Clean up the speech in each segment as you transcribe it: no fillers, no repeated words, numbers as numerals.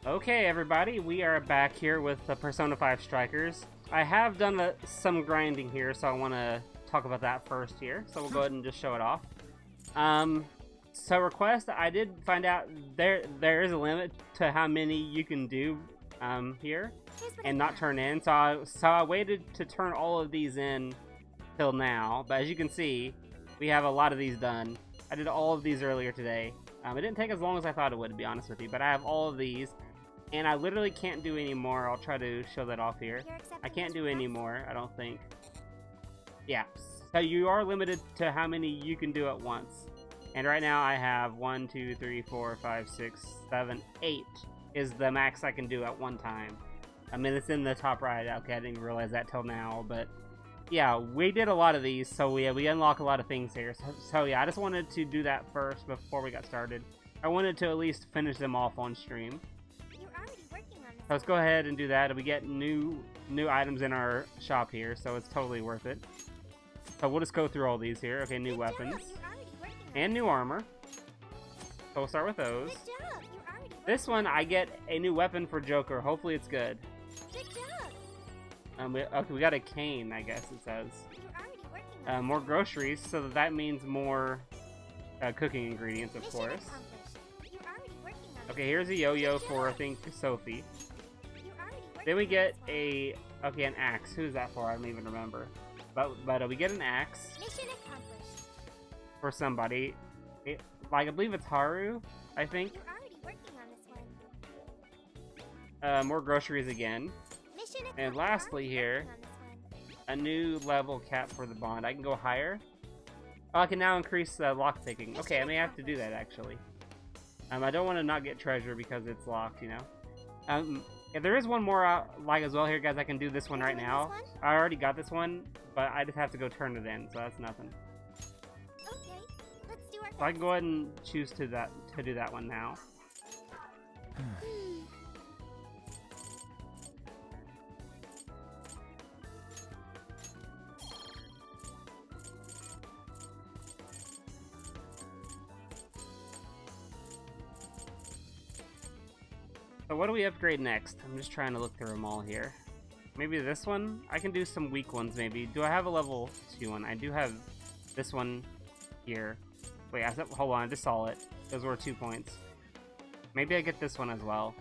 Okay, everybody, we are back here with the Persona 5 Strikers. I have done some grinding here, so I want to talk about that first here. So we'll go ahead and just show it off. So request, I did find out there is a limit to how many you can do here and not turn in. So I waited to turn all of these in till now, but as you can see, we have a lot of these done. I did all of these earlier today. It didn't take as long as I thought it would, to be honest with you, but I have all of these. And I literally can't do any more. I'll try to show that off here. I can't do any more, I don't think. Yeah, so you are limited to how many you can do at once. And right now I have 1, 2, 3, 4, 5, 6, 7, 8 is the max I can do at one time. I mean, it's in the top right. Okay, I didn't even realize that till now, but yeah, we did a lot of these, so we unlock a lot of things here. So yeah, I just wanted to do that first before we got started. I wanted to at least finish them off on stream. So let's go ahead and do that, and we get new items in our shop here, so it's totally worth it. So we'll just go through all these here. Okay, new weapons and new armor. So we'll start with those. This one, I get a new weapon for Joker. Hopefully it's good. Okay, we got a cane, I guess it says. More groceries, so that means more cooking ingredients, of course. Okay, here's a yo-yo for, I think, Sophie. Then we get an axe. Who's that for? I don't even remember. But we get an axe for somebody. I believe it's Haru, I think. More groceries again. And lastly here, a new level cap for the bond. I can go higher. Oh, I can now increase lockpicking. Okay, I may have to do that, actually. I don't want to not get treasure because it's locked, you know. Yeah, there is one more as well here, guys. I can do this one right now. I already got this one, but I just have to go turn it in, so that's nothing. Okay, let's do our So I can go ahead and choose to do that one now. So what do we upgrade next? I'm just trying to look through them all here. Maybe this one? I can do some weak ones, maybe. Do I have a level 2 one? I do have this one here. Wait, hold on, I just saw it. Those were 2 points. Maybe I get this one as well.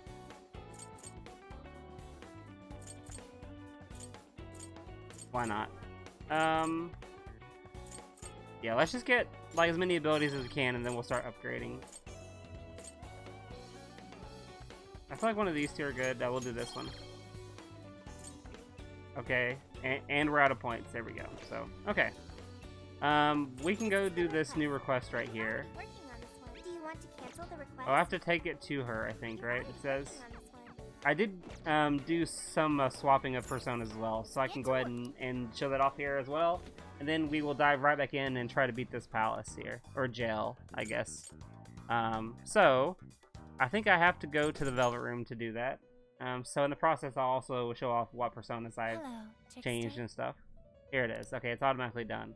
Why not? Yeah, let's just get as many abilities as we can, and then we'll start upgrading. I feel like one of these two are good. We'll do this one. Okay, and we're out of points. There we go. So, okay. We can go do this new request right here. Oh, I have to take it to her, I think, right? It says. I did do some swapping of personas as well, so I can go ahead and show that off here as well. And then we will dive right back in and try to beat this palace here. Or jail, I guess. So, I think I have to go to the Velvet Room to do that. So in the process, I'll also show off what personas I've changed and stuff. Here it is. Okay, it's automatically done.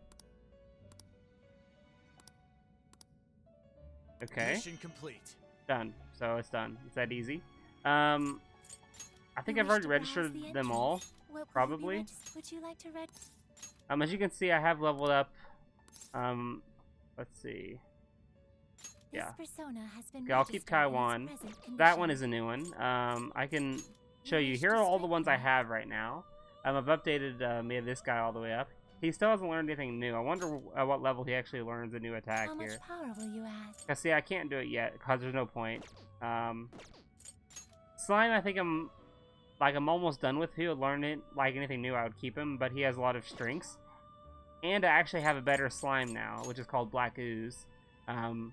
Okay. Mission complete. Done. So it's done. It's that easy. I think I've already registered them all, probably. Would you like to read? As you can see, I have leveled up. Let's see. Yeah. Okay, I'll keep Taiwan. That one is a new one. I can show you. Here are all the ones I have right now. I've updated made this guy all the way up. He still hasn't learned anything new. I wonder at what level he actually learns a new attack here. How much power will you add? Cause see, I can't do it yet because there's no point. Slime, I think I'm almost done with. If he would learn it anything new, I would keep him. But he has a lot of strengths, and I actually have a better slime now, which is called Black Ooze.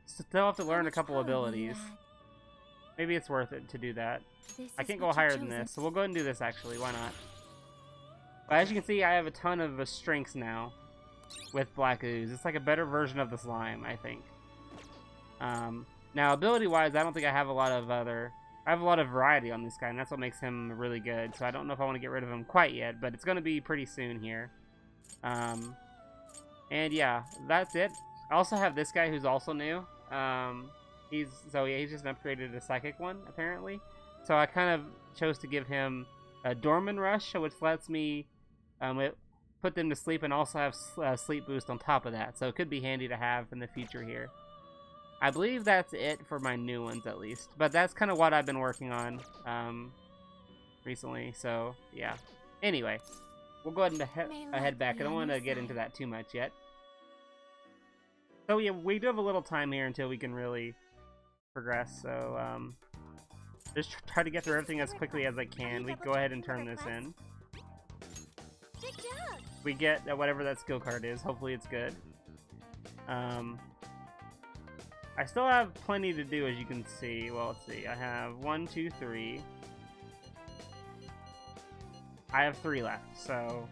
Still have to learn a couple abilities. Maybe it's worth it to do that. I can't go higher than this, so we'll go ahead and do this actually. Why not? But as you can see, I have a ton of strengths now with Black Ooze. It's like a better version of the slime, I think. Now, ability-wise, I don't think I have a lot of I have a lot of variety on this guy, and that's what makes him really good. So I don't know if I want to get rid of him quite yet, but it's going to be pretty soon here. And yeah, that's it. I also have this guy who's also new. He's just upgraded a psychic one, apparently. So I kind of chose to give him a Dorman Rush, which lets me put them to sleep and also have sleep boost on top of that. So it could be handy to have in the future here. I believe that's it for my new ones at least. But that's kind of what I've been working on recently. So yeah. Anyway, we'll go ahead and head back. I don't want to get into that too much yet. So yeah, we do have a little time here until we can really progress. So just try to get through everything as quickly as I can. We go ahead and turn this in. Good job. We get whatever that skill card is. Hopefully it's good. I still have plenty to do, as you can see. Well, let's see. I have 1, 2, 3. I have 3 left. So,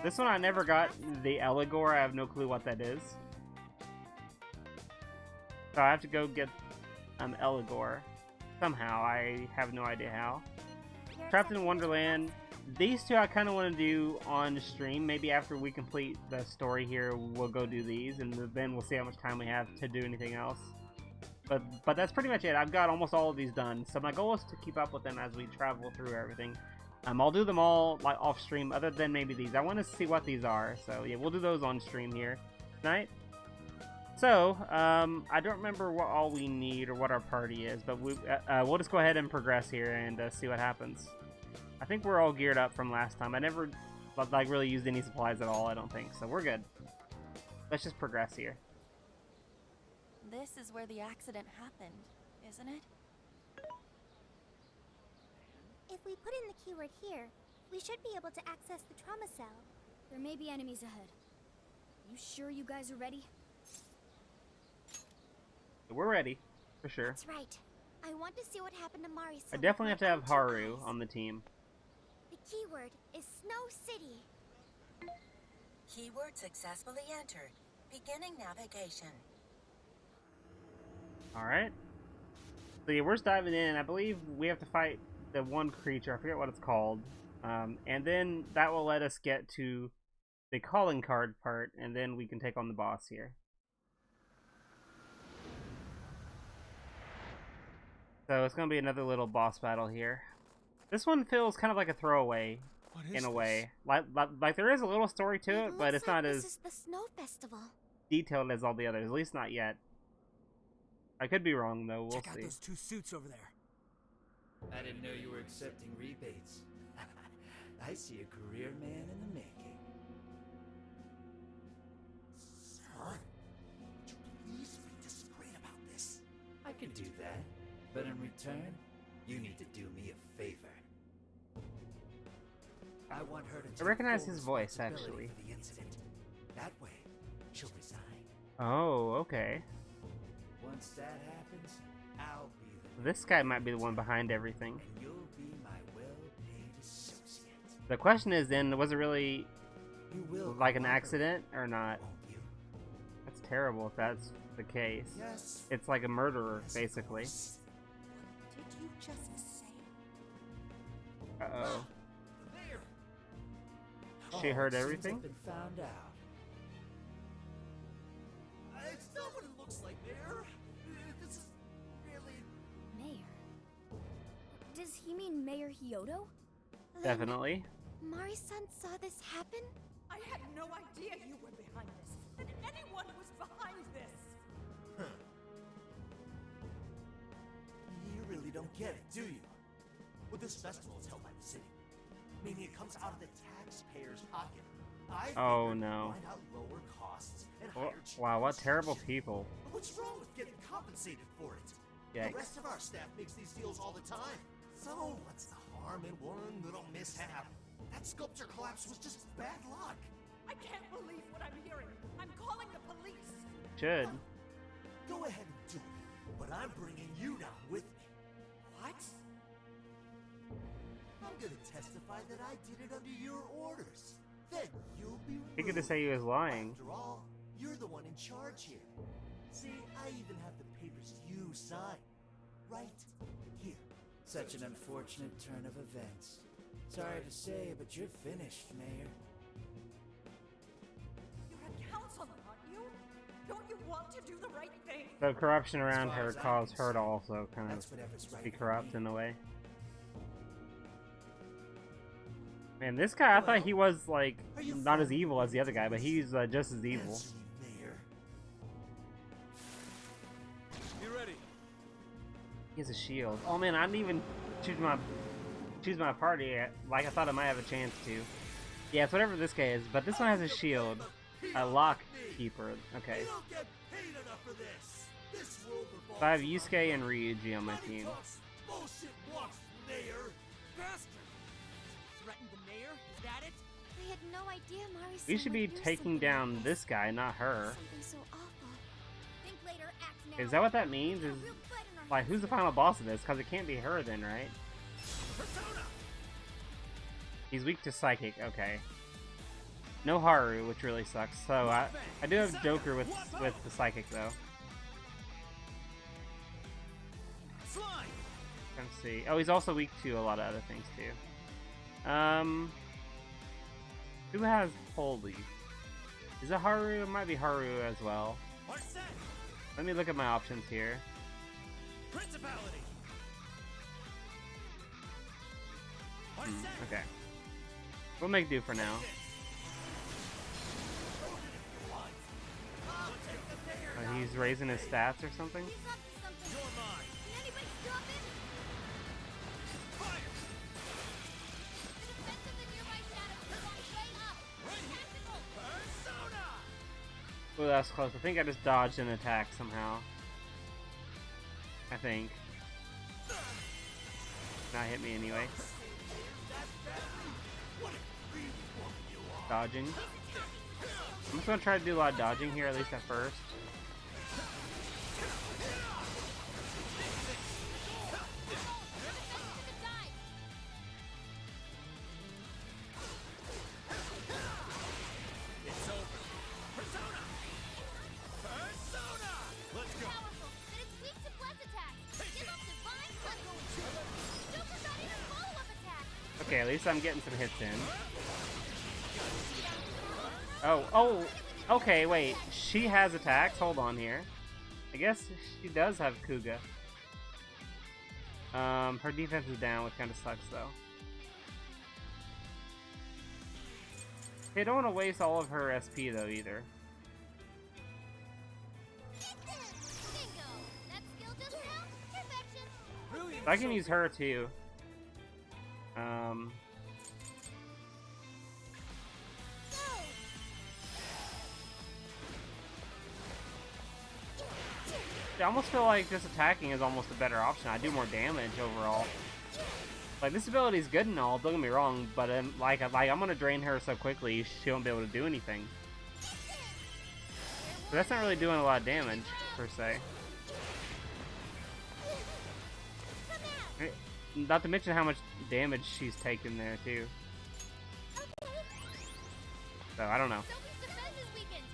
this one I never got the Eligor. I have no clue what that is. So I have to go get Eligor somehow. I have no idea how. Trapped in Wonderland. These two I kind of want to do on stream. Maybe after we complete the story here, we'll go do these, and then we'll see how much time we have to do anything else. But that's pretty much it. I've got almost all of these done. So my goal is to keep up with them as we travel through everything. I'll do them all like off stream, other than maybe these. I want to see what these are. So yeah, we'll do those on stream here tonight. So, I don't remember what all we need or what our party is, but we'll just go ahead and progress here and see what happens. I think we're all geared up from last time. I never, like, really used any supplies at all, I don't think, so we're good. Let's just progress here. This is where the accident happened, isn't it? If we put in the keyword here, we should be able to access the trauma cell. There may be enemies ahead. You sure you guys are ready? We're ready, for sure. That's right. I want to see what happened to Mari's. I definitely have to have Haru on the team. The keyword is Snow City. Keyword successfully entered. Beginning navigation. Alright. So yeah, we're just diving in. I believe we have to fight the one creature. I forget what it's called. And then that will let us get to the calling card part, and then we can take on the boss here. So it's going to be another little boss battle here. This one feels kind of like a throwaway in a way. Like there is a little story to it, but it's not This as is the Snow Festival. detailed as all the others, at least not yet. I could be wrong though, we'll Check out see. those 2 suits over there. I didn't know you were accepting rebates. I see a career man in the making. Sir, would you please be discreet about this? I could do that, but in return, you need to do me a favor. I want her to take recognize full his voice, responsibility actually. for the incident. That way, she'll resign. Oh, okay. Once that happens, I'll be the This guy might be the one behind everything. and you'll be my well-paid associate. The question is then, was it really You will like an cooperate, accident or not? won't you? That's terrible if that's the case. Yes. It's like a murderer, basically. Did you just say? Uh-oh. There. She heard it seems everything? I've been found out. It's not what it looks like, Mayor. This is really... Mayor. Does he mean Mayor Hyodo? Definitely. Mari-san saw this happen? I had no idea you were behind this, that anyone was behind this. You really don't get it, do you? Well, this festival is held by the city, meaning it comes out of the taxpayer's pocket. Oh, no. Find out lower costs and Oh, higher wow, what cheap terrible shit. people. But what's wrong with getting compensated for it? Yikes. The rest of our staff makes these deals all the time. So what's the harm in one little mishap? That sculpture collapse was just bad luck. I can't believe what I'm hearing. I'm calling the police. Should. Go ahead and do it, but I'm bringing you down with me. What? I'm gonna testify that I did it under your orders. Then you'll be He could just ruined. say he was lying. After all, you're the one in charge here. See, I even have the papers you signed. Right here. Such an unfortunate turn of events. Sorry to say, but you're finished, Mayor. You're a counselor, aren't you? Don't you want to do the right thing? So corruption around her caused her to also kind That's of whatever's right be for corrupt me. in a way. Man, this guy, I thought he was, like, not as evil as the other guy, but he's just as evil. Answer me, Mayor. Be ready. He has a shield. Oh man, I didn't even choose my party yet. Like I thought I might have a chance to. Yeah, it's whatever this guy is, but this one has a shield. A lock keeper. Okay. You don't get paid enough for this. This world revolves So I have around Yusuke and Ryuji on my money team. talks, bullshit walks, Mayor. Bastard! Threatened the mayor? Is that it? I had no idea Mari We should be taking down this guy, not her. Something so awful. Think later, act now. Is that what that means? Is Real fight in our like who's the final boss of this? Because it can't be her then, right? Persona. He's weak to psychic. Okay. No Haru, which really sucks. So I do have Joker with the psychic though. Slime. Let's see. Oh, he's also weak to a lot of other things too. Who has Holy? Is it Haru? It might be Haru as well. Arsene. Let me look at my options here. Principality. Arsene. Okay. We'll make do for now. He's raising his stats or something? He's up to something. You're mine. Can anybody stop him? Fire. The defense of the nearby shadows is on way up. Tactical. Persona. Oh, that was close. I think I just dodged an attack somehow. I think. Not hit me anyway. Dodging. I'm just gonna try to do a lot of dodging here, at least at first. It's over. Persona. Persona. Let's go. Powerful, but it's weak to bless attacks. Give up divine echoing. Super got in a follow-up attack. Okay, at least I'm getting some hits in. Oh, okay, wait. She has attacks? Hold on here. I guess she does have Kuga. Her defense is down, which kind of sucks, though. Hey, don't want to waste all of her SP, though, either. Bingo. That skill just now? Perfection. Brilliant. I can use her, too. I almost feel like just attacking is almost a better option. I do more damage overall. Like, this ability is good and all, don't get me wrong, but like I'm gonna drain her so quickly, she won't be able to do anything. So that's not really doing a lot of damage, per se. Not to mention how much damage she's taken there, too. So, I don't know. Sophie's defense is weakened.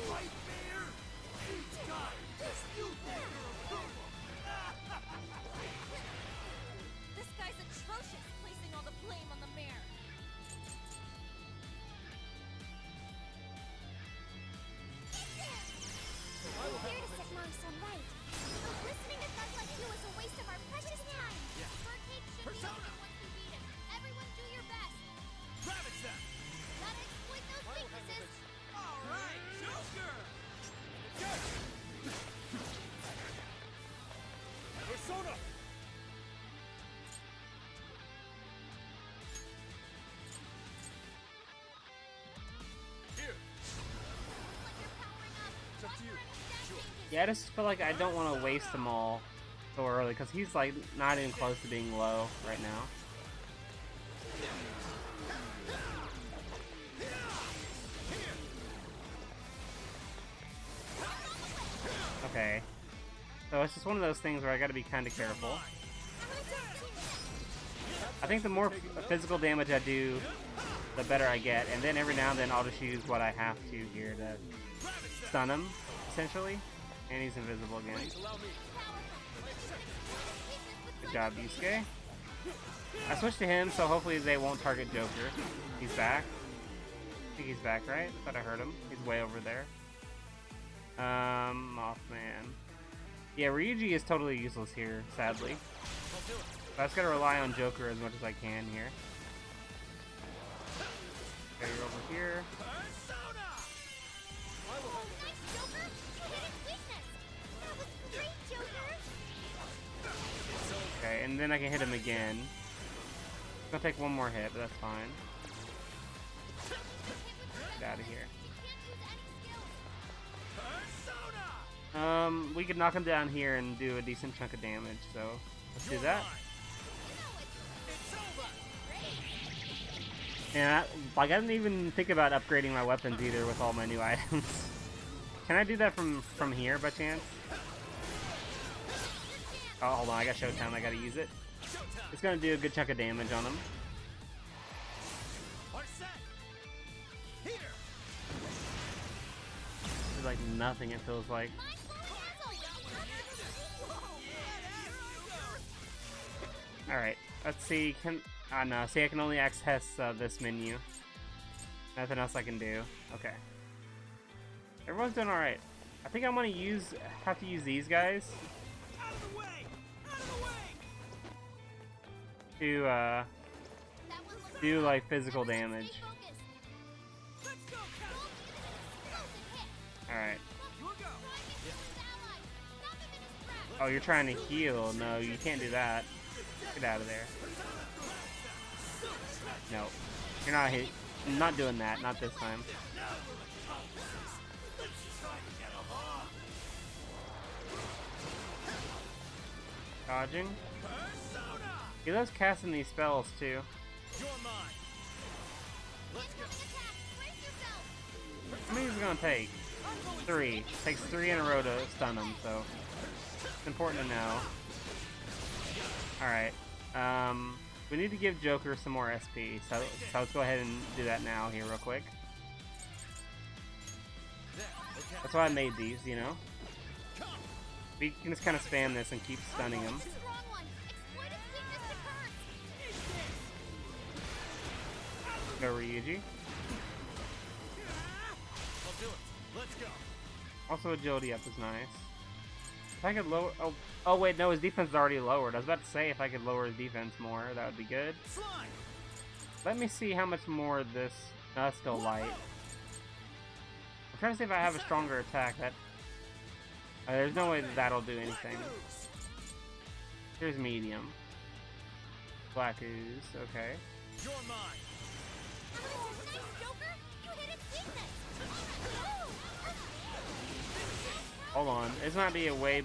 Right there. Each guy. You get your approval. This guy's atrocious, placing all the blame on the mayor. We're here to set Mari-san right. But listening to thugs like you is a waste of our precious time. Birdcage should be Persona. open once we beat him. Everyone do your best. Ravage them. Gotta exploit those weaknesses. All right, Joker. Persona. Here. Like you're powering up. It's up to you. Sure. Yeah, I just feel like I don't want to waste them all so early, because he's, like, not even close to being low right now. Okay. So it's just one of those things where I gotta be kind of careful. I think the more physical damage I do, the better I get, and then every now and then I'll just use what I have to here to stun him, essentially. And he's invisible again. Good job, Yusuke. I switched to him, so hopefully they won't target Joker. He's back. think he's back, right? I thought I heard him. He's way over there. Mothman. Yeah, Ryuji is totally useless here, sadly. I just gotta rely on Joker as much as I can here. Okay, you're over here. Oh, nice, Joker! You hit its weakness! That was great, Joker! Okay, and then I can hit him again. It's gonna take one more hit, but that's fine. Get out of here. We could knock him down here and do a decent chunk of damage, so let's do that. Yeah, like I didn't even think about upgrading my weapons either with all my new items. Can I do that from here by chance? Oh, hold on, I got Showtime, I gotta use it. It's gonna do a good chunk of damage on him. It's like nothing, it feels like. Alright, let's see, no, see I can only access this menu. Nothing else I can do. Okay. Everyone's doing alright. I think I'm gonna have to use these guys to do like physical damage. Alright. Oh, you're trying to heal. No, you can't do that. Get out of there. No. You're not I'm not doing that. Not this time. Dodging. He loves casting these spells too. How many is it gonna take? 3. Takes 3 in a row to stun him, so it's important to know. Alright. We need to give Joker some more SP, so let's go ahead and do that now here real quick. That's why I made these, you know? We can just kind of spam this and keep stunning him. Go Ryuji. Also agility up is nice. If I could lower... Oh wait, no, his defense is already lowered. I was about to say if I could lower his defense more, that would be good. Let me see how much more this... No, that's still light. I'm trying to see if I have a stronger attack. There's no way that that'll do anything. Here's medium. Black ooze, okay. Hold on, this might be a way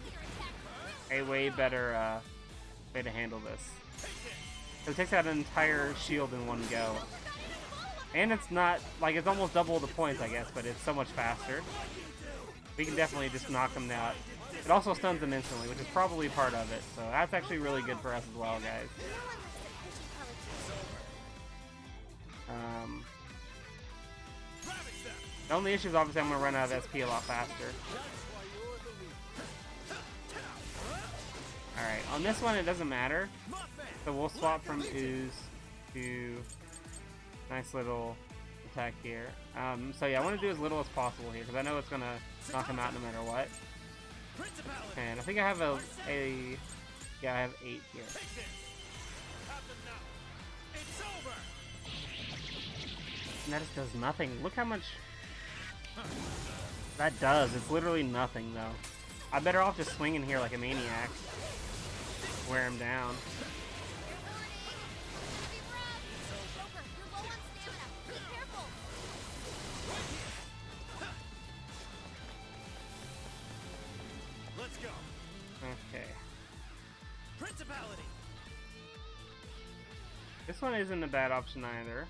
better way to handle this. It takes out an entire shield in one go. And it's not, like, it's almost double the points, I guess, but it's so much faster. We can definitely just knock them out. It also stuns them instantly, which is probably part of it. So that's actually really good for us as well, guys. The only issue is obviously I'm going to run out of SP a lot faster. Alright, on this one it doesn't matter. So we'll swap from ooze to nice little attack here. So yeah, I want to do as little as possible here because I know it's going to knock him out no matter what. And I think I have yeah, I have 8 here. And that just does nothing. Look how much that does. It's literally nothing though. I'm better off just swinging here like a maniac. Wear him down. Okay. Principality. This one isn't a bad option either.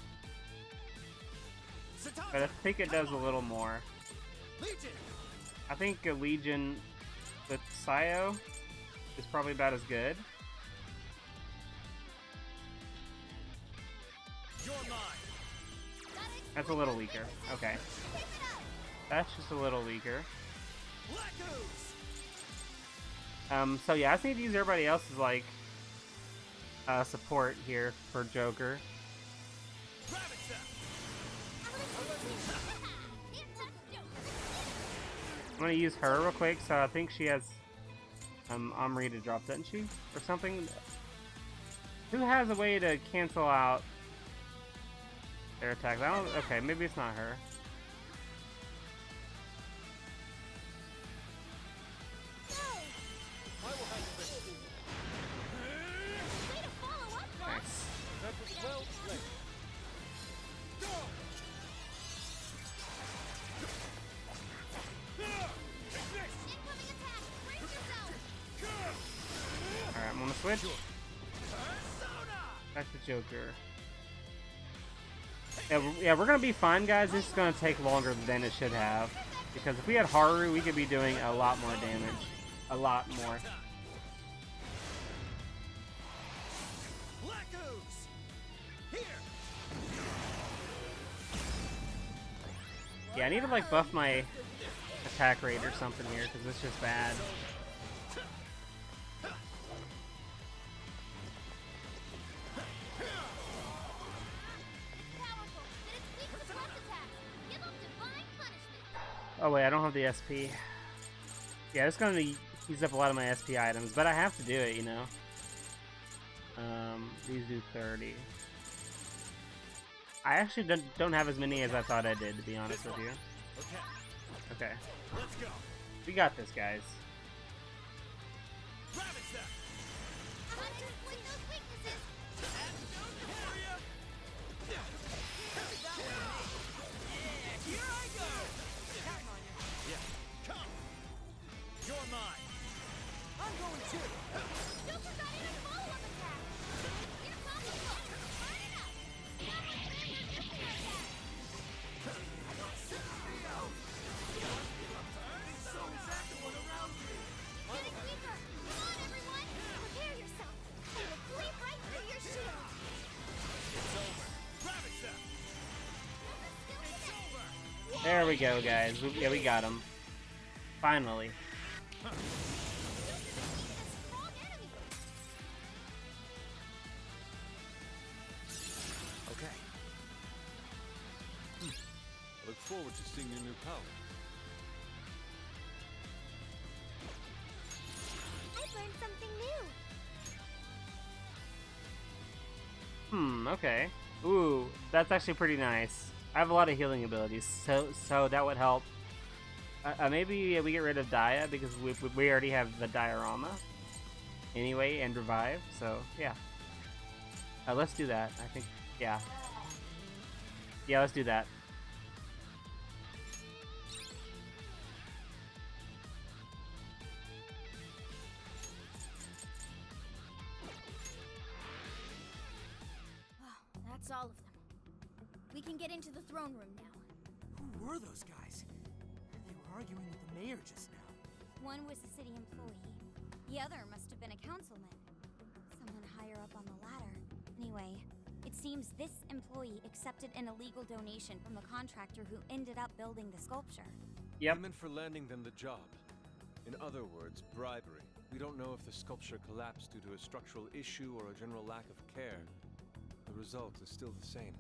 But I think it does a little more. I think a Legion with Sayo is probably about as good. That's a little weaker. Okay. That's just a little weaker. So yeah, I think to use everybody else's like support here for Joker. I'm gonna use her real quick, so I think she has Omri to drop, doesn't she? Or something? Who has a way to cancel out their attacks? I don't, okay, maybe it's not her. Nice. Alright, I'm gonna switch. Back to Joker. Yeah, we're gonna be fine, guys. This is gonna take longer than it should have. Because if we had Haru, we could be doing a lot more damage. A lot more. Yeah, I need to like buff my attack rate or something here, because it's just bad. Oh wait, I don't have the SP. Yeah, it's gonna use up a lot of my SP items, but I have to do it, you know. These do 30. I actually don't have as many as I thought I did, to be honest with you. Okay. Let's go. We got this, guys. There we go, guys. Yeah, we got him. Finally. Okay. I look forward to seeing your new power. I've learned something new. Okay. Ooh, that's actually pretty nice. I have a lot of healing abilities, so that would help. Maybe we get rid of Dia, because we already have the diorama anyway, and revive, so yeah. Let's do that, I think, yeah. Yeah, let's do that. That's all of them. We can get into the throne room now. Who were those guys? They were arguing with the mayor just now. One was a city employee. The other must have been a councilman. Someone higher up on the ladder. Anyway, it seems this employee accepted an illegal donation from the contractor who ended up building the sculpture. Yep. Payment for landing them the job. In other words, bribery. We don't know if the sculpture collapsed due to a structural issue or a general lack of care. The result is still the same.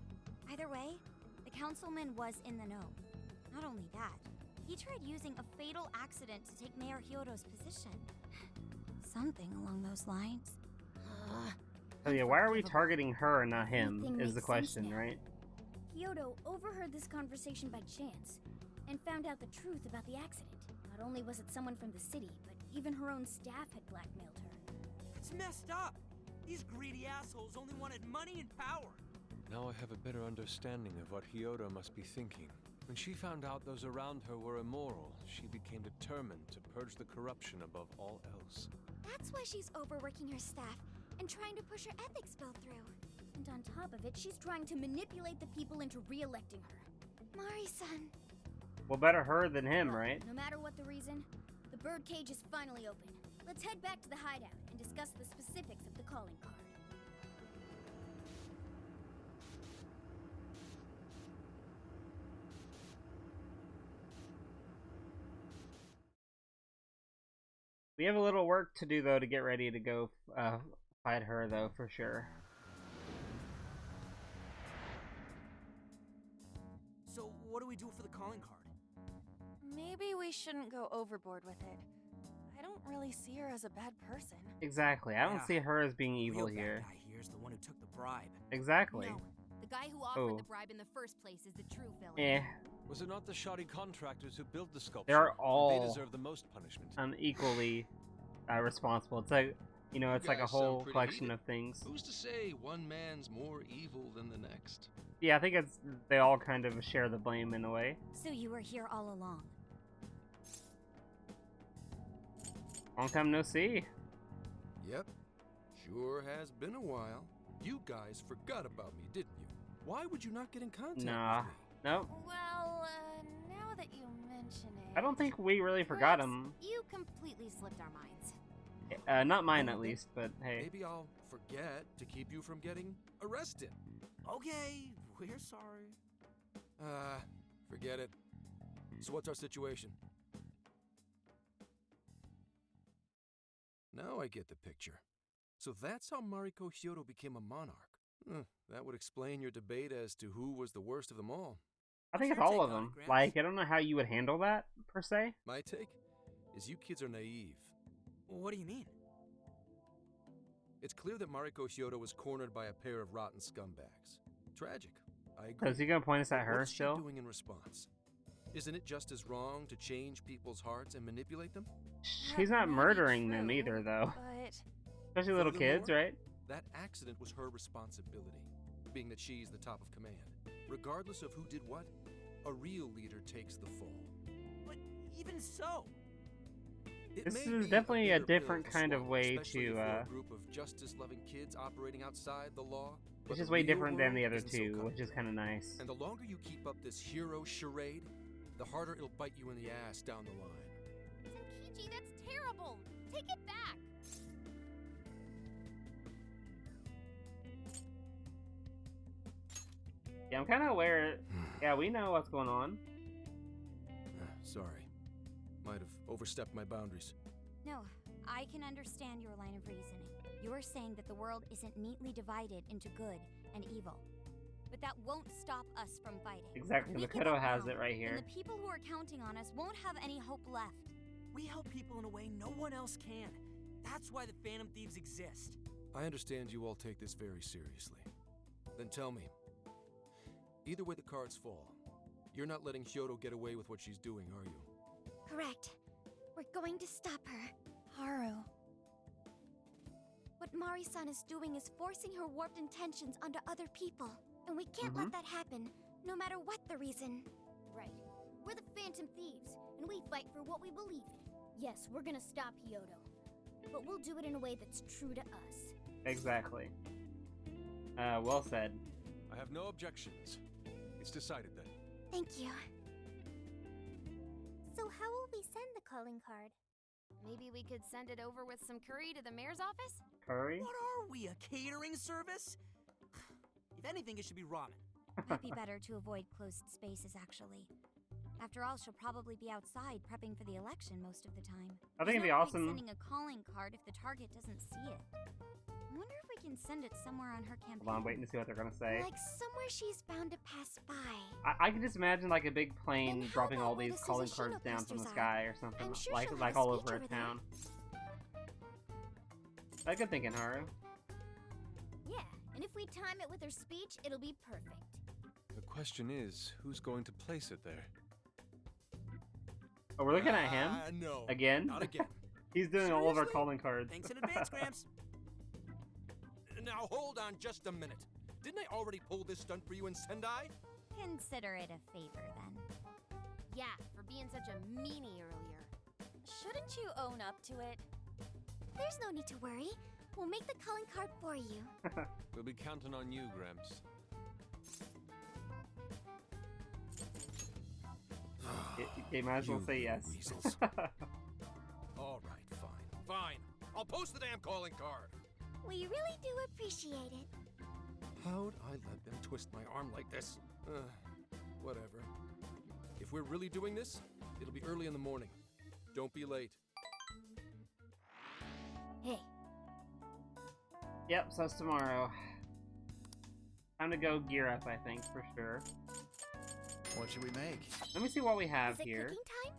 Either way, the councilman was in the know. Not only that, he tried using a fatal accident to take Mayor Hyodo's position. Something along those lines. So yeah, why are we targeting her and not him, Everything is the makes question, sense now. right? Hyodo overheard this conversation by chance, and found out the truth about the accident. Not only was it someone from the city, but even her own staff had blackmailed her. It's messed up. These greedy assholes only wanted money and power. Now I have a better understanding of what Hyodo must be thinking. When she found out those around her were immoral, she became determined to purge the corruption above all else. That's why she's overworking her staff and trying to push her ethics bill through. And on top of it, she's trying to manipulate the people into re-electing her. Mari-san. Well, better her than him, right? No matter what the reason, the birdcage is finally open. Let's head back to the hideout and discuss the specifics of the calling card. We have a little work to do, though, to get ready to go fight her, though, for sure. So what calling card. Maybe we shouldn't go overboard with it. I don't really see her as a bad person. Exactly. I don't Yeah. see her as being evil Real here. bad guy here's the one who took the bribe. Exactly. No, the guy who offered Oh. the bribe in the first place is the true villain. Eh. Was it not the shoddy contractors who built the sculpture? They're And all they deserve the most punishment. Unequally responsible. It's like, you know, it's like a guys sound whole pretty collection heated. of things. Who's to say one man's more evil than the next? Yeah, I think it's they all kind of share the blame in a way. So you were here all along. Long time no see. Yep. Sure has been a while. You guys forgot about me, didn't you? Why would you not get in contact Nah. with me? Nope. Well, now that you mention it... I don't think we really forgot Perhaps him. You completely slipped our minds. Not mine at least, but hey. Maybe I'll forget to keep you from getting arrested. Okay, we're sorry. Forget it. So what's our situation? Now I get the picture. So that's how Mariko Hyodo became a monarch. That would explain your debate as to who was the worst of them all. I think it's Sure, all take of on them. it, Gramps. Like, I don't know how you would handle that, per se. My take is you kids are naive. What do you mean? It's clear that Mariko Hyodo was cornered by a pair of rotten scumbags. Tragic. I agree. So is he gonna point us at her What's she still? doing in response? Isn't it just as wrong to change people's hearts and manipulate them? She's not That might be murdering them true, either, though. But Especially little kids, Furthermore, right? That accident was her responsibility, being that she's the top of command. Regardless of who did what, a real leader takes the fall. But even so, It This may is be definitely a bitter pill different to kind of swallow, way especially to, for a group of justice-loving kids operating outside the law. but It's just the way real different than world the other isn't so two, comfortable. which is kind of nice. And the longer you keep up this hero charade, the harder it'll bite you in the ass down the line. Zenkichi, that's terrible! Take it back! Yeah, I'm kind of aware. Yeah, we know what's going on. Sorry. Might have overstepped my boundaries. No, I can understand your line of reasoning. You're saying that the world isn't neatly divided into good and evil. But that won't stop us from fighting. Exactly, We give Makoto up has now, it right And here. the people who are counting on us won't have any hope left. we help people in a way no one else can. That's why the Phantom Thieves exist. I understand you all take this very seriously. Then tell me, either way the cards fall, you're not letting Hyodo get away with what she's doing, are you? Correct. We're going to stop her. Haru... What Mari-san is doing is forcing her warped intentions onto other people. And we can't let that happen, no matter what the reason. Right. We're the Phantom Thieves, and we fight for what we believe in. Yes, we're gonna stop Hyodo. But we'll do it in a way that's true to us. Exactly. Well said. I have no objections. It's decided then. Thank you. So how will we send the calling card? Maybe we could send it over with some curry to the mayor's office? Curry? What are we, a catering service? If anything, it should be ramen. Might be better to avoid closed spaces, actually. After all, she'll probably be outside prepping for the election most of the time. I think it'd be There's no point awesome. sending a calling card if the target doesn't see it. I wonder if we can send it somewhere on her campaign. Hold on, waiting to see what they're gonna say. Like somewhere she's bound to pass by. I can just imagine like a big plane Then how dropping about all where these the calling Suzushino cards down from the posters sky are? or something, I'm sure like she'll have a all speech over a over there. town. Like good thinking, Haru. Yeah, and if we time it with her speech, it'll be perfect. The question is, who's going to place it there? Oh, we're looking at him No. again. Not again. He's doing all of our Seriously? calling cards. Thanks in advance, Gramps. Now hold on just a minute. Didn't I already pull this stunt for you in Sendai? Consider it a favor, then. Yeah, for being such a meanie earlier. Shouldn't you own up to it? There's no need to worry. We'll make the calling card for you. We'll be counting on you, Gramps. You might as well You say yes. weasels. All right, fine. Fine. I'll post the damn calling card. We really do appreciate it. How'd I let them twist my arm like this? Whatever. If we're really doing this, it'll be early in the morning. Don't be late. Hey, Yep, so it's tomorrow. Time to go gear up, I think, for sure. What should we make? Let me see what we have Is it here. cooking time?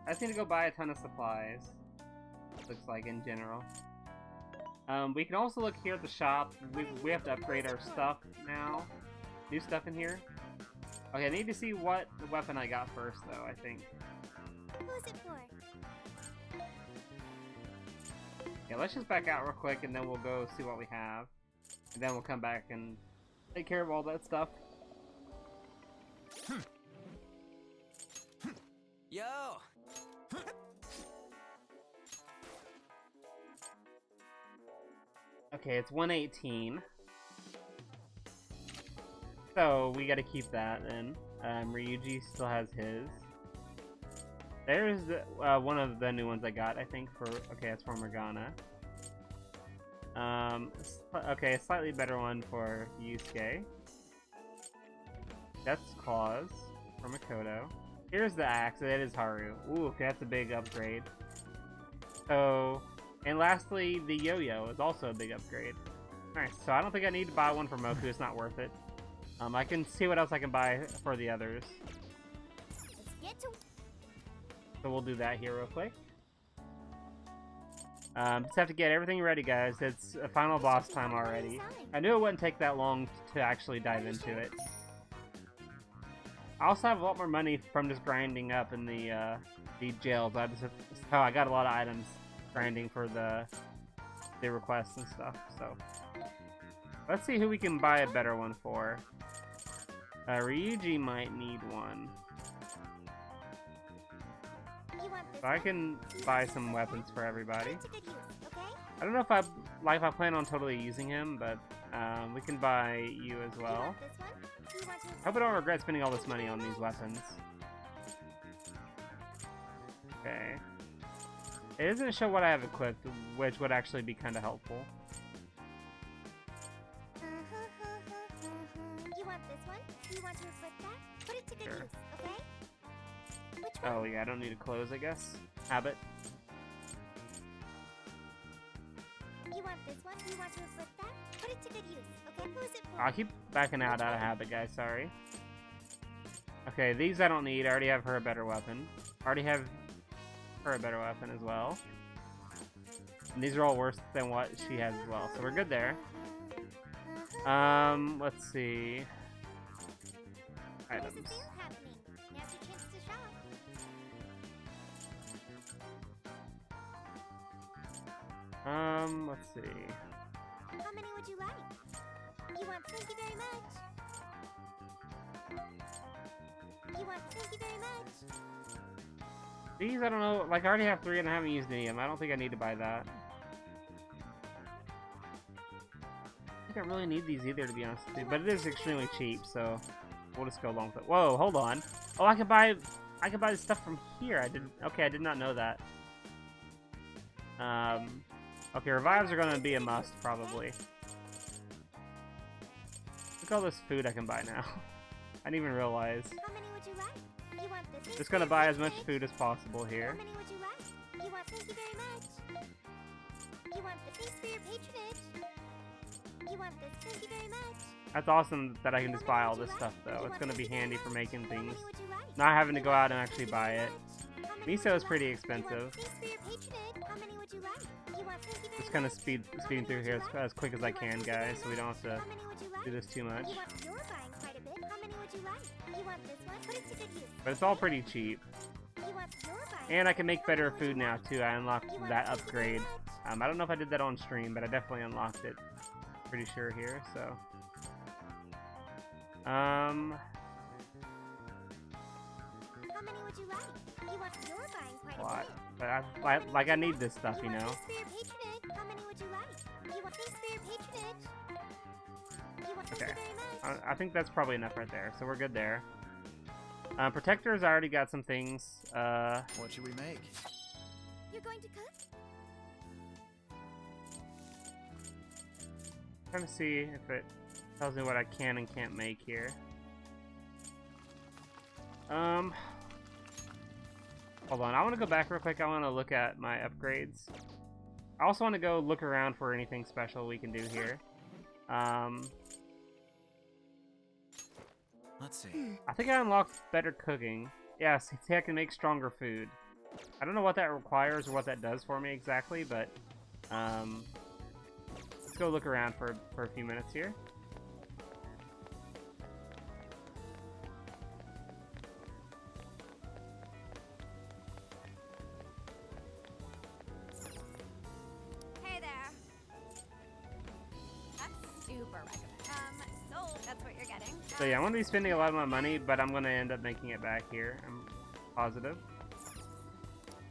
I just need to go buy a ton of supplies. Looks like in general. We can also look here at the shop. We have to upgrade our stuff now. New stuff in here. Okay, I need to see what weapon I got first, though, I think. Who's it for? Yeah, let's just back out real quick, and then we'll go see what we have. And then we'll come back and take care of all that stuff. Yo! Okay, it's 118. So, we gotta keep that then. Ryuji still has his. There's the, one of the new ones I got, I think, for... Okay, that's for Morgana. Okay, a slightly better one for Yusuke. That's Claus for Makoto. Here's the axe, that is Haru. Ooh, okay, that's a big upgrade. So, and lastly, the yo-yo is also a big upgrade. Nice, so I don't think I need to buy one for Moku, it's not worth it. I can see what else I can buy for the others. Let's get to... So we'll do that here real quick. Just have to get everything ready, guys. It's a final boss time already. I knew it wouldn't take that long to actually dive into it. I also have a lot more money from just grinding up in the jails. I got a lot of items grinding for the requests and stuff. So let's see who we can buy a better one for. Ryuji might need one. So I can buy some weapons for everybody. I don't know if I plan on totally using him, but we can buy you as well. I hope I don't regret spending all this money on these weapons. Okay. It doesn't show what I have equipped, which would actually be kind of helpful. You want this one? Do you want to equip that? Put it to good use, okay? Which one? Oh yeah, I don't need to close, I guess. Habit. You want this one? Do you want to equip that? Put it to good use, okay? Who's it for? I'll keep backing out of habit, guys, sorry. Okay, these I don't need. I already have her a better weapon. I already have her a better weapon as well. And these are all worse than what she has as well, so we're good there. Let's see. Items. There's a sale happening. Now's your chance to shop. Let's see. How many would you like? You want thank you very much. You want thank you very much. These, I don't know, like I already have 3 and I haven't used any of them. I don't think I need to buy that. I think I really need these either, to be honest with you. But it is extremely cheap, so we'll just go along with it. Whoa, hold on. Oh, I can buy the stuff from here. I did not know that. Okay, revives are gonna be a must, probably. Look at all this food I can buy now. I didn't even realize. How many would you like? You want this? Just gonna buy as much food as possible here. How many would you like? You want thank you very much. You want the thanks for your patronage. You want this thank you very much. That's awesome that I can just buy all this stuff, though. It's gonna be handy for making things. Not having to go out and actually buy it. Miso is pretty expensive. Just kind of speeding through here as quick as I can, guys, so we don't have to do this too much. But it's all pretty cheap. And I can make better food now, too. I unlocked that upgrade. I don't know if I did that on stream, but I definitely unlocked it. Pretty sure here, so... How many would you like? You want your buying quite a lot. bit. But I need this stuff, you know. Thanks for your patronage. How many would you like? You want thanks for your patronage. You want thank Okay. you very much. I think that's probably enough right there, so we're good there. Protectors, I already got some things. What should we make? You're going to cook? Trying to see if it tells me what I can and can't make here. Hold on, I want to go back real quick. I want to look at my upgrades. I also want to go look around for anything special we can do here. Let's see. I think I unlocked better cooking. Yeah, see, I can make stronger food. I don't know what that requires or what that does for me exactly, but let's go look around for a few minutes here. Hey there. That's super recommended. Sold. That's what you're getting. So yeah, I'm gonna be spending a lot of my money, but I'm gonna end up making it back here. I'm positive.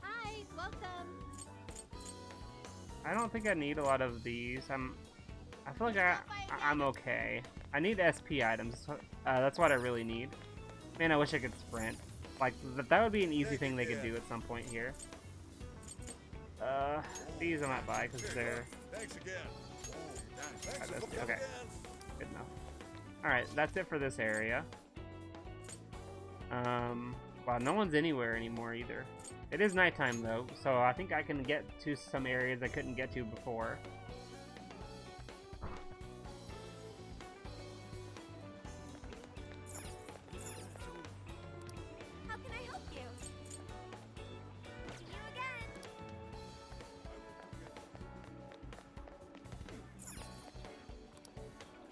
Hi, welcome. I don't think I need a lot of these. I feel like I'm okay. I need SP items. That's what I really need. Man, I wish I could sprint. Like that would be an easy thing they could do at some point here. These I might buy because they're. Thanks again. Okay, good enough. All right, that's it for this area. Wow, no one's anywhere anymore either. It is nighttime though, so I think I can get to some areas I couldn't get to before. How can I help you? See you again.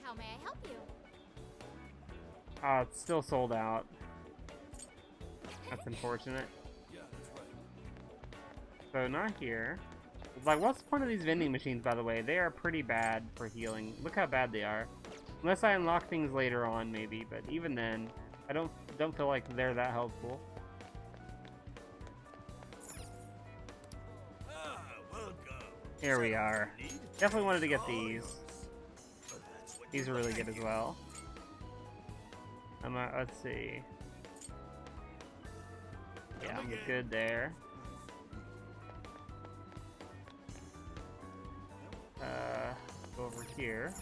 How may I help you? It's still sold out. That's unfortunate. So not here. Like, what's the point of these vending machines, by the way? They are pretty bad for healing. Look how bad they are. Unless I unlock things later on, maybe. But even then, I don't feel like they're that helpful. Here we are. Definitely wanted to get these. These are really good as well. Let's see. Yeah, I'm good there. Go over here.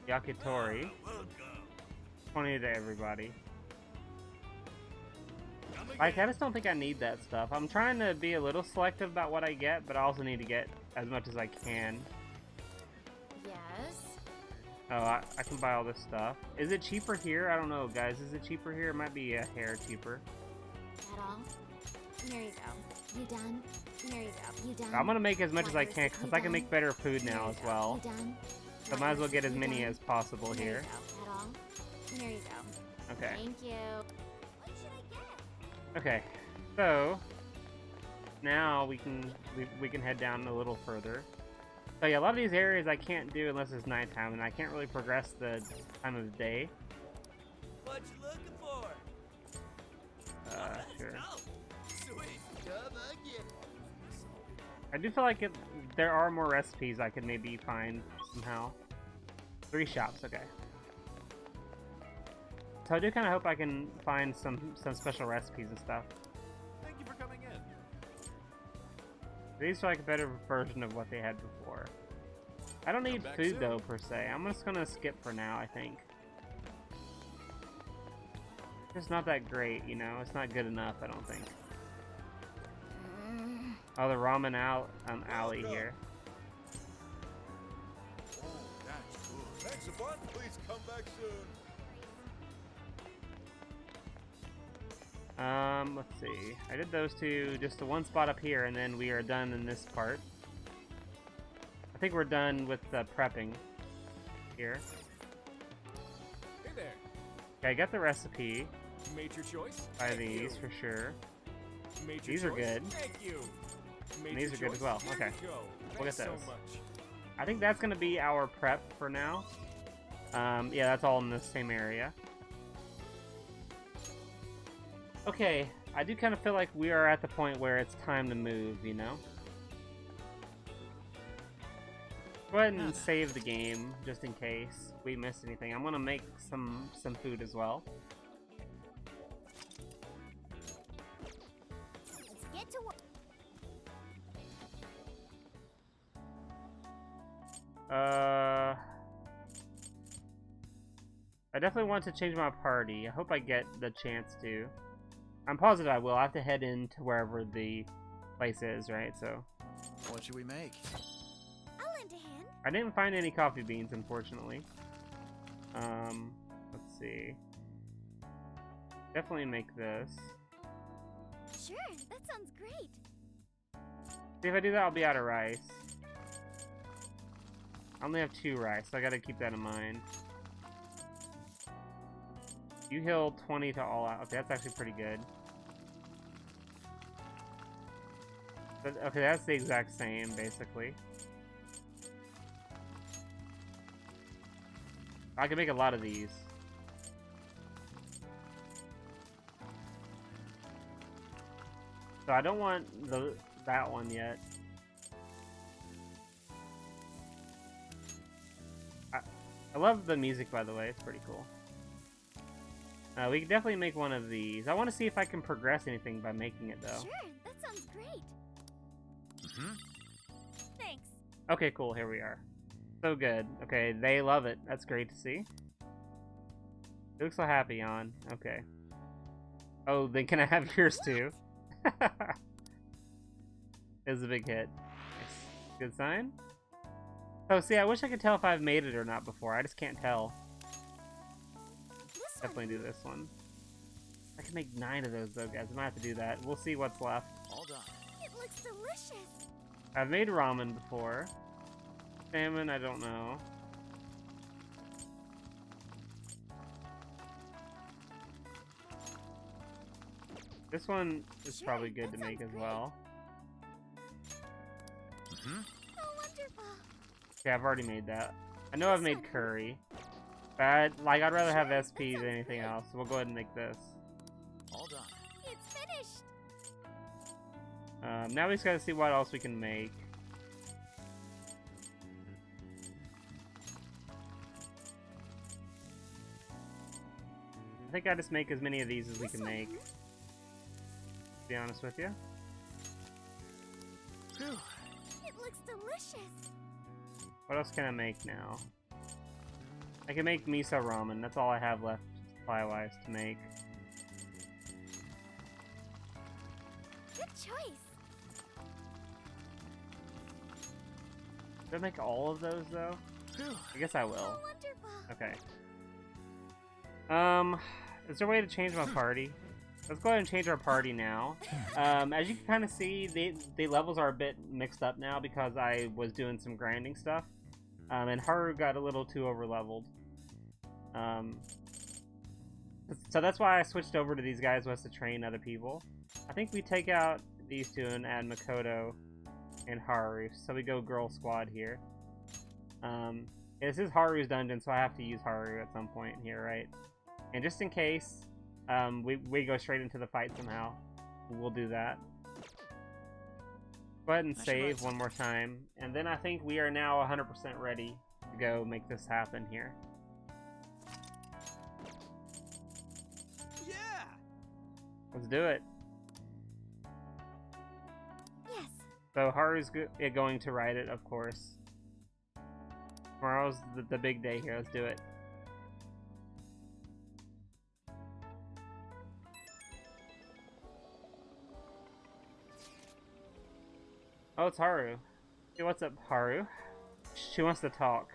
Yakitori. 20 to everybody. Like, I just don't think I need that stuff. I'm trying to be a little selective about what I get, but I also need to get as much as I can. Yes. Oh, I can buy all this stuff. Is it cheaper here? I don't know, guys. Is it cheaper here? It might be a hair cheaper. At all? Here you go. You done? Here you go. You done? I'm gonna make as much as I can, because I can make better food now as well. You done? So might as well get as many as possible Here here. you go. At all? Here you go. Okay. Thank you. What should I get? Okay. So now we can head down a little further. So yeah, a lot of these areas I can't do unless it's nighttime, and I can't really progress the time of day. What you looking for? Sure. Sweet. Come again. I do feel like there are more recipes I could maybe find somehow. 3 shops, okay. So I do kind of hope I can find some special recipes and stuff. Thank you for coming in. These are like a better version of what they had before. I don't need food though, per se. I'm just gonna skip for now, I think. It's not that great, you know? It's not good enough, I don't think. Oh, the ramen alley here. Oh, that's good. Thanks a bunch. Please come back soon. Let's see. I did those two, just the one spot up here, and then we are done in this part. I think we're done with the prepping here. Hey there. Okay, I got the recipe. You made your choice? Buy Thank these you. for sure. You made your These are choice? good. Thank you. You made And these your are good as choice? well. Here Okay. you go. We'll get Thanks those. so much. I think that's gonna be our prep for now. Yeah, that's all in the same area. Okay, I do kind of feel like we are at the point where it's time to move, you know? Go ahead and save the game, just in case we missed anything. I'm gonna make some food as well. Let's get to work. I definitely want to change my party. I hope I get the chance to. I'm positive I will. I have to head into wherever the place is, right? So What should we make? I'll lend a hand. I didn't find any coffee beans, unfortunately. Let's see. Definitely make this. Sure, that sounds great. See, if I do that, I'll be out of rice. I only have 2 rice, so I gotta keep that in mind. You heal 20 to all out. Okay, that's actually pretty good. But, okay, that's the exact same, basically. I can make a lot of these. So I don't want that one yet. I love the music, by the way. It's pretty cool. We can definitely make one of these. I want to see if I can progress anything by making it, though. Sure, that sounds great. Thanks. Okay, cool. Here we are. So good. Okay, they love it. That's great to see. You look so happy, Jan. Okay. Oh, then can I have yours too? It was a big hit. Nice. Good sign. Oh, see, I wish I could tell if I've made it or not before. I just can't tell. Definitely do this one. I can make 9 of those, though, guys. I might have to do that. We'll see what's left. All done. It looks delicious. I've made ramen before. Salmon, I don't know. This one is Sure, probably good that to make sounds as great. well. Oh, wonderful. Okay, I've already made that. I know I've made curry. But I'd rather have Sure, SP that than sounds anything great. else. So we'll go ahead and make this. All done. It's finished. Now we just gotta see what else we can make. I think I just make as many of these as we can make. To be honest with you. Whew. It looks delicious. What else can I make now? I can make miso ramen. That's all I have left supply-wise to make. Good choice. Did I make all of those though? Whew. I guess I will. Oh, wonderful. Okay. Is there a way to change my party? Let's go ahead and change our party now. As you can kind of see, the levels are a bit mixed up now because I was doing some grinding stuff. And Haru got a little too over-leveled. So that's why I switched over to these guys was to train other people. I think we take out these two and add Makoto and Haru. So we go girl squad here. This is Haru's dungeon, so I have to use Haru at some point here, right? And just in case we go straight into the fight somehow, we'll do that. Go ahead and save one more time, and then I think we are now 100% ready to go make this happen here. Yeah! Let's do it. Yes. So Haru's going to ride it, of course. Tomorrow's the big day here. Let's do it. Oh, it's Haru. Hey, what's up, Haru? She wants to talk.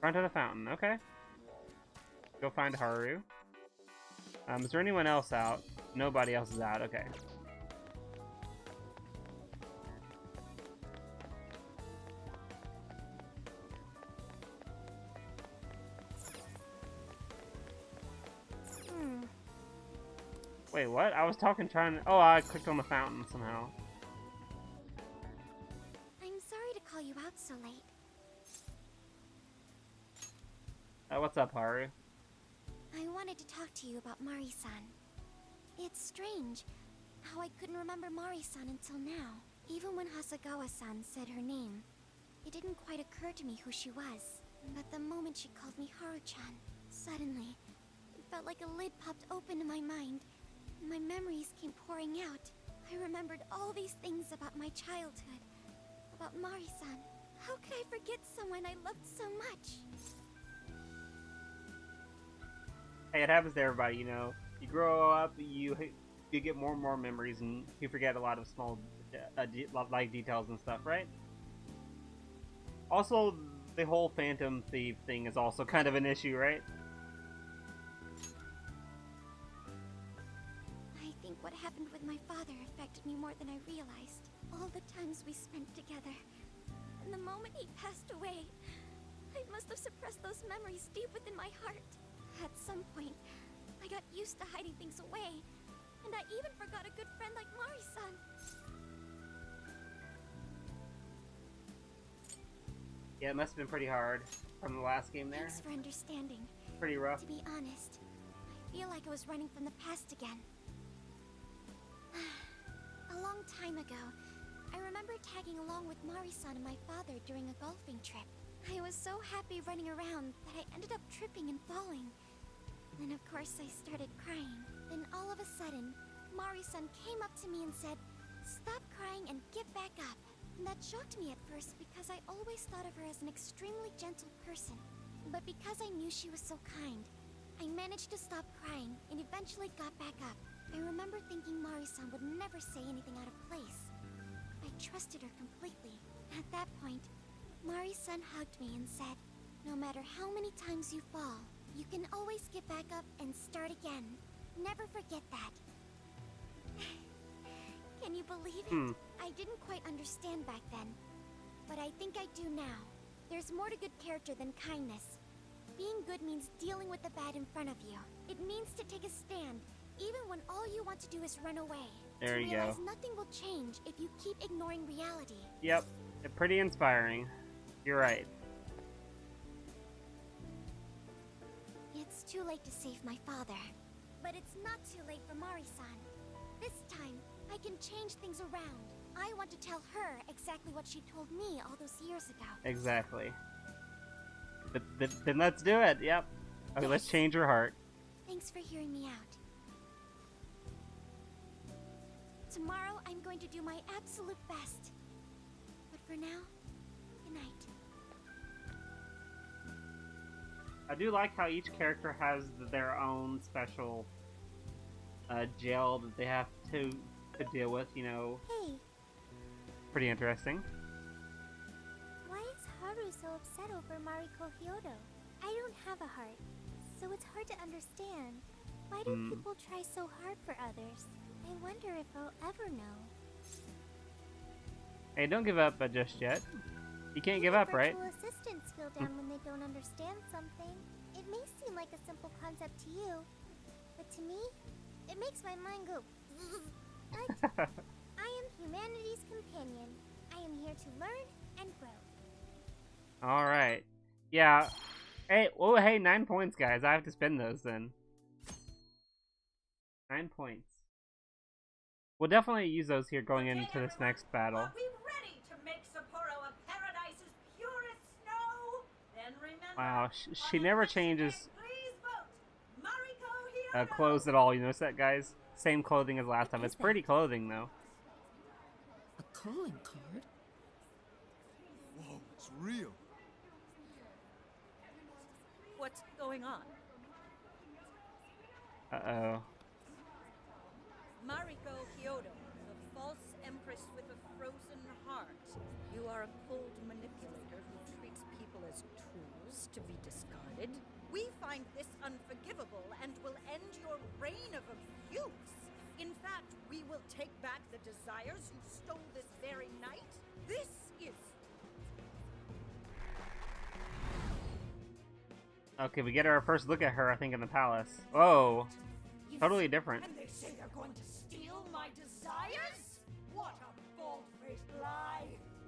Run to the fountain. Okay. Go find Haru. Is there anyone else out? Nobody else is out. Okay. Wait, what? I was trying to... Oh, I clicked on the fountain somehow. I'm sorry to call you out so late. What's up, Haru? I wanted to talk to you about Mari-san. It's strange how I couldn't remember Mari-san until now. Even when Hasagawa-san said her name, it didn't quite occur to me who she was. But the moment she called me Haru-chan, suddenly, it felt like a lid popped open in my mind. My memories came pouring out. I remembered all these things about my childhood, about Mari-san. How could I forget someone I loved so much? Hey, it happens to everybody, you know. You grow up, you get more and more memories, and you forget a lot of small life details and stuff, right? Also, the whole Phantom Thief thing is also kind of an issue, right? happened with my father affected me more than I realized. All the times we spent together. And the moment he passed away, I must have suppressed those memories deep within my heart. At some point, I got used to hiding things away. And I even forgot a good friend like Mari-san. Yeah, it must have been pretty hard from the last game there. Thanks for understanding. Pretty rough. To be honest, I feel like I was running from the past again. A long time ago, I remember tagging along with Mari-san and my father during a golfing trip. I was so happy running around that I ended up tripping and falling. Then of course I started crying. Then all of a sudden, Mari-san came up to me and said, "Stop crying and get back up." And that shocked me at first because I always thought of her as an extremely gentle person. But because I knew she was so kind, I managed to stop crying and eventually got back up. I remember thinking Mari-san would never say anything out of place. I trusted her completely. At that point, Mari-san hugged me and said, "No matter how many times you fall, you can always get back up and start again. Never forget that." Can you believe it? I didn't quite understand back then, but I think I do now. There's more to good character than kindness. Being good means dealing with the bad in front of you. It means to take a stand, even when all you want to do is run away. There you go. To realize nothing will change if you keep ignoring reality. Yep, pretty inspiring. You're right. It's too late to save my father. But it's not too late for Mari-san. This time, I can change things around. I want to tell her exactly what she told me all those years ago. Exactly. Then let's do it. Yep. Okay, let's change her heart. Thanks for hearing me out. Tomorrow, I'm going to do my absolute best. But for now, good night. I do like how each character has their own special jail that they have to deal with, you know. Hey. Pretty interesting. Why is Haru so upset over Mariko Hyodo? I don't have a heart, so it's hard to understand. Why do people try so hard for others? I wonder if I'll ever know. Hey, don't give up just yet. You can't give up, right? Virtual assistants feel down when they don't understand something. It may seem like a simple concept to you, but to me, it makes my mind go. But I am humanity's companion. I am here to learn and grow. Alright. Yeah. Hey, oh, hey, 9 points, guys. I have to spend those then. 9 points. We'll definitely use those here going into this next battle. Are we ready to make Sapporo a paradise's purest snow? Then remember, Wow, she never changes please vote Mariko Hyodo. clothes at all. You notice that, guys? Same clothing as last time. It's pretty clothing, though. A calling card? Whoa, it's real. What's going on? Uh-oh. Mariko Hyodo, the false empress with a frozen heart. You are a cold manipulator who treats people as tools to be discarded. We find this unforgivable and will end your reign of abuse. In fact, we will take back the desires you stole this very night. This is... Okay, we get our first look at her, I think, in the palace. Whoa. Totally different. And they say they're going to steal my desires? What a bald-faced lie!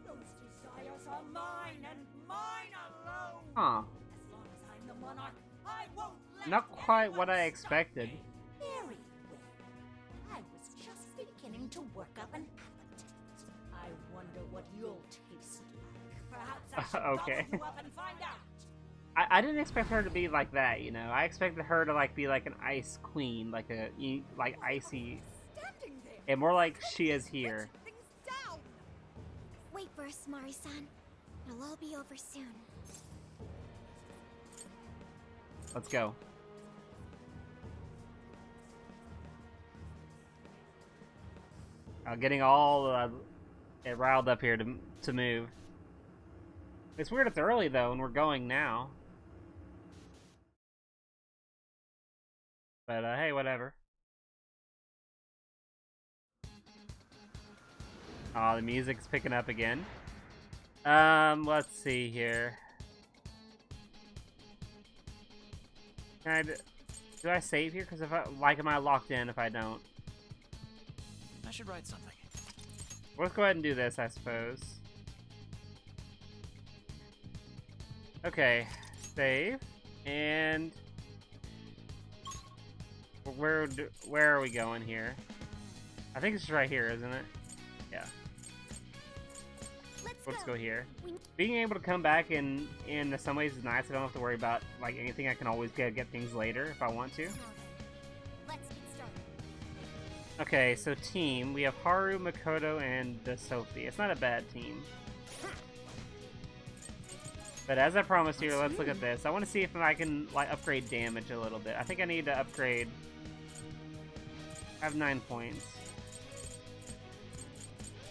Those desires are mine and mine alone! Huh. As long as I'm the monarch, I won't let Not quite what I anyone expected. stop me. Very well. I was just beginning to work up an appetite. I wonder what you'll taste like. Perhaps I should Okay. gobble you up and find out. I didn't expect her to be like that, you know. I expected her to be like an ice queen, like icy, Standing there. and more like she is here. Things down. Wait for us, Mari-san. It'll all be over soon. Let's go. Getting all riled up here to move. It's weird it's early though, and we're going now. But hey, whatever. Oh, the music's picking up again. Let's see here. Do I save here? Because if am I locked in if I don't? I should write something. Let's go ahead and do this, I suppose. Okay, save, and where are we going here? I think it's right here, isn't it? Yeah. Let's go here. Being able to come back in some ways is nice. I don't have to worry about like anything. I can always get things later if I want to. Let's get started. Okay, so team. We have Haru, Makoto, and Sophie. It's not a bad team. But as I promised you, let's look at this. I want to see if I can like upgrade damage a little bit. I think I need to upgrade. I have 9 points. Is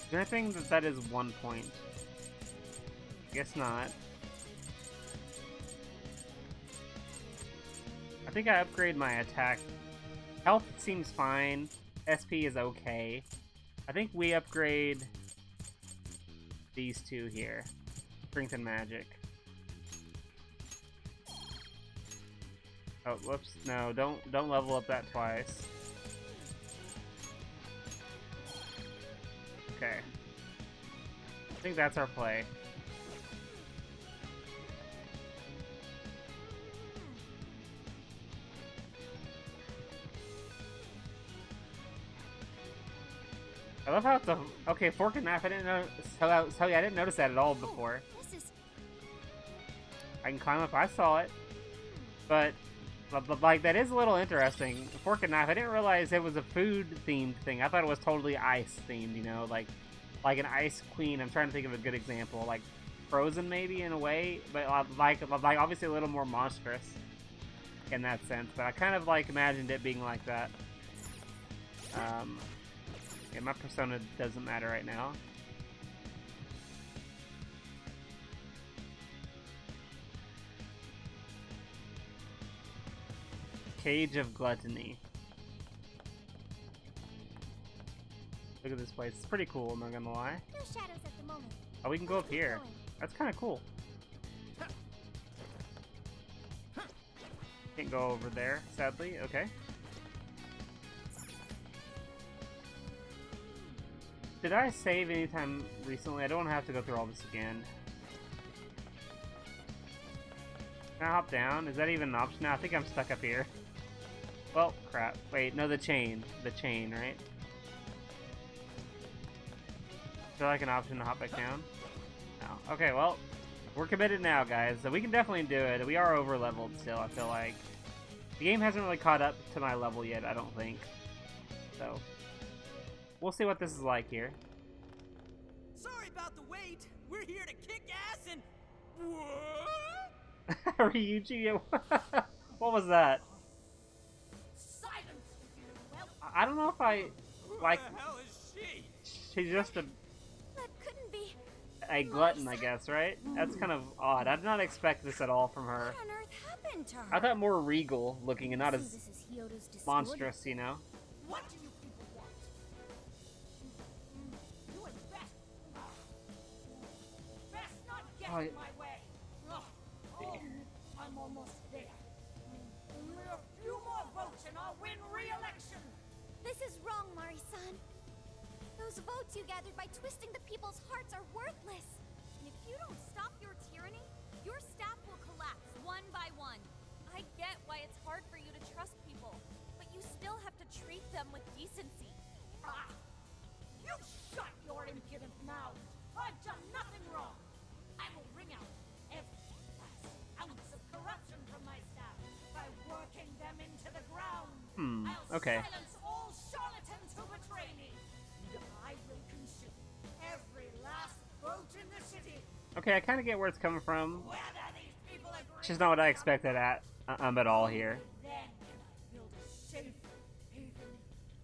there anything that is 1 point? Guess not. I think I upgrade my attack. Health seems fine. SP is okay. I think we upgrade these two here. Strength and magic. Oh, whoops. No, don't level up that twice. Okay. I think that's our play. I love how it's a okay fork and knife. I didn't know. I didn't notice that at all before. I can climb up. I saw it, but like that is a little interesting. Fork and knife. I didn't realize it was a food themed thing. I thought it was totally ice themed. You know, like an ice queen. I'm trying to think of a good example, like Frozen maybe in a way, but like obviously a little more monstrous in that sense. But I kind of like imagined it being like that. Yeah, my persona doesn't matter right now. Cage of Gluttony. Look at this place. It's pretty cool, I'm not gonna lie. No shadows at the moment. Oh, we can go up here. That's kind of cool. Can't go over there, sadly. Okay. Did I save anytime recently? I don't have to go through all this again. Can I hop down? Is that even an option now? I think I'm stuck up here. Well, crap. Wait, no, the chain. The chain, right? Is there like an option to hop back down? No. Okay, well, we're committed now, guys. So we can definitely do it. We are over-leveled still, I feel like. The game hasn't really caught up to my level yet, I don't think. So... we'll see what this is like here. Sorry about the wait. We're here to kick ass and what? Ryuji, what was that? Silence. Well, I don't know if I like. Who the hell is she? She's just That couldn't be. a glutton, I guess, right? That's kind of odd. I did not expect this at all from her. What on earth happened to her? I thought more regal looking and not as This is Hyodo's disorder. monstrous, you know. What do you people want? You and best not get Oh, in my way. I'm almost there. Only a few more votes and I'll win re-election. This is wrong, Mari-san. Those votes you gathered by twisting the people's hearts are worthless. And if you don't stop your tyranny, your staff will collapse one by one. I get why it's hard for you to trust people, but you still have to treat them with decency. You shut your impudent mouths. I've done nothing wrong. I will wring out every last ounce of corruption from my staff by working them into the ground. I'll Okay. silence all charlatans who betray me. And I will consume every last vote in the city. Okay, I kind of get where it's coming from. Whether these people agree Which is not what I expected at all here. then can I build a safe haven,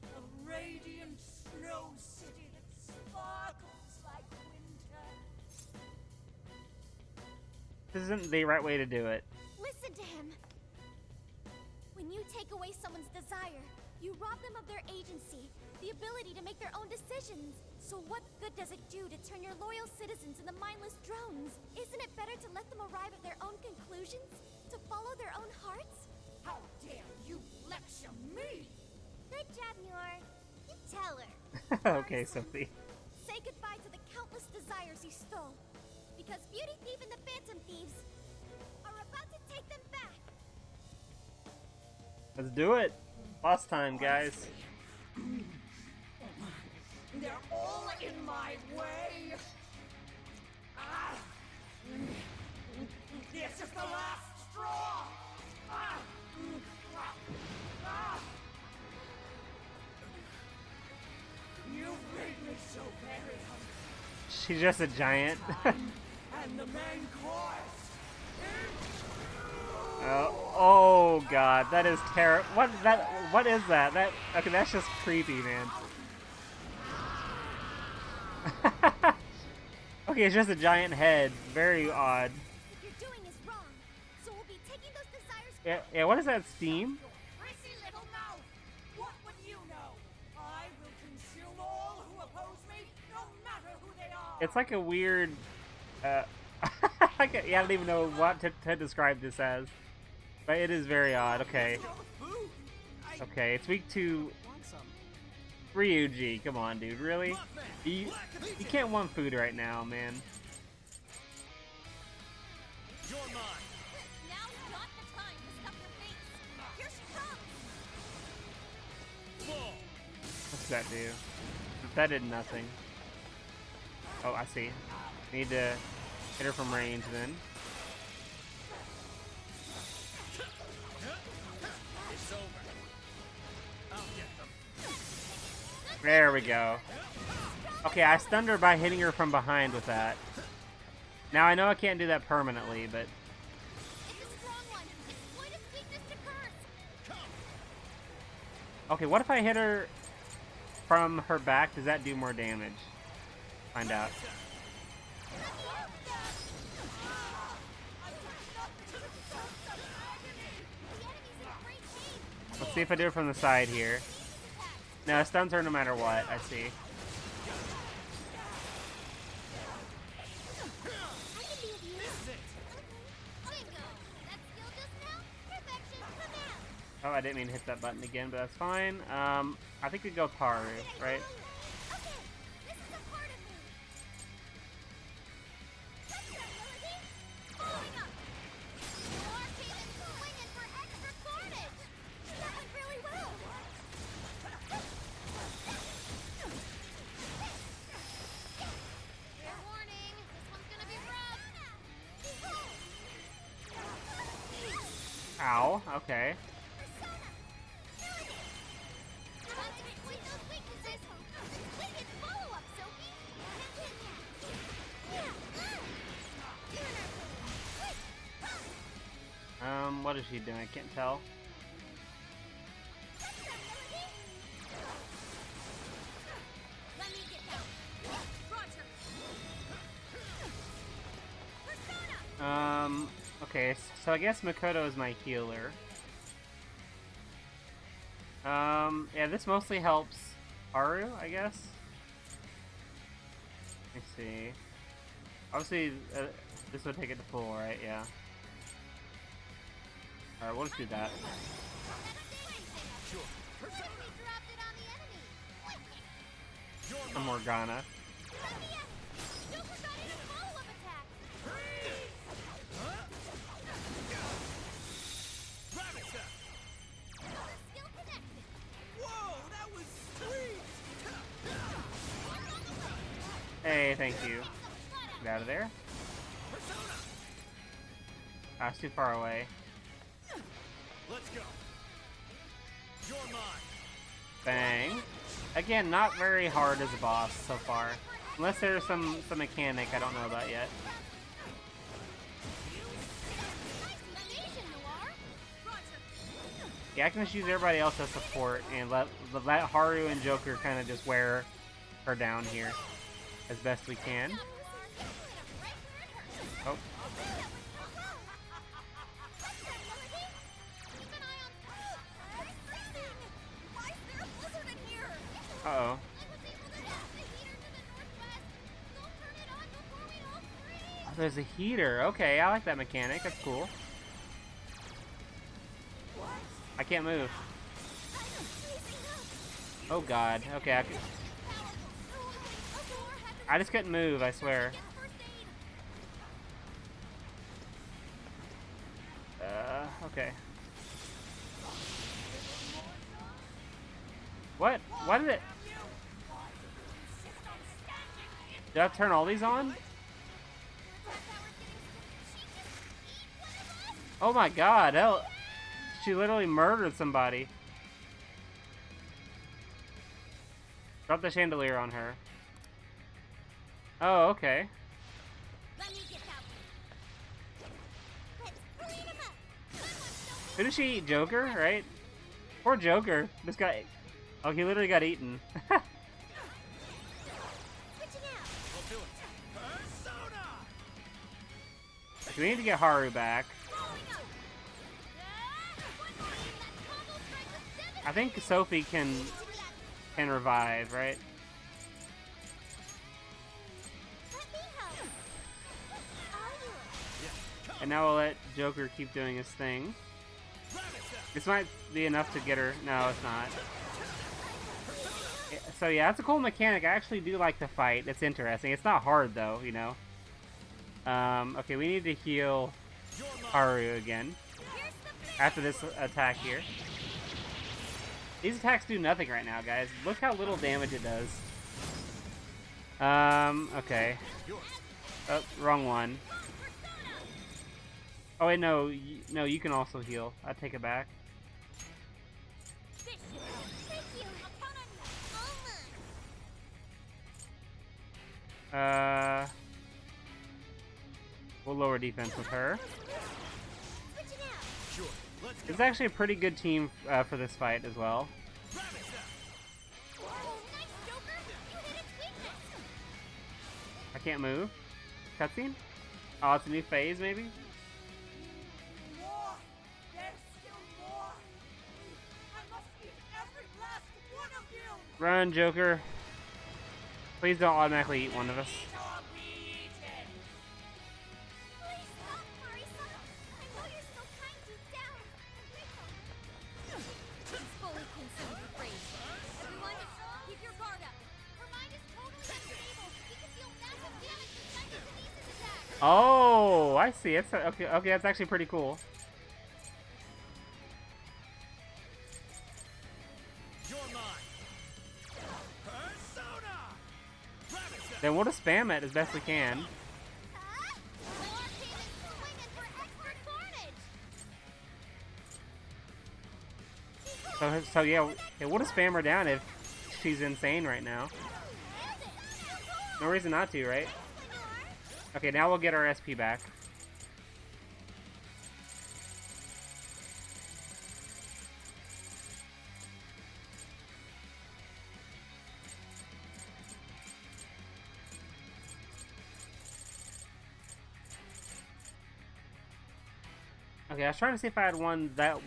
a radiant snow city that sparkles like winter. This isn't the right way to do it. Listen to him. When you take away someone's desire, you rob them of their agency, the ability to make their own decisions. So what good does it do to turn your loyal citizens into mindless drones? Isn't it better to let them arrive at their own conclusions? To follow their own hearts? How dare you lecture me? Good job, Muir. You tell her. Okay, Sophie. Say goodbye to the countless desires you stole. Because Beauty Thief and the Phantom Thieves are about to take them back. Let's do it. Boss time, guys. They're all in my way. Ah. This is the last straw. Ah. Ah. You've made me so very hungry. She's just a giant. And the main course. Oh god, that is terrible. What is that? Okay, that's just creepy, man. Okay, it's just a giant head. Very odd. What you're doing is wrong. So we'll be taking those desires. Yeah, what is that, steam? Prissy little mouth. What would you know? I will consume all who oppose me, no matter who they are. It's like a weird yeah, I don't even know what to describe this as. But it is very odd. Okay. Okay, it's weak to Ryuji. Come on, dude. Really? You can't want food right now, man. You're mine. Now's not the time to stuff your face. Here she comes. What's that do? That did nothing. Oh, I see. Need to hit her from range then. It's over. I'll get them. There we go. Okay, I stunned her by hitting her from behind with that. Now I know I can't do that permanently, but It's a strong one. Exploit its weakness to curse. okay, what if I hit her from her back? Does that do more damage? Find out. Let's see if I do it from the side here. No, it stuns her no matter what. I see. Oh, I didn't mean to hit that button again, but that's fine. I think we go Paru, right? Ow, okay. What is she doing? I can't tell. Okay, so I guess Makoto is my healer. Yeah, this mostly helps Haru, I guess. Let me see. Obviously, this would take it to full, right? Yeah. Alright, we'll just do that. For Morgana. Hey, thank you. Get out of there. Ah, it's too far away. Let's go. You're mine. Bang. Again, not very hard as a boss so far. Unless there's some mechanic I don't know about yet. Yeah, I can just use everybody else as support and let Haru and Joker kind of just wear her down here as best we can. Oh. Uh-oh. there's a heater. Okay, I like that mechanic. That's cool. I can't move. Oh god. Okay, I just couldn't move, I swear. Okay. What? Why did it... Did I turn all these on? Oh my god, hell... She literally murdered somebody. Drop the chandelier on her. Oh, okay. Who did she eat? Joker, right? Poor Joker. This guy... Oh, he literally got eaten. We need to get Haru back. I think Sophie can revive, right? And now we'll let Joker keep doing his thing. This might be enough to get her. No, it's not. So yeah, that's a cool mechanic. I actually do like the fight. It's interesting. It's not hard though, you know. Okay, we need to heal Haru again after this attack here. These attacks do nothing right now, guys. Look how little damage it does. Okay. Oh, wrong one. Oh wait, no, no, you can also heal. I take it back. We'll lower defense with her. It's actually a pretty good team for this fight as well. I can't move. Cutscene? Oh, it's a new phase, maybe? Run, Joker. Please don't automatically eat one of us. Oh, I see. It's okay. Okay, that's actually pretty cool. Then we'll just spam it as best we can. So yeah, we'll just spam her down if she's insane right now. No reason not to, right? Okay, now we'll get our SP back. Okay, I was trying to see if I had one that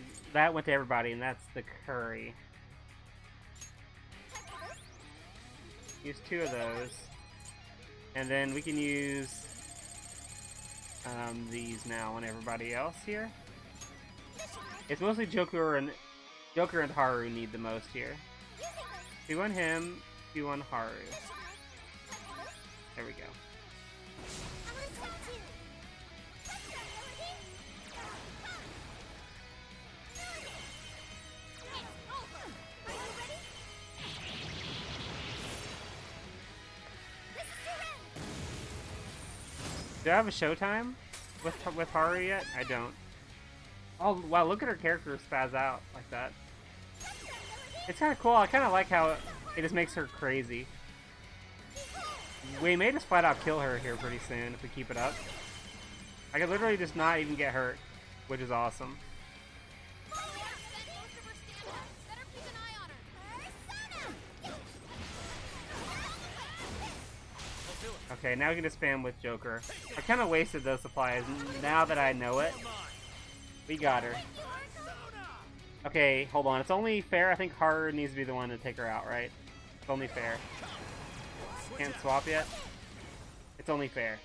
went to everybody, and that's the curry. Use 2 of those, and then we can use these now on everybody else here. It's mostly Joker and Haru need the most here. 2 on him, 2 on Haru. There we go. Do I have a showtime with Haru yet? I don't. Oh wow! Look at her character spaz out like that. It's kind of cool. I kind of like how it just makes her crazy. We may just flat out kill her here pretty soon if we keep it up. I could literally just not even get hurt, which is awesome. Okay, now we can just spam with Joker. I kind of wasted those supplies. Now that I know it, we got her. Okay, hold on. It's only fair. I think Haru needs to be the one to take her out, right? It's only fair. Can't swap yet. It's only fair.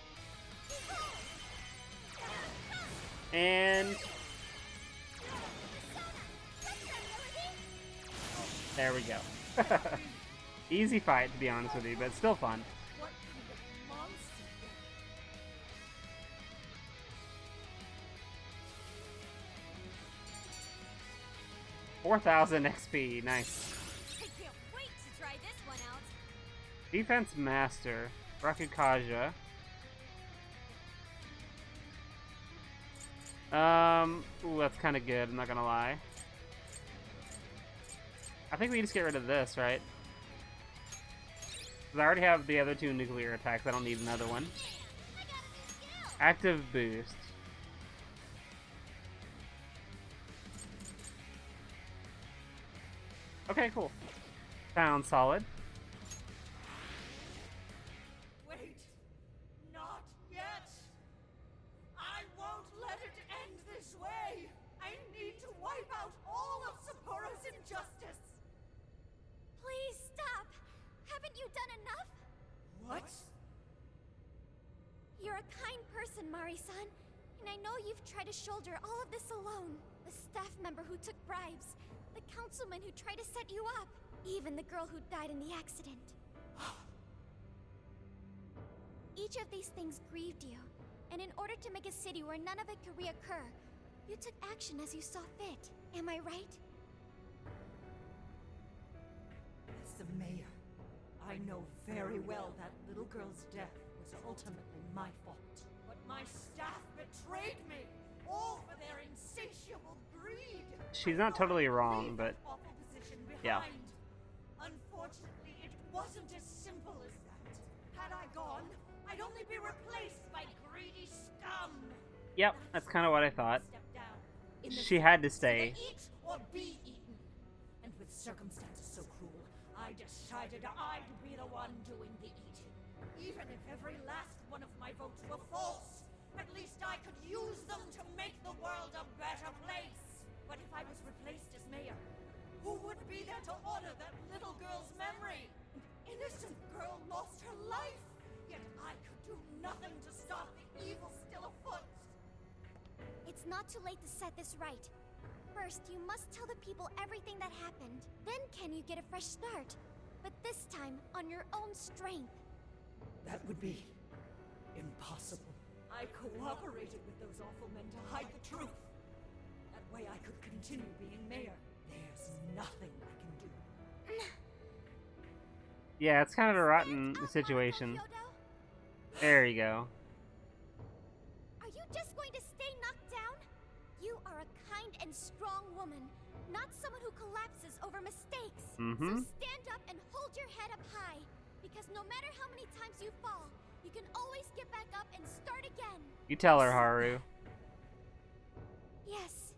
And there we go. Easy fight, to be honest with you, but still fun. What kind of monster? 4,000 XP, nice. I can't wait to try this one out. Defense Master, Rakukaja. Ooh, that's kind of good, I'm not gonna lie. I think we just get rid of this, right? Because I already have the other two nuclear attacks, I don't need another one. Active boost. Okay, cool. Sounds solid. Wait, not yet. I won't let it end this way. I need to wipe out all of Sapporo's injustice. Please stop. Haven't you done enough? What? You're a kind person, Mari-san. And I know you've tried to shoulder all of this alone. The staff member who took bribes. The councilman who tried to set you up. Even the girl who died in the accident. Each of these things grieved you. And in order to make a city where none of it could reoccur, you took action as you saw fit. Am I right? As the mayor, I know very well that little girl's death was ultimately my fault. But my staff betrayed me. All for their insatiable greed. She's not totally wrong, but Awful position yeah. behind. Unfortunately, it wasn't as simple as that. Had I gone, I'd only be replaced by greedy scum. Yep, that's kind of what I thought. Step down. In the She had to stay. Either eat or be eaten. And with circumstances so cruel, I decided I'd be the one doing the eating. Even if every last one of my votes were false, at least I could use them to make the world a better place. But if I was replaced as mayor, who would be there to honor that little girl's memory? An innocent girl lost her life, yet I could do nothing to stop the evil still afoot. It's not too late to set this right. First, you must tell the people everything that happened. Then can you get a fresh start? But this time, on your own strength. That would be impossible. I cooperated with those awful men to hide the truth. That way I could continue being mayor. There's nothing I can do. Yeah, it's kind of a rotten situation. There you go. Are you just going to stay knocked down? You are a kind and strong woman, not someone who collapses over mistakes. So stand up and hold your head up high, because no matter how many times you fall, you can always get back up and start again. You tell her, Haru. Yes,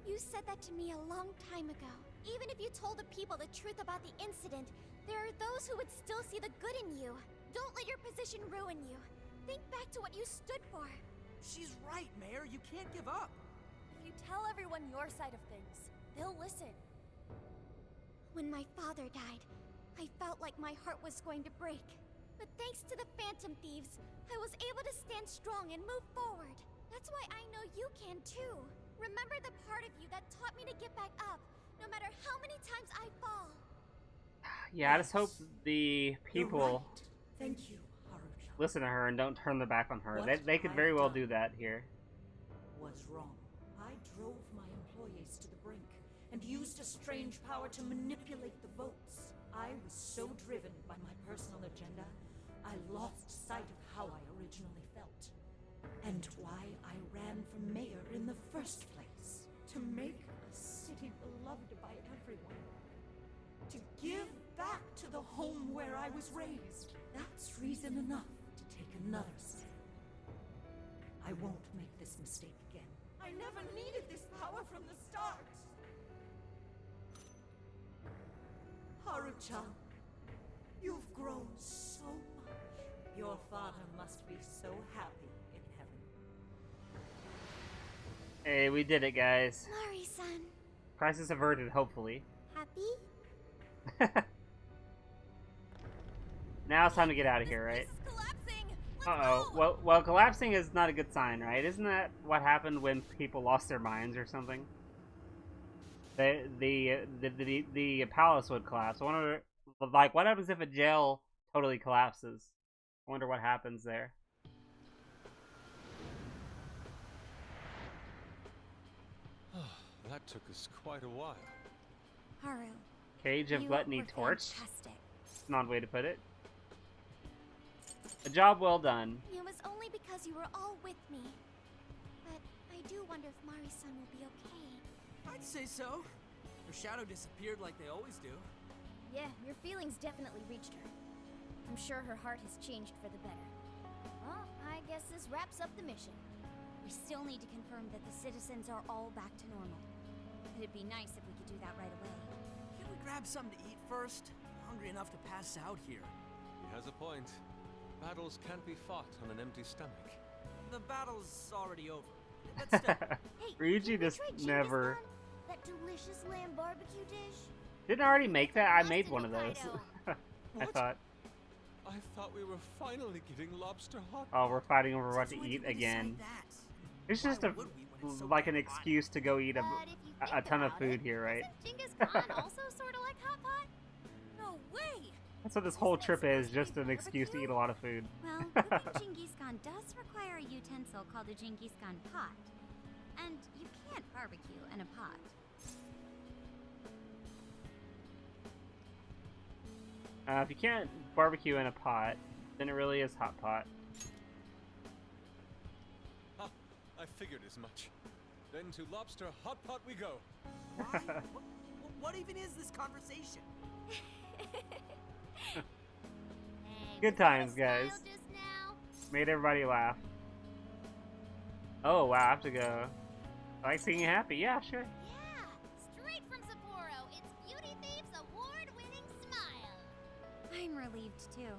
you said that to me a long time ago. Even if you told the people the truth about the incident, there are those who would still see the good in you. Don't let your position ruin you. Think back to what you stood for. She's right, Mayor. You can't give up. If you tell everyone your side of things, they'll listen. When my father died, I felt like my heart was going to break. But thanks to the Phantom Thieves, I was able to stand strong and move forward. That's why I know you can too. Remember the part of you that taught me to get back up, no matter how many times I fall. Yeah, I just hope the people Thank you, Haru-chan. listen to her and don't turn their back on her. What They could very I've well done do that here. Was wrong. I drove my employees to the brink and used a strange power to manipulate the votes. I was so driven by my personal agenda, I lost sight of how I originally felt. And why I ran for mayor in the first place. To make a city beloved by everyone. To give back to the home where I was raised. That's reason enough to take another step. I won't make this mistake again. I never needed this power from the start. Haru-chan, you've grown so much. Your father must be so happy in heaven. Hey, we did it, guys. Mari-san. Crisis averted, hopefully. Happy? Now it's time to get out of here, right? Uh-oh. Well, collapsing is not a good sign, right? Isn't that what happened when people lost their minds or something? The palace would collapse. I wonder, like, what happens if a jail totally collapses? I wonder what happens there. That took us quite a while. Haru. Cage of Gluttony torched. Fantastic. An odd way to put it. A job well done. It was only because you were all with me. But I do wonder if Mari-san will be okay. I'd say so. Her shadow disappeared like they always do. Yeah, your feelings definitely reached her. I'm sure her heart has changed for the better. Well, I guess this wraps up the mission. We still need to confirm that the citizens are all back to normal. It'd be nice if we could do that right away. Can we grab something to eat first? I'm hungry enough to pass out here. He has a point. Battles can't be fought on an empty stomach. The battle's already over. But still. Hey, Ryuji just never... That delicious lamb barbecue dish? Didn't I already make that? I made one of those. I thought. I thought we were finally getting lobster hot. Oh, we're fighting over what to eat again. It's just like an excuse to go eat a ton of food here, right? Isn't Genghis Khan also sort of like Hot Pot? No way! That's what this whole trip is, just an excuse to eat a lot of food. Well, cooking Genghis Khan does require a utensil called a Genghis Khan pot. And you can't barbecue in a pot. If you can't barbecue in a pot, then it really is hot pot. Ha! I figured as much. Then to lobster hot pot we go. Why? What even is this conversation? Good times, guys. Made everybody laugh. Oh, wow, I have to go. I like seeing you happy. Yeah, sure. Yeah, straight from Sapporo, it's Beauty Thief's award-winning smile. I'm relieved too.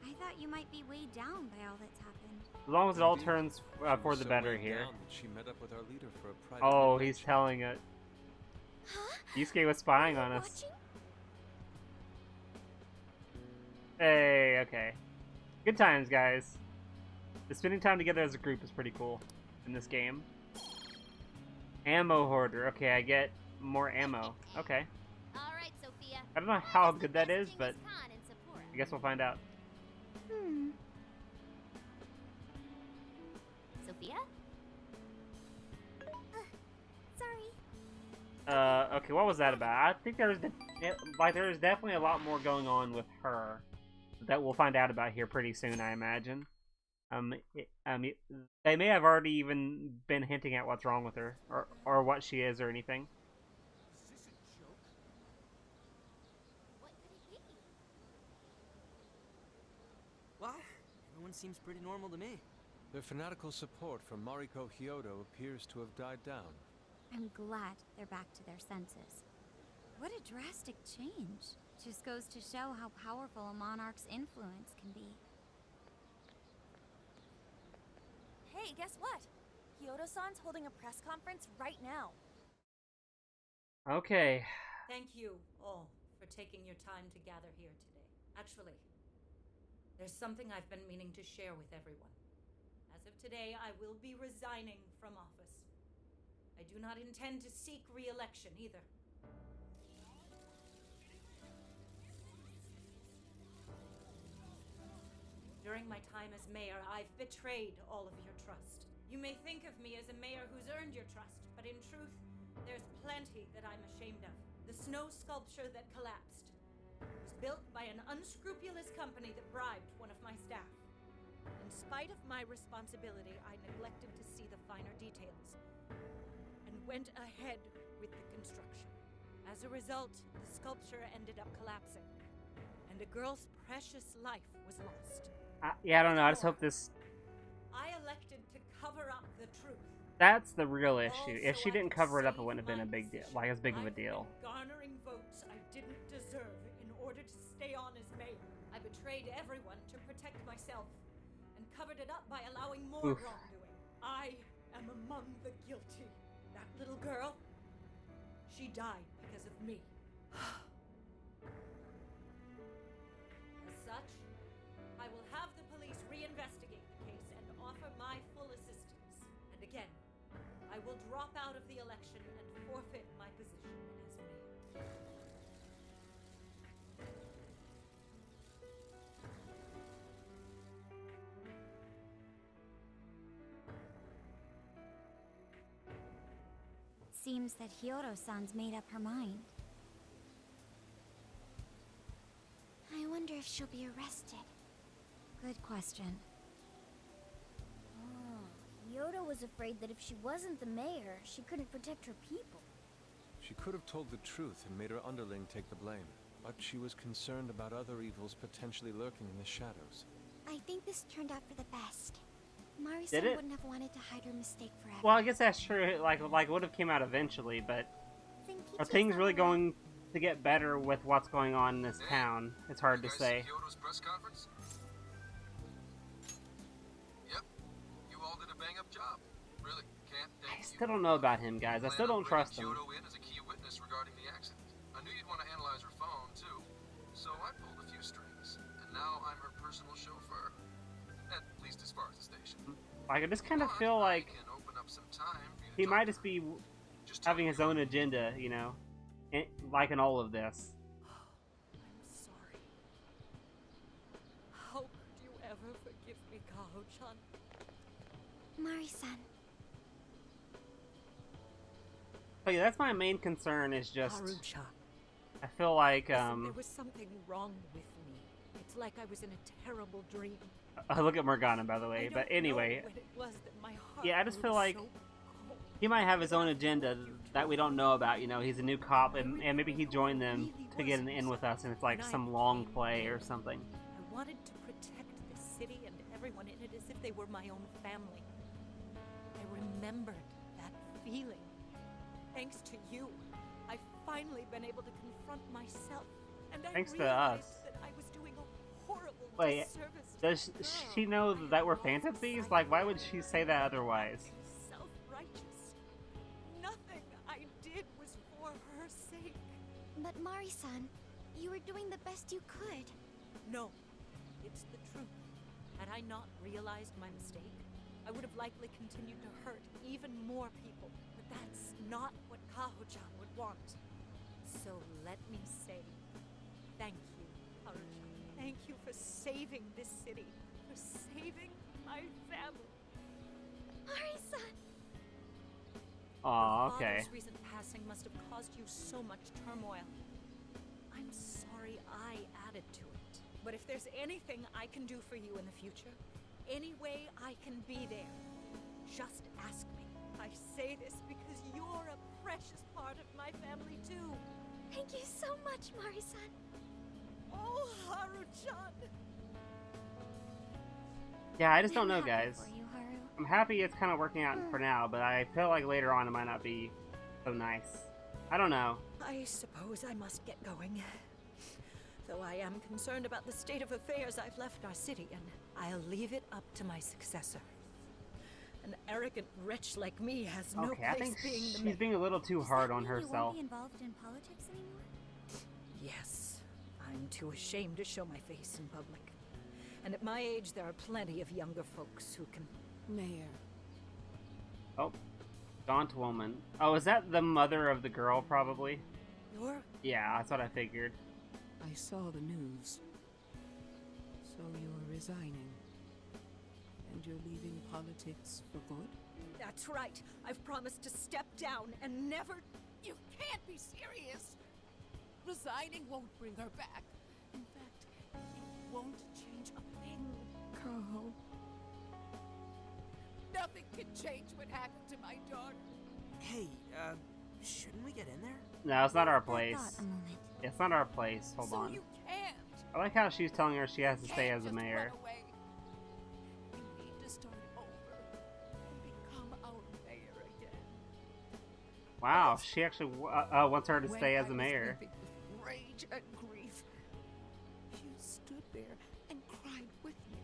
I thought you might be weighed down by all that's happened. As long as it all turns for the better here. She met up with our leader for a private Oh, midnight he's chat. telling it. Yusuke was spying on us. Hey, okay. Good times, guys. The spending time together as a group is pretty cool in this game. Ammo hoarder. Okay, I get more ammo. Okay. All right, Sophia. I don't know how good that is, but I guess we'll find out. Sophia? Sorry. Okay, what was that about? I think there's definitely a lot more going on with her that we'll find out about here pretty soon, I imagine. They may have already even been hinting at what's wrong with her, or what she is, or anything. Is this a joke? What could it be? Well, everyone seems pretty normal to me. Their fanatical support for Mariko Hyodo appears to have died down. I'm glad they're back to their senses. What a drastic change. Just goes to show how powerful a monarch's influence can be. Hey, guess what? Kyoto-san's holding a press conference right now. Okay. Thank you all for taking your time to gather here today. Actually, there's something I've been meaning to share with everyone. As of today, I will be resigning from office. I do not intend to seek re-election either. During my time as mayor, I've betrayed all of your trust. You may think of me as a mayor who's earned your trust, but in truth, there's plenty that I'm ashamed of. The snow sculpture that collapsed was built by an unscrupulous company that bribed one of my staff. In spite of my responsibility, I neglected to see the finer details and went ahead with the construction. As a result, the sculpture ended up collapsing, and a girl's precious life was lost. Yeah, I don't know. I just hope this... I elected to cover up the truth. That's the real issue. If she didn't cover it up, it wouldn't have been a big deal. Like, as big of a deal. Garnering votes I didn't deserve in order to stay on as mayor. I betrayed everyone to protect myself and covered it up by allowing more wrongdoing. I am among the guilty. That little girl, she died because of me. As such, I will have the police reinvestigate. again, I will drop out of the election and forfeit my position as mayor. Seems that Hyodo-san's made up her mind. I wonder if she'll be arrested. Good question. Yoda was afraid that if she wasn't the mayor, she couldn't protect her people. She could have told the truth and made her underling take the blame, but she was concerned about other evils potentially lurking in the shadows. I think this turned out for the best. Did Mari-san it? wouldn't have wanted to hide her mistake forever. Well, I guess that's true. Like it would have came out eventually, but are Zenkichi's things on really the way. going to get better with what's going on in this town? It's hard to say. Kyoto's press conference? Yep. You all did a bang-up job. Really, can't thank I you. still don't know about him, guys. I still don't trust him. Kyoto in as a key witness regarding the accident. I knew you'd want to analyze her phone, too. So I pulled a few strings. And now I'm her personal chauffeur. At least as far as the station. Like, I just kind of feel like I can open up some time for you to he talk might to just be Just having his own agenda, you know, like in all of this. I'm sorry. How could you ever forgive me, Kaho-chan? Mari-san. Oh yeah, that's my main concern. Is just Haru-chan. I feel like Listen, there was something wrong with me. It's like I was in a terrible dream. I look at Morgana, by the way. I But don't anyway, know what it was that my heart yeah, I just feel grew like so cold. he might have his own agenda that we don't know about. You know, he's a new cop, and maybe he joined them to get in with us, and it's like some long play or something. I wanted to protect the city and everyone in it as if they were my own family. I remembered that feeling. Thanks to you, I've finally been able to confront myself. And I Thanks to realized us. that I was doing a horrible Wait, disservice to does the girl she know I that had we're lost fantasies? sight Like, why of. would she say that otherwise? Self-righteous. Nothing I did was for her sake. But Mari-san, you were doing the best you could. No, it's the truth. Had I not realized my mistake, I would have likely continued to hurt even more people. But that's not what Kaho-chan would want. So let me say, thank you, Haru-chan. Thank you for saving this city, for saving my family. Mari-san! Aw, Your okay. father's recent passing must have caused you so much turmoil. I'm sorry I added to it. But if there's anything I can do for you in the future, any way I can be there, just ask me. I say this because you're a precious part of my family too. Thank you so much, Mari-san. Oh, Haru-chan! Yeah, I just don't know, I'm happy guys. for you, Haru. I'm happy it's kind of working out for now, but I feel like later on it might not be so nice. I don't know. I suppose I must get going. Though I am concerned about the state of affairs, I've left our city, and I'll leave it up to my successor. An arrogant wretch like me has no Okay, I place think being the she's mayor. being a little too hard on You herself. won't be involved in politics anymore? Yes, I'm too ashamed to show my face in public. And at my age, there are plenty of younger folks who can... Mayor. Oh, gaunt woman. Oh, is that the mother of the girl, probably? You're... Yeah, that's what I figured. I saw the news. So you're resigning. And you're leaving politics for good? That's right. I've promised to step down and never... You can't be serious! Resigning won't bring her back. In fact, it won't change a thing. Kaho. Nothing can change what happened to my daughter. Hey, shouldn't we get in there? No, it's not our I place. thought a moment. It's not our place. Hold So on. you can't. I like how she's telling her she has to stay Can't as a just mayor. run away. You need to start over and become our mayor again. Wow, she actually wants her to When stay I as a was mayor. living with rage and grief, you stood there and cried with me.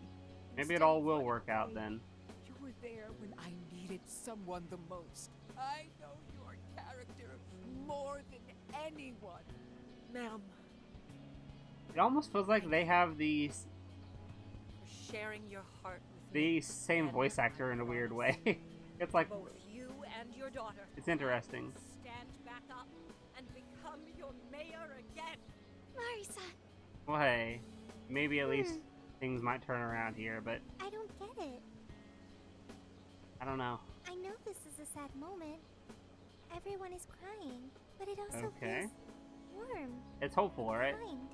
Maybe it Instead all of will running work out away, then. You were there when I needed someone the most. I know your character more than anyone. Ma'am, It almost feels like they have the for sharing your heart with me. same and voice actor in a my weird promise. way. It's like both you and your daughter. it's interesting. Stand back up and become your mayor again. Mari-san, Well, hey, maybe at least things might turn around here, but I don't get it. I don't know. I know this is a sad moment. Everyone is crying, but it also Okay. feels warm. It's hopeful, right? Kind.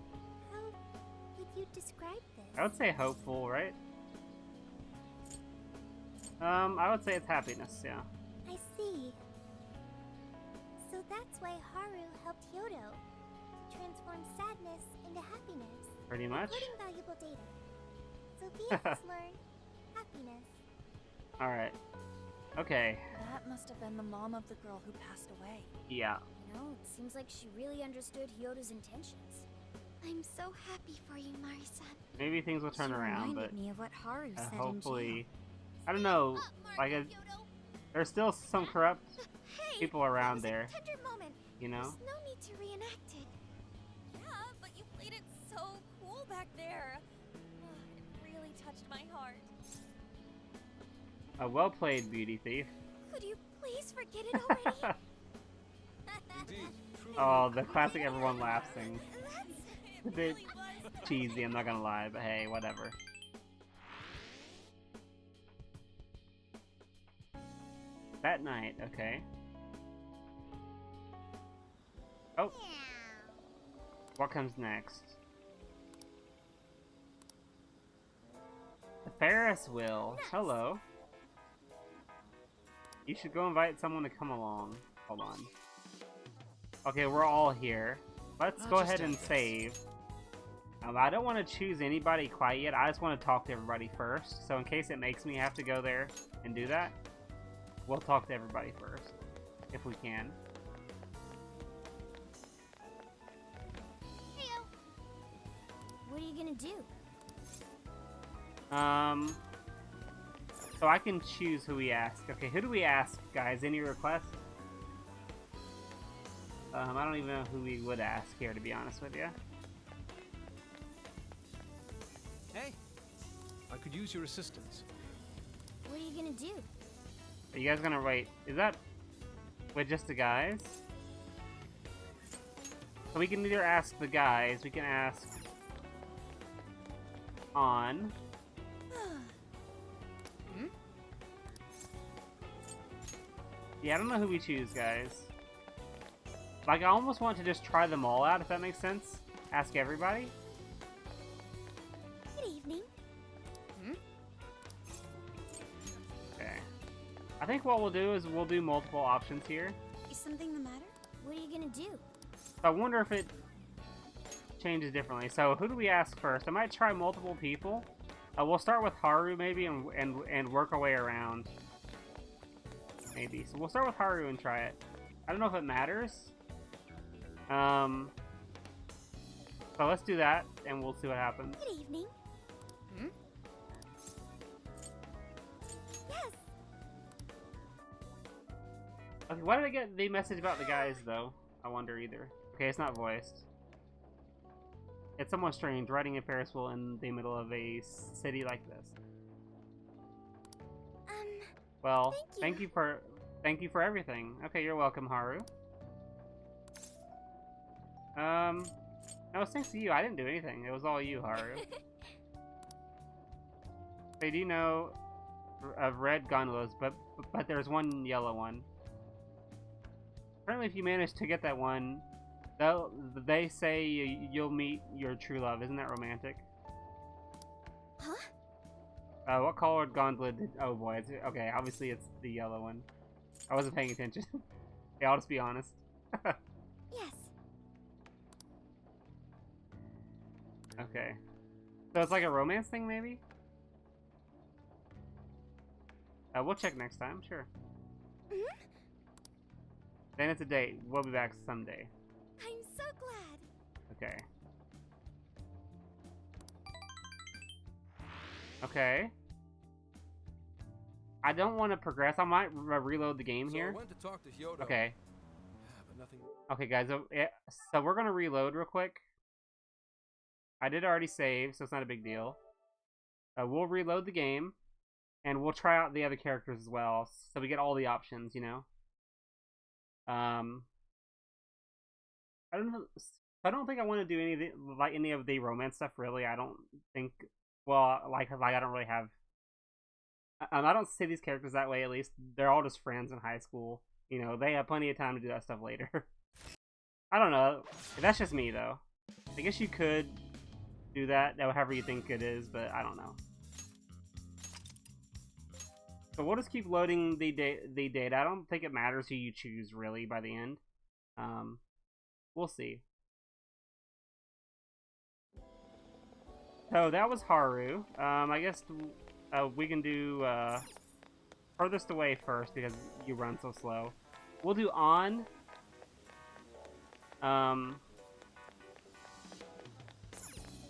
How would you describe this? I would say hopeful, right? I would say it's happiness, yeah. I see. So that's why Haru helped Hyodo to transform sadness into happiness. Pretty much. Including valuable data. Sophia has learned happiness. Alright. Okay. That must have been the mom of the girl who passed away. Yeah. You know, it seems like she really understood Hyodo's intentions. I'm so happy for you, Mari-san. Maybe things will turn She around, reminded but me of what Haru said in hopefully, jail. I don't know. Like, there's still some corrupt Hey, people around there. Tender moment. You know. There's no need to reenact it. Yeah, but you played it so cool back there. It really touched my heart. Well played, beauty thief. Could you please forget it already? Indeed, truly. Oh, the classic everyone laughs thing. That's... It's a bit cheesy, I'm not gonna lie, but hey, whatever. That night, okay. Oh. What comes next? The Ferris wheel. Hello. You should go invite someone to come along. Hold on. Okay, we're all here. Let's go ahead and save. I don't want to choose anybody quite yet. I just want to talk to everybody first. So in case it makes me have to go there and do that, we'll talk to everybody first, if we can. Heyo! What are you gonna do? So I can choose who we ask. Okay, who do we ask, guys? Any requests? I don't even know who we would ask here, to be honest with you. Hey, I could use your assistance. What are you gonna do? Are you guys gonna wait? Is that with just the guys? So we can either ask the guys, we can ask on. Yeah, I don't know who we choose, guys. Like, I almost want to just try them all out, if that makes sense. Ask everybody. Good evening. Okay. I think what we'll do is we'll do multiple options here. Is something the matter? What are you gonna do? I wonder if it changes differently. So who do we ask first? I might try multiple people. We'll start with Haru maybe and work our way around. Maybe. So we'll start with Haru and try it. I don't know if it matters. So let's do that and we'll see what happens. Good evening. Yes. Okay, why did I get the message about the guys though? I wonder either. Okay, it's not voiced. It's somewhat strange riding a Ferris wheel in the middle of a city like this. Well, thank you for everything. Okay, you're welcome, Haru. No, thanks to you. I didn't do anything. It was all you, Haru. They do know of red gondolas, but there's one yellow one. Apparently, if you manage to get that one, they say you'll meet your true love. Isn't that romantic? Huh? What colored gondola did... Oh boy, okay, obviously it's the yellow one. I wasn't paying attention. Yeah, I'll just be honest. Yes. Okay. So it's like a romance thing, maybe? We'll check next time, sure. Then it's a date. We'll be back someday. I'm so glad. Okay. Okay. I don't want to progress. I might reload the game here. I went to talk to Hyodo. Okay. But nothing. Okay, guys. So we're gonna reload real quick. I did already save, so it's not a big deal. We'll reload the game. And we'll try out the other characters as well, so we get all the options, you know? I don't know. I don't think I want to do any of the romance stuff, really. I don't think... Well, like I don't really have... I don't see these characters that way, at least. They're all just friends in high school. You know, they have plenty of time to do that stuff later. I don't know. That's just me, though. I guess you could do that, however you think it is, but I don't know. So we'll just keep loading the data. I don't think it matters who you choose, really, by the end. We'll see. So that was Haru. I guess we can do furthest away first because you run so slow. We'll do on.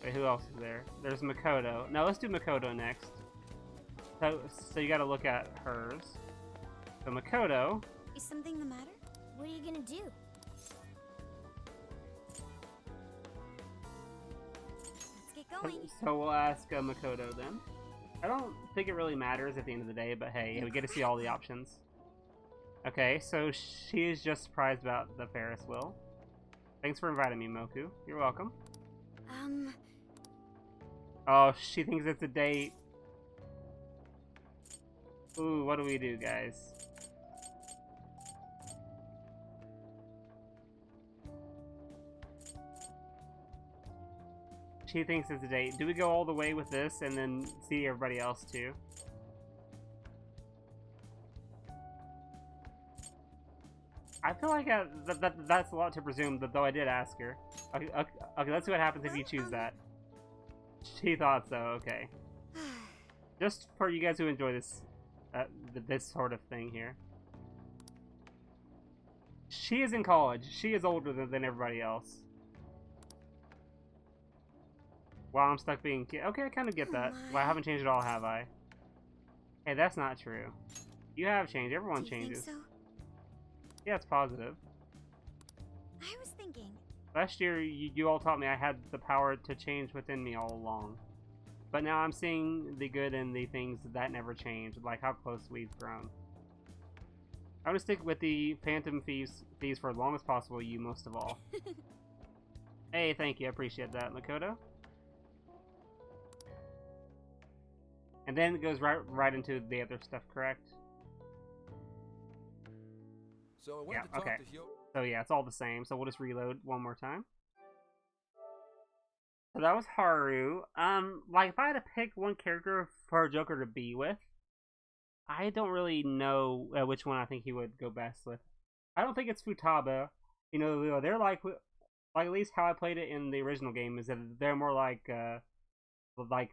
Wait, who else is there? There's Makoto. No, let's do Makoto next. So you gotta look at hers. So Makoto. Is something the matter? What are you gonna do? Let's get going. So we'll ask Makoto then. I don't think it really matters at the end of the day, but hey, we get to see all the options. Okay, so she is just surprised about the Ferris wheel. Thanks for inviting me, Moku. You're welcome. Oh, she thinks it's a date. Ooh, what do we do, guys? She thinks it's a date. Do we go all the way with this and then see everybody else too? I feel like that's a lot to presume, though I did ask her. Okay, let's see what happens if you choose that. She thought so, okay. Just for you guys who enjoy this this sort of thing here. She is in college. She is older than everybody else. Wow, I'm stuck being kid. Okay, I kind of get that. Well, I haven't changed at all, have I? Hey, that's not true. You have changed. Everyone changes. Think so? Yeah, it's positive. I was thinking. Last year, you all taught me I had the power to change within me all along. But now I'm seeing the good in the things that never changed, like how close we've grown. I'm gonna stick with the Phantom Thieves for as long as possible, you most of all. Hey, thank you, I appreciate that, Makoto. And then it goes right into the other stuff, correct? So I wanted to talk to Hyo. So yeah, it's all the same. So we'll just reload one more time. So that was Haru. Like if I had to pick one character for Joker to be with, I don't really know which one I think he would go best with. I don't think it's Futaba. You know, they're like at least how I played it in the original game is that they're more like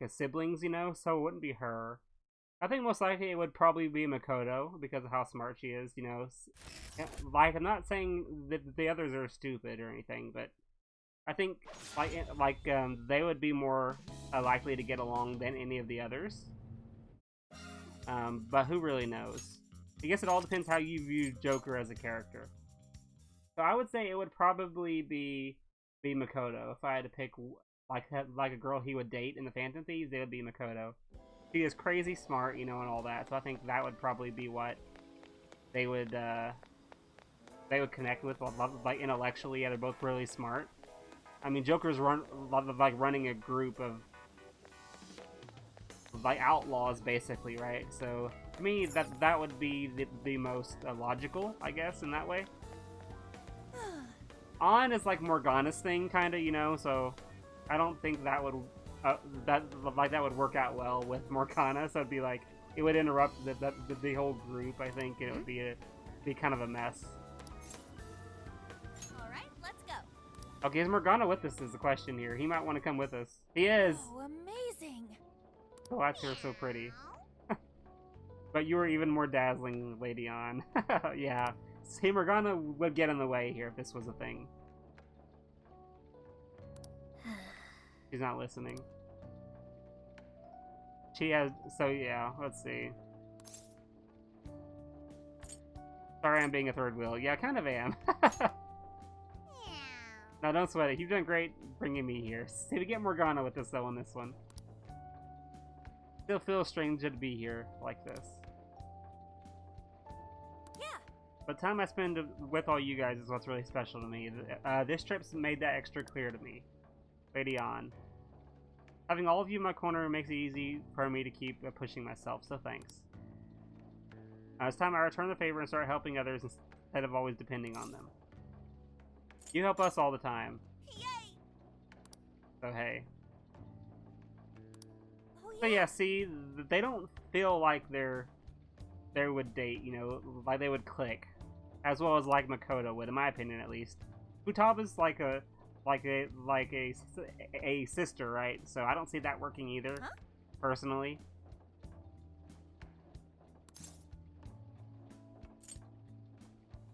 siblings, you know. So it wouldn't be her. I think most likely it would probably be Makoto because of how smart she is, you know. Like, I'm not saying that the others are stupid or anything, but I think they would be more likely to get along than any of the others. But who really knows? I guess it all depends how you view Joker as a character. So I would say it would probably be Makoto. If I had to pick like a girl he would date in the Phantom Thieves, it would be Makoto. She is crazy smart, you know, and all that. So I think that would probably be what they would connect with, like intellectually. Yeah, they're both really smart. I mean, Joker's running a group of like outlaws, basically, right? So to me, that would be the most logical, I guess, in that way. On is like Morgana's thing, kind of, you know. So I don't think that would. That would work out well with Morgana, so it'd be like it would interrupt the whole group. I think it would be kind of a mess. All right, let's go. Okay, is Morgana with us? Is the question here. He might want to come with us. He is. Oh, amazing! Oh, that's her so pretty. But you were even more dazzling, Lady On. Yeah. See, Morgana would get in the way here if this was a thing. She's not listening. She has... So, yeah, let's see. Sorry I'm being a third wheel. Yeah, I kind of am. No, don't sweat it. You've done great bringing me here. See, we get Morgana with us, though, on this one. Still feels strange to be here like this. Yeah. But time I spend with all you guys is what's really special to me. This trip's made that extra clear to me. Lady on. Having all of you in my corner makes it easy for me to keep pushing myself, so thanks. It's time I return the favor and start helping others instead of always depending on them. You help us all the time. Yay! So hey. Oh, yeah. So yeah, see, they don't feel like they would date, you know, like they would click, as well as like Makoto would, in my opinion at least. Futaba's like a sister, right? So I don't see that working either, personally.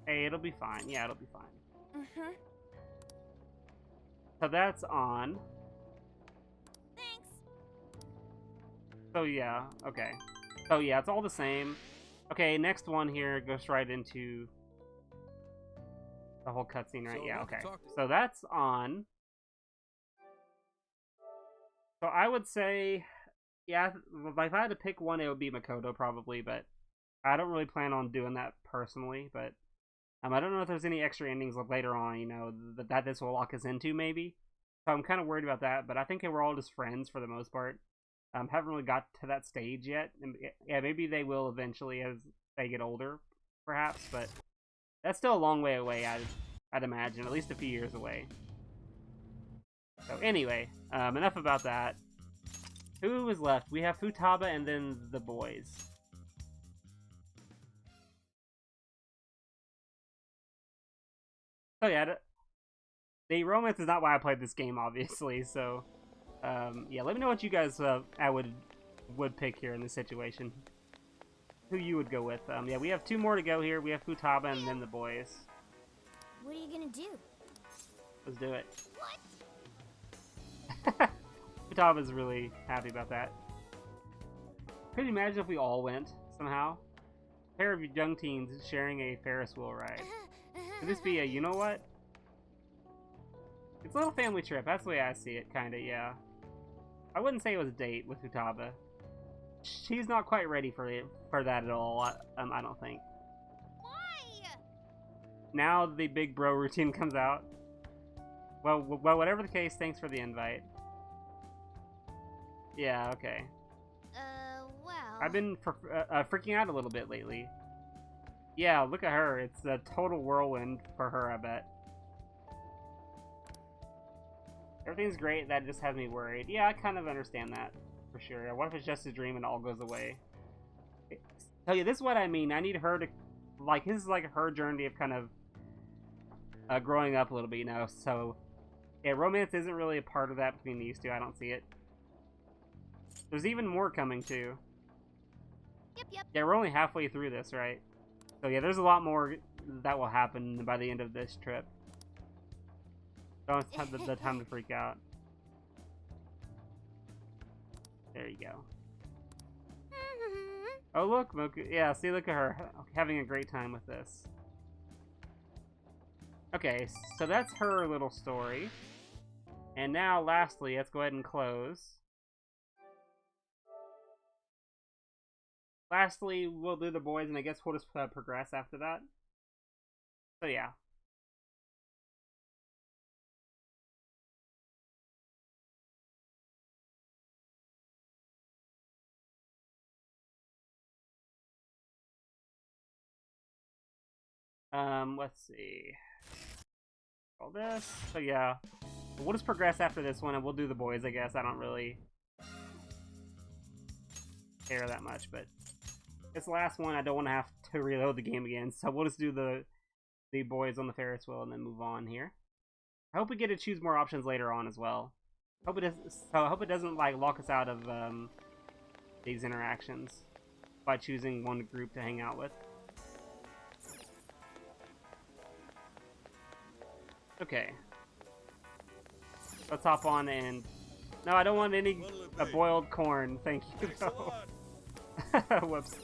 Hey, it'll be fine. Yeah, it'll be fine. Mm-hmm. So that's on. Thanks. So yeah, okay. So yeah, it's all the same. Okay, next one here goes right into the whole cutscene, right? So yeah, I want to okay. talk to- So that's on. So I would say, yeah, if I had to pick one, it would be Makoto probably, but I don't really plan on doing that personally, but I don't know if there's any extra endings later on, you know, that this will lock us into, maybe. So I'm kind of worried about that, but I think we're all just friends for the most part. Haven't really got to that stage yet. And yeah, maybe they will eventually as they get older, perhaps, but that's still a long way away, I'd imagine, at least a few years away. So anyway, enough about that. Who is left? We have Futaba and then the boys. So yeah, the romance is not why I played this game, obviously. So, yeah, let me know what you guys would pick here in this situation. Who you would go with? Yeah, we have 2 more to go here. We have Futaba and then the boys. What are you gonna do? Let's do it. What? Futaba's really happy about that. Could you imagine if we all went somehow? A pair of young teens sharing a Ferris wheel ride. Could this be a, you know what? It's a little family trip. That's the way I see it, kinda, yeah. I wouldn't say it was a date with Futaba. She's not quite ready for that at all, I don't think. Why? Now the big bro routine comes out. Well, whatever the case, thanks for the invite. Yeah, okay. Well... I've been freaking out a little bit lately. Yeah, look at her. It's a total whirlwind for her, I bet. Everything's great, that just has me worried. Yeah, I kind of understand that, for sure. What if it's just a dream and it all goes away? So yeah, this is what I mean. I need her to... Like, this is like her journey of kind of growing up a little bit, you know? So, yeah, romance isn't really a part of that between these two. I don't see it. There's even more coming, too. Yep. Yeah, we're only halfway through this, right? So yeah, there's a lot more that will happen by the end of this trip. Don't have the time to freak out. There you go. Oh look, Moku. Yeah, see, look at her having a great time with this. Okay, so that's her little story. And now, lastly, let's go ahead and close. Lastly, we'll do the boys, and I guess we'll just progress after that. So yeah. Let's see. All this. So yeah. We'll just progress after this one, and we'll do the boys, I guess. I don't really care that much, but this last one, I don't want to have to reload the game again, so we'll just do the boys on the Ferris wheel and then move on here. I hope we get to choose more options later on as well. I hope it doesn't like lock us out of these interactions by choosing one group to hang out with. Okay. Let's hop on and... No, I don't want any boiled corn. Thank you. Whoops.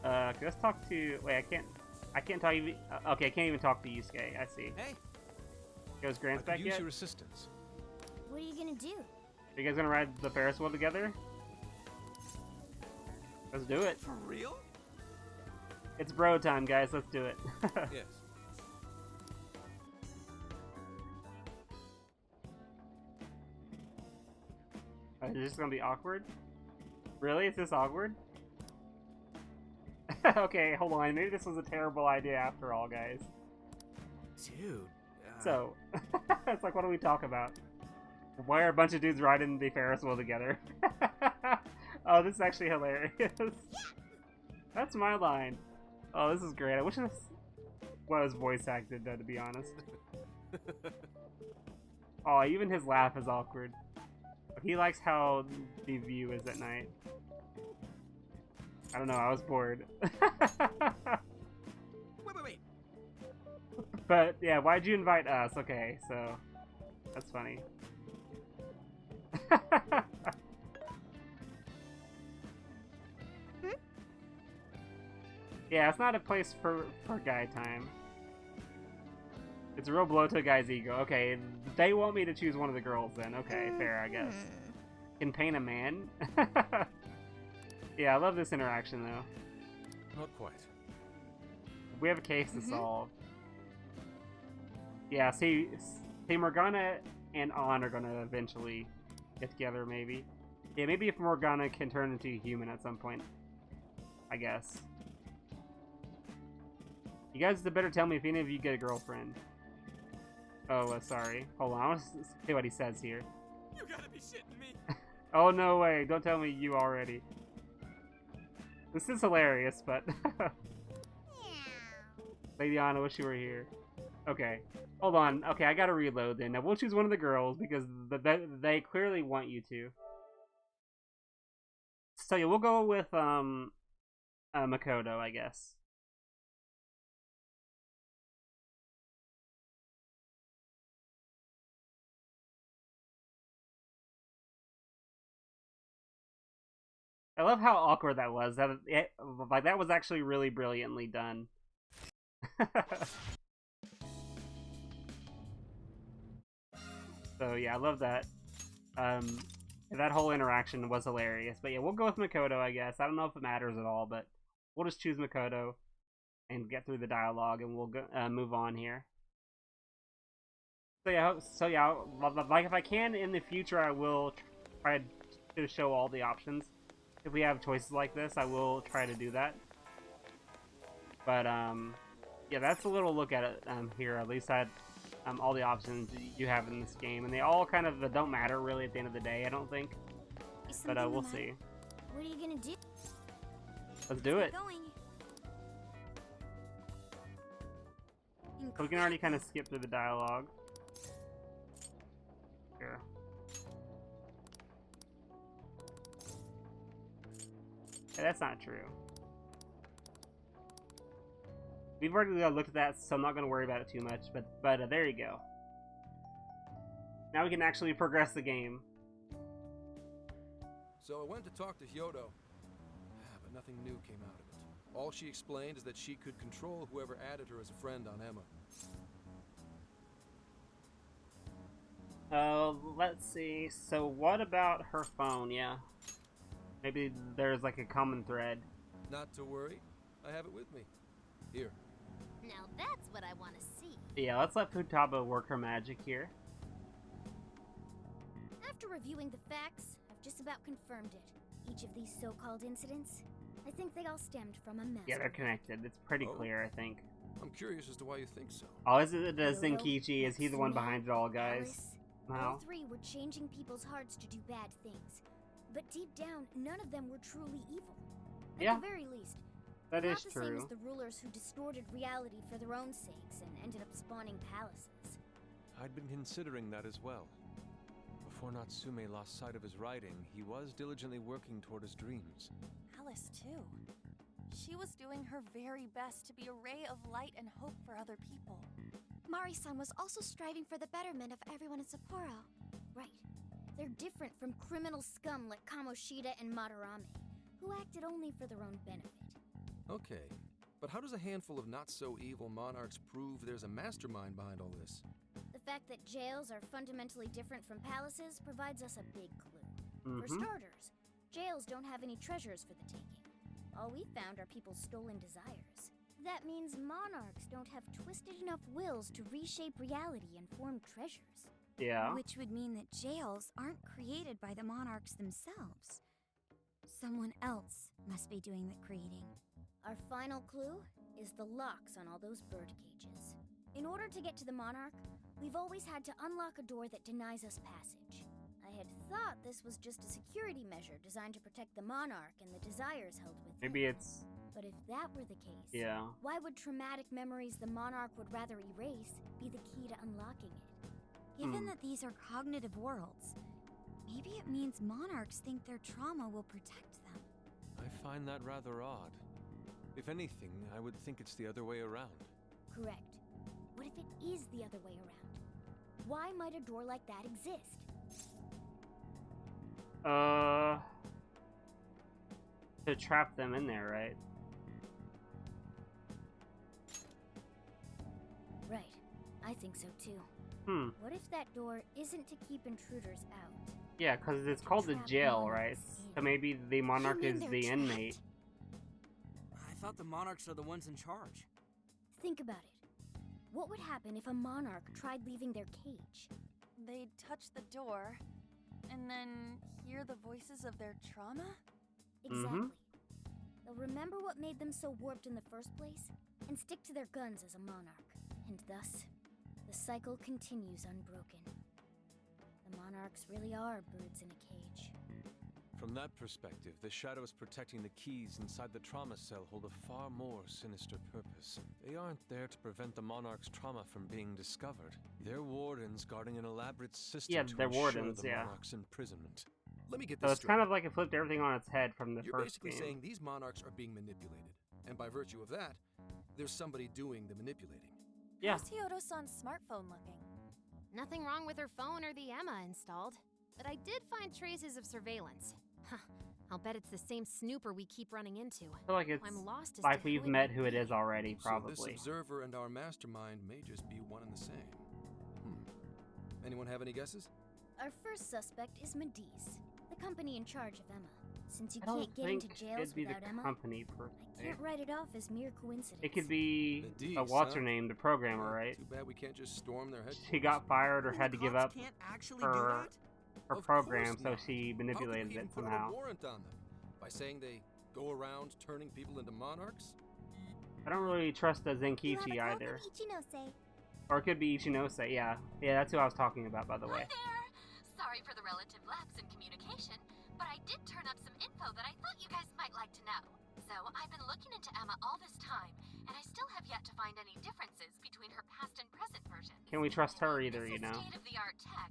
Let's talk to... Wait, I can't talk even... okay, I can't even talk to Yusuke. I see. Hey. Goes Grant's back yet? Use your assistance. What are you gonna do? Are you guys gonna ride the Ferris wheel together? Let's do it. For real? It's bro time, guys. Let's do it. Yes. Is this gonna be awkward? Really? Is this awkward? Okay, hold on. Maybe this was a terrible idea after all, guys. Dude. So, it's like, what do we talk about? Why are a bunch of dudes riding the Ferris wheel together? Oh, this is actually hilarious. That's my line. Oh, this is great. I wish this was voice acted, though, to be honest. Oh, even his laugh is awkward. He likes how the view is at night. I don't know, I was bored. Wait. But, yeah, why'd you invite us? Okay, so... That's funny. Yeah, it's not a place for guy time. It's a real blow to a guy's ego. Okay, they want me to choose one of the girls then. Okay, fair, I guess. Can paint a man? Yeah, I love this interaction, though. Not quite. We have a case to solve. Yeah, see, Morgana and Ann are gonna eventually get together, maybe. Yeah, maybe if Morgana can turn into a human at some point. I guess. You guys better tell me if any of you get a girlfriend. Oh, sorry. Hold on, I want to see what he says here. You gotta be shitting me. Oh, no way. Don't tell me you already. This is hilarious, but... Lady Anna, wish you were here. Okay. Hold on. Okay, I gotta reload then. Now, we'll choose one of the girls, because they clearly want you to. So, yeah, we'll go with, Makoto, I guess. I love how awkward that was. That was actually really brilliantly done. So yeah, I love that. That whole interaction was hilarious. But yeah, we'll go with Makoto, I guess. I don't know if it matters at all, but we'll just choose Makoto and get through the dialogue, and we'll go, move on here. So yeah, like if I can in the future, I will try to show all the options. If we have choices like this, I will try to do that. But, yeah, that's a little look at it here. At least I had all the options you have in this game. And they all kind of don't matter, really, at the end of the day, I don't think. But, we'll see. What are you gonna do? Let's do it. So we can already kind of skip through the dialogue. Here. Hey, that's not true. We've already looked at that, so I'm not going to worry about it too much, but there you go. Now we can actually progress the game. So I went to talk to Hyodo, but nothing new came out of it. All she explained is that she could control whoever added her as a friend on Emma. Let's see. So what about her phone? Yeah. Maybe there's like a common thread. Not to worry. I have it with me. Here. Now that's what I want to see. Yeah, let's let Futaba work her magic here. After reviewing the facts, I've just about confirmed it. Each of these so-called incidents, I think they all stemmed from a mess. Yeah, they're connected. It's pretty clear, I think. I'm curious as to why you think so. Oh, is it Zenkichi? Is he the one behind it all, guys? All three were changing people's hearts to do bad things. But deep down, none of them were truly evil. At the very least, that is not the same as true. the rulers who distorted reality for their own sakes and ended up spawning palaces. I'd been considering that as well. Before Natsume lost sight of his writing, he was diligently working toward his dreams. Alice, too. She was doing her very best to be a ray of light and hope for other people. Mari-san was also striving for the betterment of everyone in Sapporo. Right. They're different from criminal scum like Kamoshida and Madarame, who acted only for their own benefit. Okay, but how does a handful of not-so-evil monarchs prove there's a mastermind behind all this? The fact that jails are fundamentally different from palaces provides us a big clue. For starters, jails don't have any treasures for the taking. All we found are people's stolen desires. That means monarchs don't have twisted enough wills to reshape reality and form treasures. Yeah. Which would mean that jails aren't created by the monarchs themselves. Someone else must be doing the creating. Our final clue is the locks on all those bird cages. In order to get to the monarch, we've always had to unlock a door that denies us passage. I had thought this was just a security measure designed to protect the monarch and the desires held within. Maybe it's... But if that were the case, yeah. Why would traumatic memories the monarch would rather erase be the key to unlocking it? Given that these are cognitive worlds, maybe it means monarchs think their trauma will protect them. I find that rather odd. If anything, I would think it's the other way around. Correct. What if it is the other way around? Why might a door like that exist? To trap them in there, right? Right. I think so too. What if that door isn't to keep intruders out? Yeah, because it's called the jail, right? So maybe the monarch is the inmate. I thought the monarchs are the ones in charge. Think about it. What would happen if a monarch tried leaving their cage? They'd touch the door, and then hear the voices of their trauma? Exactly. They'll remember what made them so warped in the first place, and stick to their guns as a monarch. And thus, the cycle continues unbroken. The monarchs really are birds in a cage. From that perspective, the shadows protecting the keys inside the trauma cell hold a far more sinister purpose. They aren't there to prevent the monarch's trauma from being discovered. They're wardens guarding an elaborate system to ensure the monarch's imprisonment. Let me get So this it's straight. kind of like it flipped everything on its head from the You're first basically game. saying these monarchs are being manipulated, and by virtue of that, there's somebody doing the manipulating. Yeah. How's Hyodo-san's smartphone looking? Nothing wrong with her phone or the Emma installed, but I did find traces of surveillance. Huh, I'll bet it's the same snooper we keep running into. I feel like it's I'm lost as like to we've who it met might who it be. is already, probably. So this observer and our mastermind may just be one and the same. Anyone have any guesses? Our first suspect is Medice, the company in charge of Emma. Since you I don't can't get think into jails it'd be without the Emma, company per I se. can't write it off as mere coincidence. It could be Medice, what's her huh? name, the programmer, right? Too bad we can't just storm their headquarters. She got fired or had to give up Can't actually her do that? her Of program, course so not. she How could manipulated we even it put out somehow. a warrant on them? By saying they go around turning people into monarchs? I don't really trust the Zenkichi either. Or it could be Ichinose, yeah. Yeah, that's who I was talking about, by the way. Hi there! Sorry for the relative lapse in communication, but I did turn up some info that I thought you guys might like to know. So, I've been looking into Emma all this time, and I still have yet to find any differences between her past and present versions. Can we trust her either, you know? State-of-the-art tech.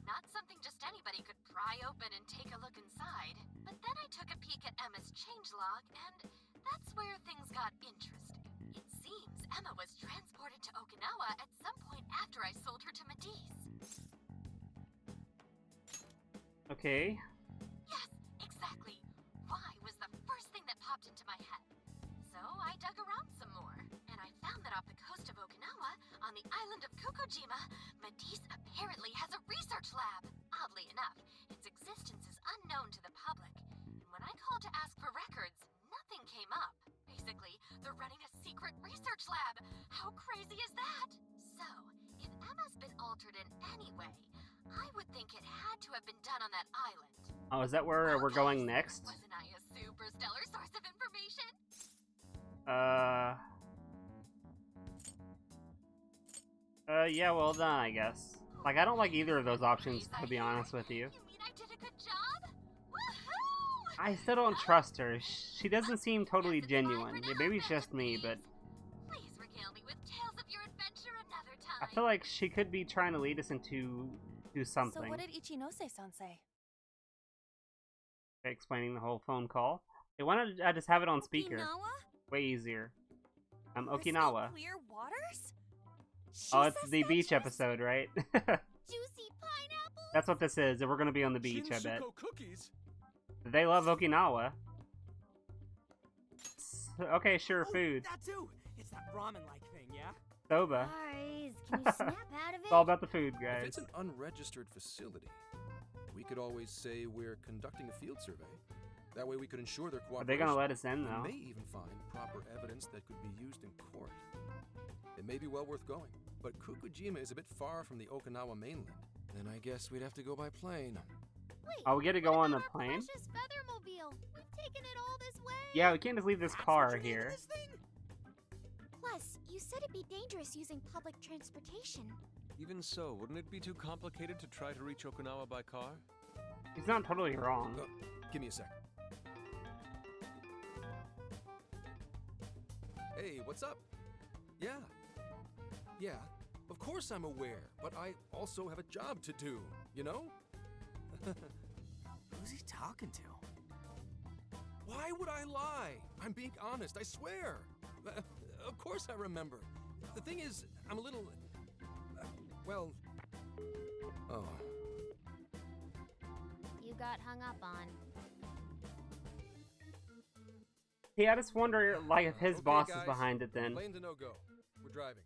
Not something just anybody could pry open and take a look inside. But then I took a peek at Emma's changelog, and that's where things got interesting. It seems Emma was transported to Okinawa at some point after I sold her to Medice. Okay. Yes, exactly. Why was the first thing that popped into my head. So I dug around some more, and I found that off the coast of Okinawa, on the island of Kokojima, Medice apparently has a research lab. Oddly enough, its existence is unknown to the public, and when I called to ask for records, nothing came up. Basically, they're running a secret research lab. How crazy is that? So, if Emma's been altered in any way, I would think it had to have been done on that island. Oh, is that where we're going next? Wasn't I a super stellar source of information? Yeah, well done, I guess. Like, I don't like either of those options, to be honest with you. You mean I did a good job? Woohoo! I still don't trust her. She doesn't seem totally genuine. Yeah, maybe it's just me, but Please regale me with tales of your adventure another time. I feel like she could be trying to lead us into something. So what did Ichinose-san say? Explaining the whole phone call. They wanted to just have it on speaker. Okinawa? Way easier. Okinawa. Crystal clear waters? Oh, it's the beach episode, right? Juicy pineapple. That's what this is. We're gonna be on the beach, I bet. Shinsuko cookies? They love Okinawa. Okay, sure, food. That too. It's that ramen-like thing, yeah? Soba. Guys, can you snap out of it? It's all about the food, If guys. it's an unregistered facility, we could always say we're conducting a field survey. That way we could ensure their Are cooperation. they gonna let us in, though? We may even find proper evidence that could be used in court. It may be well worth going, but Kokujima is a bit far from the Okinawa mainland. Then I guess we'd have to go by plane. Wait, Oh, we get to go on the plane? precious Feathermobile. We've taken it all this way. Yeah, we can't just leave this car here. Plus, you said it'd be dangerous using public transportation. Even so, wouldn't it be too complicated to try to reach Okinawa by car? He's not totally wrong. Give me a sec. Hey, what's up? Yeah. Yeah, of course I'm aware, but I also have a job to do, you know? Who's he talking to? Why would I lie? I'm being honest, I swear. Of course I remember. The thing is, I'm a little... well... Oh. You got hung up on. Yeah, I just wonder, like, if his Okay, boss guys, is behind it then. Plane to no-go. We're driving.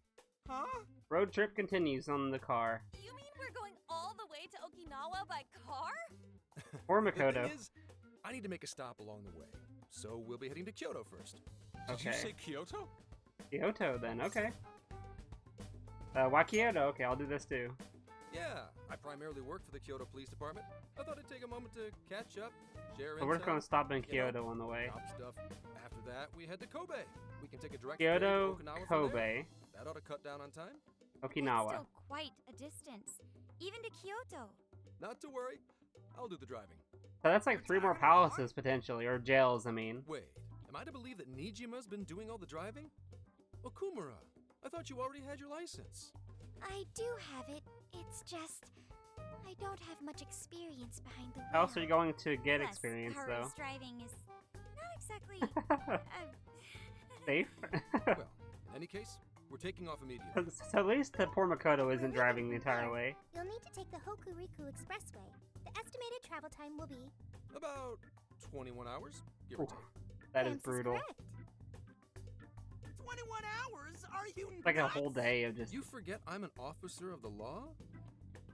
Huh? Road trip continues on the car. You mean we're going all the way to Okinawa by car? Or The Makoto. thing is, I need to make a stop along the way, so we'll be heading to Kyoto first. Did you Okay. say Kyoto? Kyoto, then. Okay. Why Kyoto? Okay, I'll do this too. Yeah, I primarily work for the Kyoto Police Department. I thought I'd take a moment to catch up, share So we're just intel, gonna stop in you know, Kyoto on the way. top stuff. After that, we head to Kobe. We can take a direct Kyoto, ferry to Okinawa from there. Kobe, That ought to cut down on time. Okinawa. Still quite a distance, even to Kyoto. Not to worry, I'll do the driving. So that's like 3 more palaces potentially, or jails, I mean. Wait, am I to believe that Nijima's been doing all the driving? Okumura, I thought you already had your license. I do have it. It's just... I don't have much experience behind the wheel. How else are you going to get Plus, experience, car though? race driving is not exactly Safe? Well, in any case, we're taking off immediately. So at least the poor Makoto isn't driving the entire way. You'll need to take the Hokuriku Expressway. The estimated travel time will be... About 21 hours, give or Oof, take. that is Vance brutal. correct. 21 hours? Are you It's like a whole day of just... You forget I'm an officer of the law?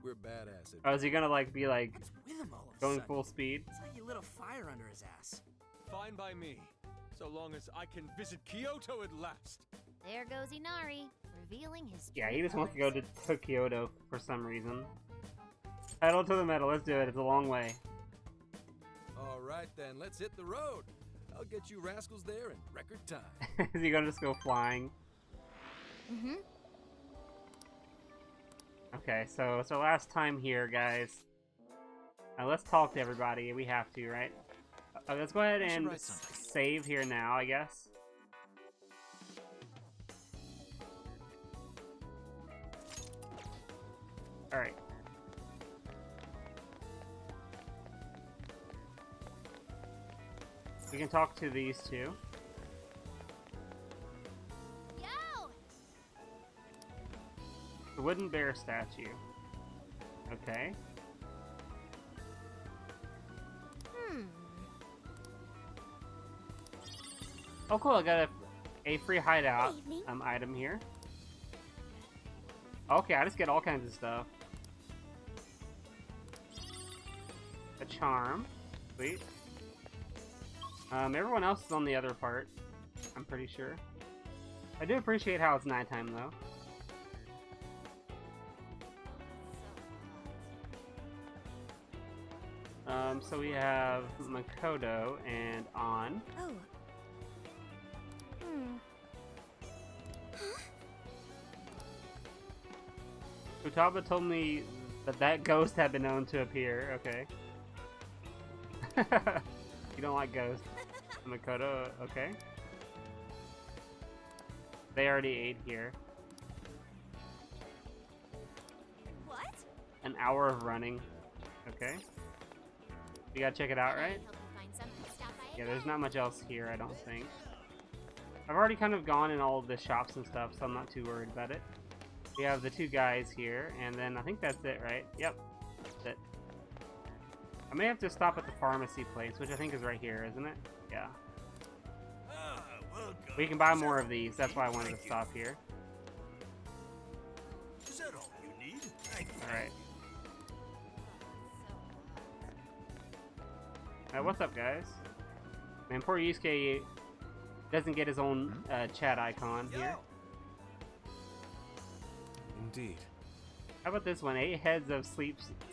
We're badass at Oh, is he gonna like be like What's with him all of a going sudden? full speed? It's like you lit a fire under his ass. Fine by me, so long as I can visit Kyoto at last. There goes Inari, revealing his Yeah, true he just wants to go colors. to Kyoto for some reason. Pedal to the metal, let's do it. It's a long way. All right then, let's hit the road. I'll get you rascals there in record time. Is he gonna just go flying? Mm-hmm. Okay, so it's our last time here, guys. Let's talk to everybody. We have to, right? Let's go ahead I should and write something. save here now, I guess. Alright. We can talk to these two. Yo! The wooden bear statue. Okay. Oh cool, I got a free hideout Evening. item here. Okay, I just get all kinds of stuff. A charm. Sweet. Everyone else is on the other part, I'm pretty sure. I do appreciate how it's nighttime though. So we have Makoto and An. Oh. Futaba told me that ghost had been known to appear. Okay. You don't like ghosts. Makoto, okay. They already ate here. What? An hour of running. Okay. You gotta check it out, right? Help you find something, stop by Yeah, again. there's not much else here, I don't think. I've already kind of gone in all of the shops and stuff, so I'm not too worried about it. We have the 2 guys here, and then I think that's it, right? Yep, that's it. I may have to stop at the pharmacy place, which I think is right here, isn't it? Yeah. We can buy more of these, that's why I wanted to stop here. Is that all you need? Thank you. Alright. What's up, guys? Man, poor Yusuke doesn't get his own chat icon here. Indeed. How about this one? 8 heads of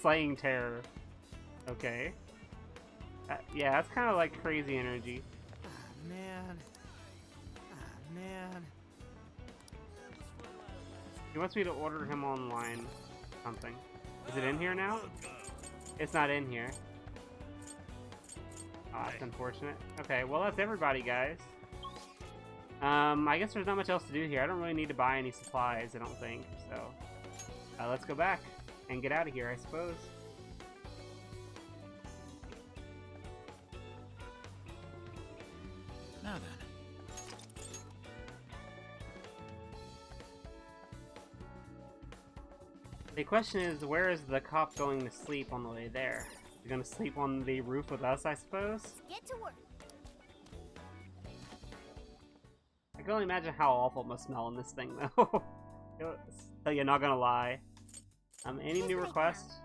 slaying terror. Okay. Yeah, that's kind of like crazy energy. Man. Man. He wants me to order him online something. Is it in here now? It's not in here. Oh, that's unfortunate. Okay, well that's everybody, guys. I guess there's not much else to do here. I don't really need to buy any supplies, I don't think. So, let's go back and get out of here, I suppose. Now then. The question is, where is the cop going to sleep on the way there? He's gonna sleep on the roof with us, I suppose? Get to work. I can only imagine how awful it must smell in this thing, though. So you're not gonna lie. Any new requests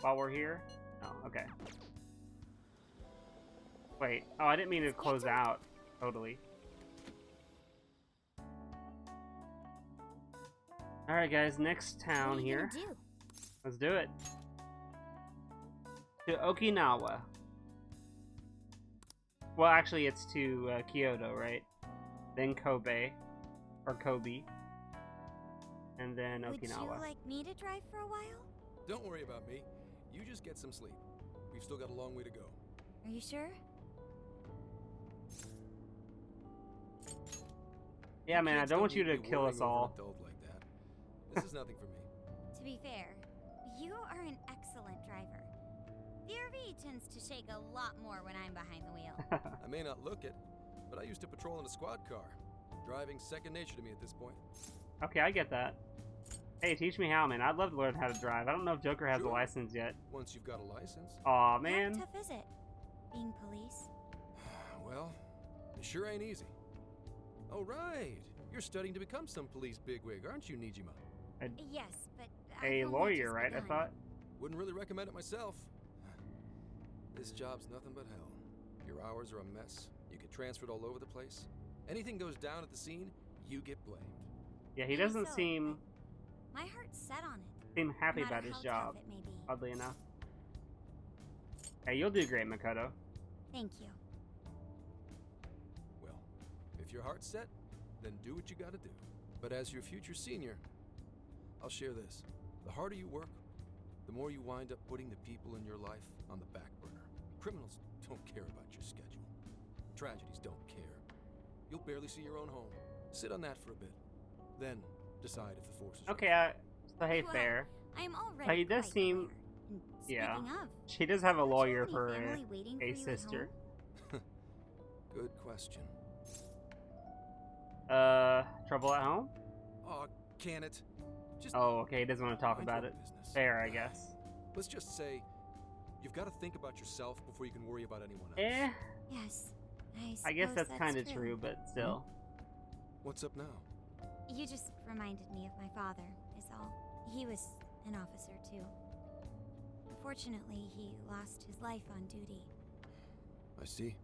while we're here? Oh, okay. Wait. Oh, I didn't mean to close out. Totally. Alright, guys. Next town here. Let's do it. To Okinawa. Well, actually, it's to Kyoto, right? Then Kobe. Or Kobe. And then Okinawa. Would you like me to drive for a while? Don't worry about me. You just get some sleep. We've still got a long way to go. Are you sure? Yeah, man, I don't want you to kill us all. Like that. This is nothing for me. To be fair, you are an excellent driver. The RV tends to shake a lot more when I'm behind the wheel. I may not look it, but I used to patrol in a squad car. Driving's second nature to me at this point. Okay, I get that. Hey, teach me how, man. I'd love to learn how to drive. I don't know if Joker has a license yet. Once you've got a license. Aw, man. How tough is it, being police? Well, it sure ain't easy. Oh, right. You're studying to become some police bigwig, aren't you, Nijima? Yes, but a lawyer, right? I thought. Wouldn't really recommend it myself. This job's nothing but hell. Your hours are a mess. You get transferred all over the place. Anything goes down at the scene, you get blamed. Yeah, he doesn't seem my heart's set on it. Seem happy no about his job. It may be. Oddly enough. Hey, you'll do great, Makoto. Thank you. Well, if your heart's set, then do what you gotta do. But as your future senior, I'll share this. The harder you work, the more you wind up putting the people in your life on the back burner. Criminals don't care about your schedule. Tragedies don't care. You'll barely see your own home. Sit on that for a bit. Then decide if the force is okay, so hey, fair. I'm already he does seem... Yeah. She does have a lawyer for a sister. Good question. Trouble at home? Oh, can it? Just oh, okay, he doesn't want to talk about it. Fair, I guess. Let's just say, you've got to think about yourself before you can worry about anyone else. Yes, I guess that's kind of true, but still. What's up now? You just reminded me of my father, is all. He was an officer, too. Unfortunately, he lost his life on duty. I see.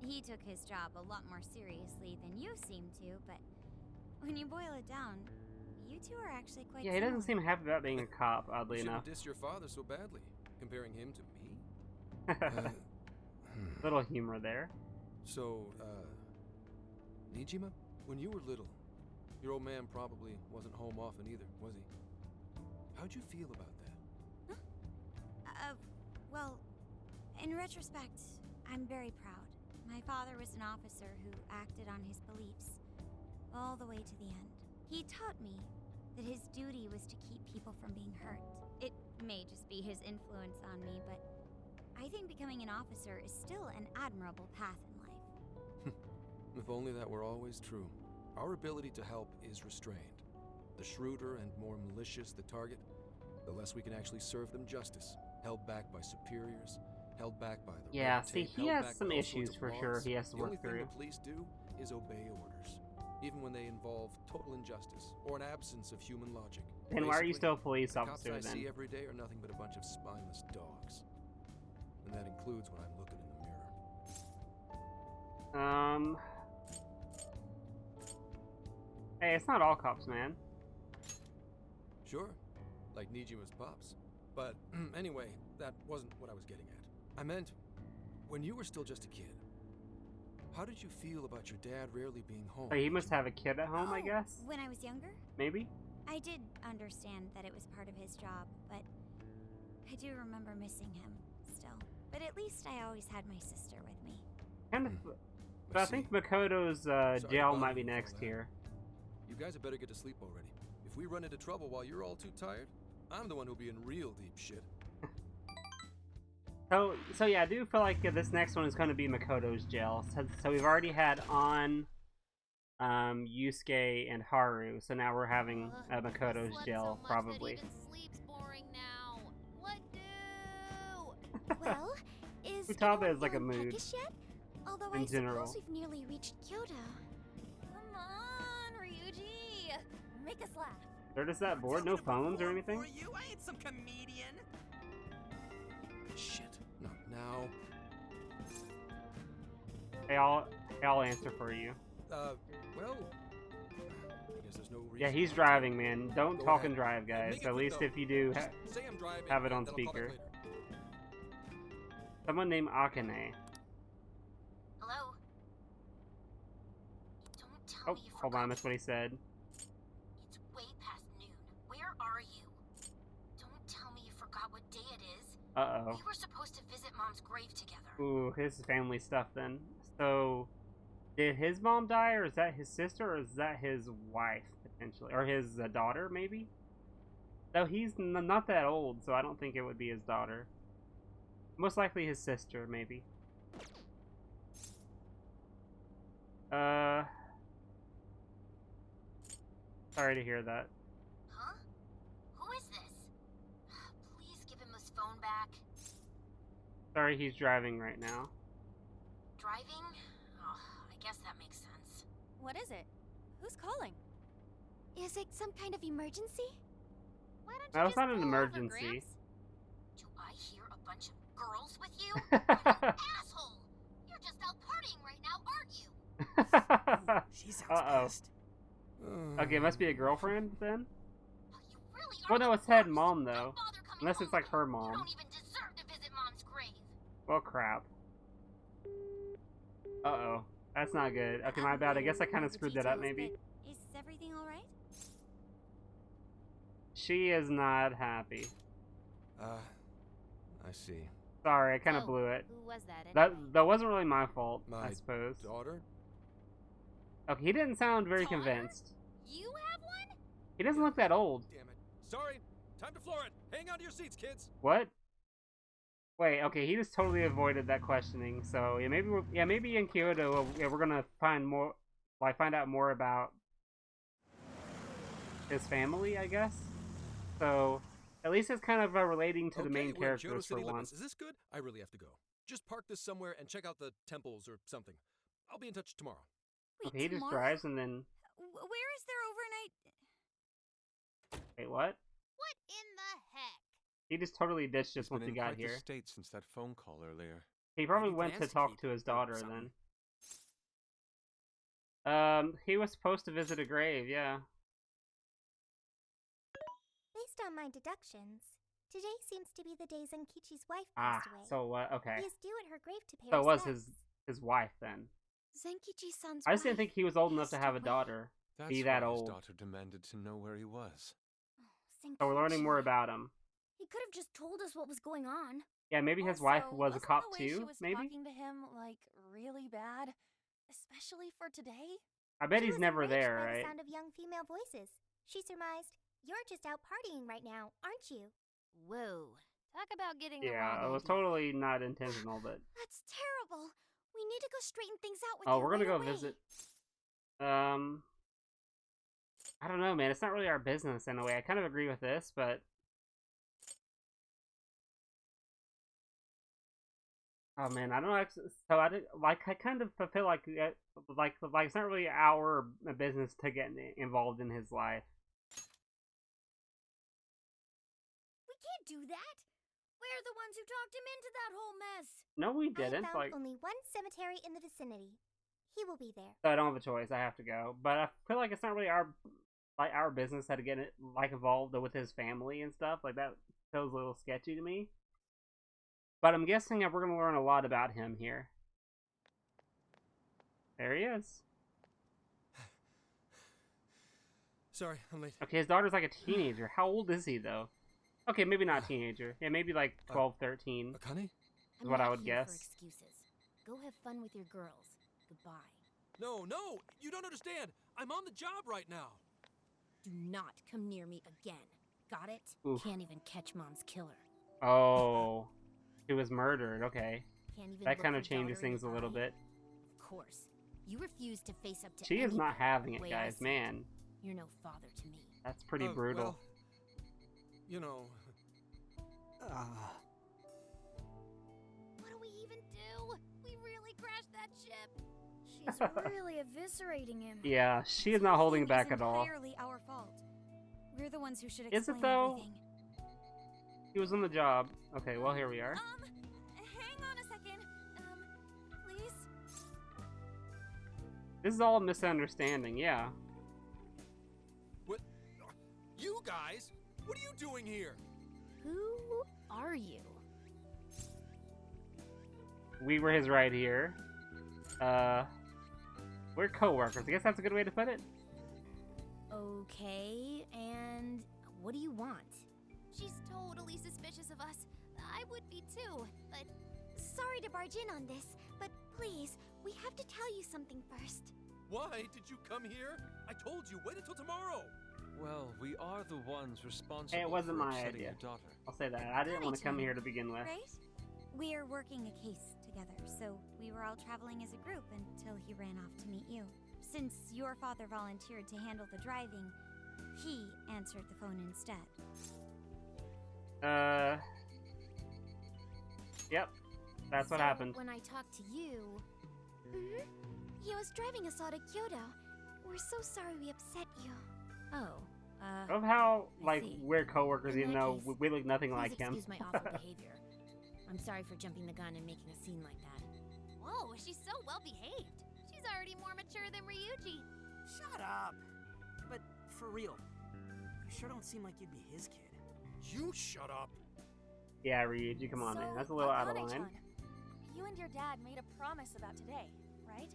He took his job a lot more seriously than you seem to, but when you boil it down, you two are actually quite he doesn't seem happy about being a cop, oddly you enough. Shouldn't diss your father so badly, comparing him to me. Little humor there. So, Nijima, when you were little, your old man probably wasn't home often either, was he? How'd you feel about that? Huh? Well, in retrospect, I'm very proud. My father was an officer who acted on his beliefs all the way to the end. He taught me that his duty was to keep people from being hurt. It may just be his influence on me, but I think becoming an officer is still an admirable path in life. If only that were always true. Our ability to help is restrained. The shrewder and more malicious the target, the less we can actually serve them justice. Held back by superiors, held back by the red see, tape, he held has back some by all issues sorts of for laws. sure he has to The only work thing through. the police do is obey orders, even when they involve total injustice or an absence of human logic. Then why are you still a police the officer cops I then? see every day are nothing but a bunch of spineless dogs. And that includes when I'm looking in the mirror. Hey, it's not all cops, man. Sure, like Nijima's pops. But anyway, that wasn't what I was getting at. I meant, when you were still just a kid, how did you feel about your dad rarely being home? Oh, he must have a kid at home, I guess? When I was younger? Maybe? I did understand that it was part of his job, but I do remember missing him still. But at least I always had my sister with me. Kind of. But I think Makoto's jail might be next here. You guys had better get to sleep already. If we run into trouble while you're all too tired, I'm the one who'll be in real deep shit. So yeah, I do feel like this next one is going to be Makoto's jail. So we've already had On, Yusuke, and Haru. So now we're having Makoto's jail, probably. Well, is Futaba anyone is like a feeling mood peckish yet? Although in I general. suppose we've nearly reached Kyoto. Come on, Ryuji! Make us laugh. They're just that bored? No phones or anything? For you, I ain't some comedian. Shit, not now. Hey, I'll answer for you. Well, I guess there's no reason. Yeah, he's driving, man. Don't Go talk ahead. and drive, guys. Make it At quick, least though. if you do, Say I'm driving, have it on and then I'll call back speaker. later. Someone named Akane. Hello? Don't tell Oh, me you hold on, that's what he said. It's way past noon. Where are you? Don't tell me you forgot what day it is. Uh-oh. We were supposed to visit Mom's grave together. Ooh, his family stuff then. So, did his mom die, or is that his sister, or is that his wife, potentially? Or his daughter, maybe? Though he's not that old, so I don't think it would be his daughter. Most likely his sister, maybe. Sorry to hear that. Huh? Who is this? Please give him his phone back. Sorry he's driving right now. Driving? Oh, I guess that makes sense. What is it? Who's calling? Is it some kind of emergency? Why don't That you was just not an pull over, emergency. Gramps? Do I hear a bunch of girls with you? You asshole! You're just out partying right now, aren't you? She sounds Uh-oh. pissed. Okay, it must be a girlfriend then? You really Oh are no, the it's said worst. mom Don't though. bother coming Unless home it's like then. her You mom. don't even deserve to visit Mom's grave. Well, crap. Uh-oh. That's not good. Okay, my bad. I guess I kind of screwed that up, maybe. Is everything alright? She is not happy. I see. Sorry, I kind of Oh, blew it. Who was that anyway? That wasn't really my fault, My I suppose. daughter? Okay, he didn't sound very Daughter? convinced. You have one? He doesn't look that old. Damn it. Sorry. Time to floor it. Hang on to your seats, kids. What? Wait, okay, he just totally avoided that questioning. So yeah, maybe in Kyoto, we're gonna find out more about his family, I guess. So at least it's kind of relating to the main Okay, we're in Kyoto characters for city limits. once. Is this good? I really have to go. Just park this somewhere and check out the temples or something. I'll be in touch tomorrow. Wait, Okay, he just tomorrow? drives and then Where is their overnight? wait, what? What in the heck? He just totally ditched us He's been once he in got quite the here. state since that phone call earlier. He probably Maybe went to plans to talk keep to his or daughter something. then. He was supposed to visit a grave, yeah. Based on my deductions, today seems to be the day Zenkichi's wife Ah, passed away. so okay. He is due at her grave to pay So it was respects. his wife then. Zenkichi-san's I just didn't wife think he was old enough to passed have a away. daughter. That's Be that why old. his daughter demanded to know where he was. So we're learning more Zenkichi. about him. He could have just told us what was going on. Yeah, maybe his wife Also, was a wasn't cop the way too, she was maybe? talking to him, like, really bad? Especially for today? I bet She he's was never enraged there, by right? the sound of young female voices. She surmised, "You're just out partying right now, aren't you?" Whoa. Talk about getting the Yeah, wrong it was idea. totally not intentional, but That's terrible. We need to go straighten things out with oh, you we're gonna right go away. visit. I don't know, man. It's not really our business in a way. I kind of agree with this, but oh man, I don't know. So I kind of feel like it's not really our business to get involved in his life. We can't do that. We're the ones who talked him into that whole mess. No, we I didn't. found Like, only one cemetery in the vicinity. He will be there. So I don't have a choice. I have to go. But I feel like it's not really our business how to get it involved with his family and stuff. Like that feels a little sketchy to me. But I'm guessing that we're gonna learn a lot about him here. There he is. Sorry, I'm late. Okay, his daughter's like a teenager. How old is he though? Okay, maybe not a teenager. Yeah, maybe like 12, 13. Akane? Is what I would For guess. excuses. Go have fun with your girls. Goodbye. No, you don't understand. I'm on the job right now. Do not come near me again. Got it? Oof. Can't even catch Mom's killer. Oh, he was murdered. Okay, Can't even that look kind of your changes daughter in things the a little eye? bit. Of course. You refuse to face up to She is not anything, having it, the way I guys. see it. Man, You're no father to me. that's pretty brutal. Well, you know. What do we even do? We really crashed that ship. She's really eviscerating him. Yeah, she is not holding back at all. It's entirely our fault. We're the ones who should Is explain it though? everything. He was on the job. Okay, well here we are. Hang on a second. Please? This is all a misunderstanding. Yeah. What? You guys? What are you doing here? Who are you? We were his right here. We're co-workers. I guess that's a good way to put it. Okay, and what do you want? She's totally suspicious of us. I would be too, but Sorry to barge in on this, but please, we have to tell you something first. Why did you come here? I told you, wait until tomorrow. Well, we are the ones responsible Hey, it wasn't for my upsetting idea. your daughter. I'll say that. I didn't want to come here to begin with. Right? We are working a case together, so we were all traveling as a group until he ran off to meet you. Since your father volunteered to handle the driving, he answered the phone instead. Yep. That's what happened. When I talked to you... Mm-hmm. He was driving us all to Kyoto. We're so sorry we upset you. Oh, Of how, I like, see. we're co-workers In even that though case, we look nothing please like him. excuse my awful behavior. I'm sorry for jumping the gun and making a scene like that. whoa, she's so well behaved. She's already more mature than Ryuji. Shut up. But for real, you sure don't seem like you'd be his kid. You shut up. Yeah, Ryuji, come on, man. That's a little out of line. Akane-chan, you and your dad made a promise about today, right?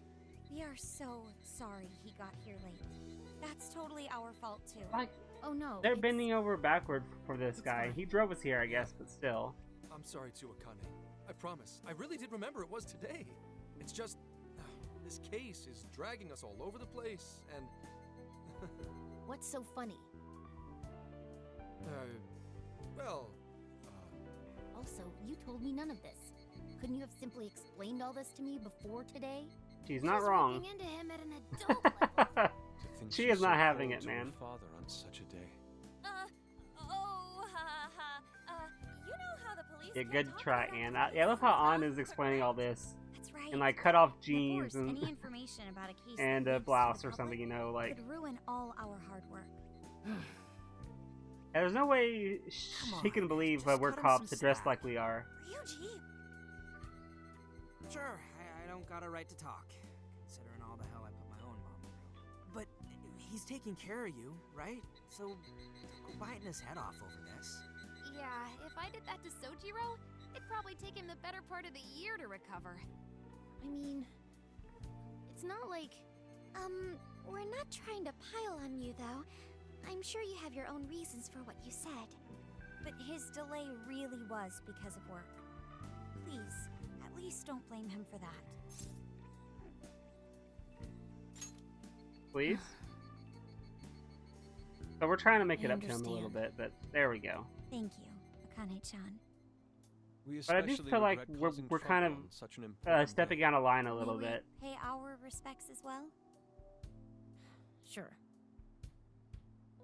We are so sorry he got here late. That's totally our fault too. Like, oh no. they're bending over backward for this guy. He drove us here, I guess, but still. I'm sorry too, Akane. I promise. I really did remember it was today. It's just... this case is dragging us all over the place, and... What's so funny? well... Also, you told me none of this. Couldn't you have simply explained all this to me before today? She's not wrong. Ripping into him at an adult level. She is not having it, man. Father on such a day. You know how the police Yeah, can good talk try, about Anne. the I police love and how Anne stuff, is explaining all this. That's right. And like cut off Of jeans course, and any information about a case and that a leaks to blouse the or something, public you know, like. could ruin all our hard work. There's no way she can believe we're cut him cops some dressed slack. like we are. Ryuji! Sure, I don't got a right to talk, considering all the hell I put my own mom through. But he's taking care of you, right? So don't go biting his head off over this. Yeah, if I did that to Sojiro, it'd probably take him the better part of the year to recover. I mean, it's not like... We're not trying to pile on you, though. I'm sure you have your own reasons for what you said. But his delay really was because of work. Please, at least don't blame him for that. Please? So we're trying to make it I up to him a little understand. bit, but there we go. Thank you, Akane-chan. We But I do especially feel like regret we're causing kind of trouble on such an important stepping day. out of line a May little we bit. pay our respects as well? Sure.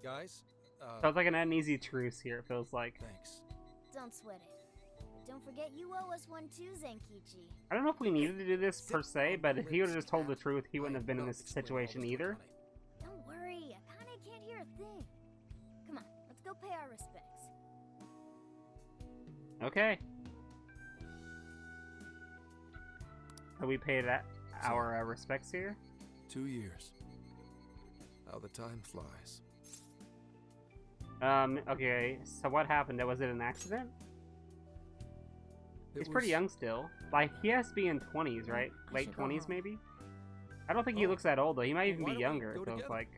Guys, Sounds like an uneasy truce here, it feels like. thanks. Don't sweat it. But don't forget you owe us one too, Zenkichi. I don't know if we needed to do this per se, but if he would have just told the truth, he wouldn't have been in this situation either. Don't worry, Akane can't hear a thing. Come on, let's go pay our respects. Okay. So we paid our respects here. 2 years. How the time flies. Okay, so what happened? Was it an accident? He's pretty young still. Like, he has to be in 20s, right? Late 20s, maybe? I don't think he looks that old, though. He might even be younger, it feels like.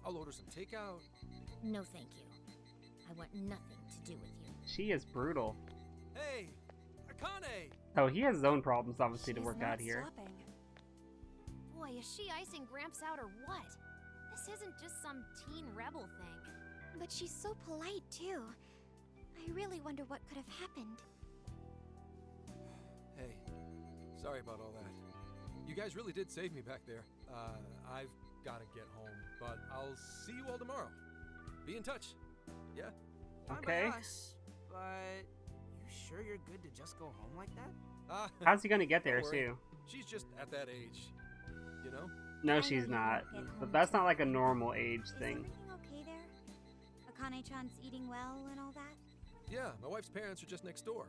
I'll order some takeout. No, thank you. I want nothing to do with you. She is brutal. Hey, Akane! Oh, he has his own problems, obviously, to work out here. Boy, is she icing Gramps out or what? This isn't just some teen rebel thing. But she's so polite, too. I really wonder what could have happened. Hey, sorry about all that. You guys really did save me back there. I've gotta get home, but I'll see you all tomorrow. Be in touch. Yeah? Okay. Fine by us, but you sure you're good to just go home like that? How's he gonna get there, too? She's just at that age, you know? No, she's not. But that's not like a normal age thing. Is everything okay there? Akane-chan's eating well and all that? Yeah, my wife's parents are just next door.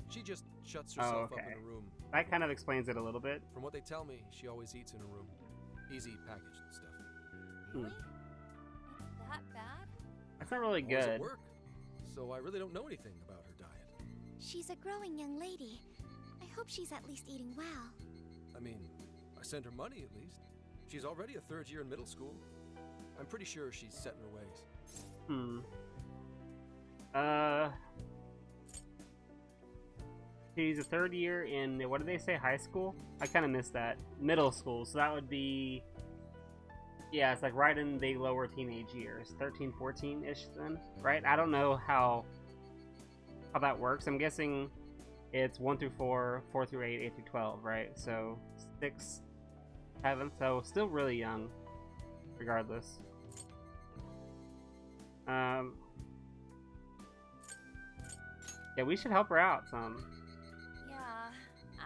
She just shuts herself up in a room. That kind of explains it a little bit. From what they tell me, she always eats in a room. Easy packaged stuff. Really? It's that bad? That's not really Always good. at work, so I really don't know anything about her diet. She's a growing young lady. I hope she's at least eating well. I mean, I send her money at least. She's already a third year in middle school. I'm pretty sure she's set in her ways. She's a third year in, what did they say, high school? I kind of missed that. Middle school, so that would be... Yeah, it's like right in the lower teenage years. 13, 14-ish then, right? I don't know how that works. I'm guessing it's 1 through 4, 4 through 8, 8 through 12, right? So 6, 7, so still really young, regardless. Yeah, we should help her out some. Yeah,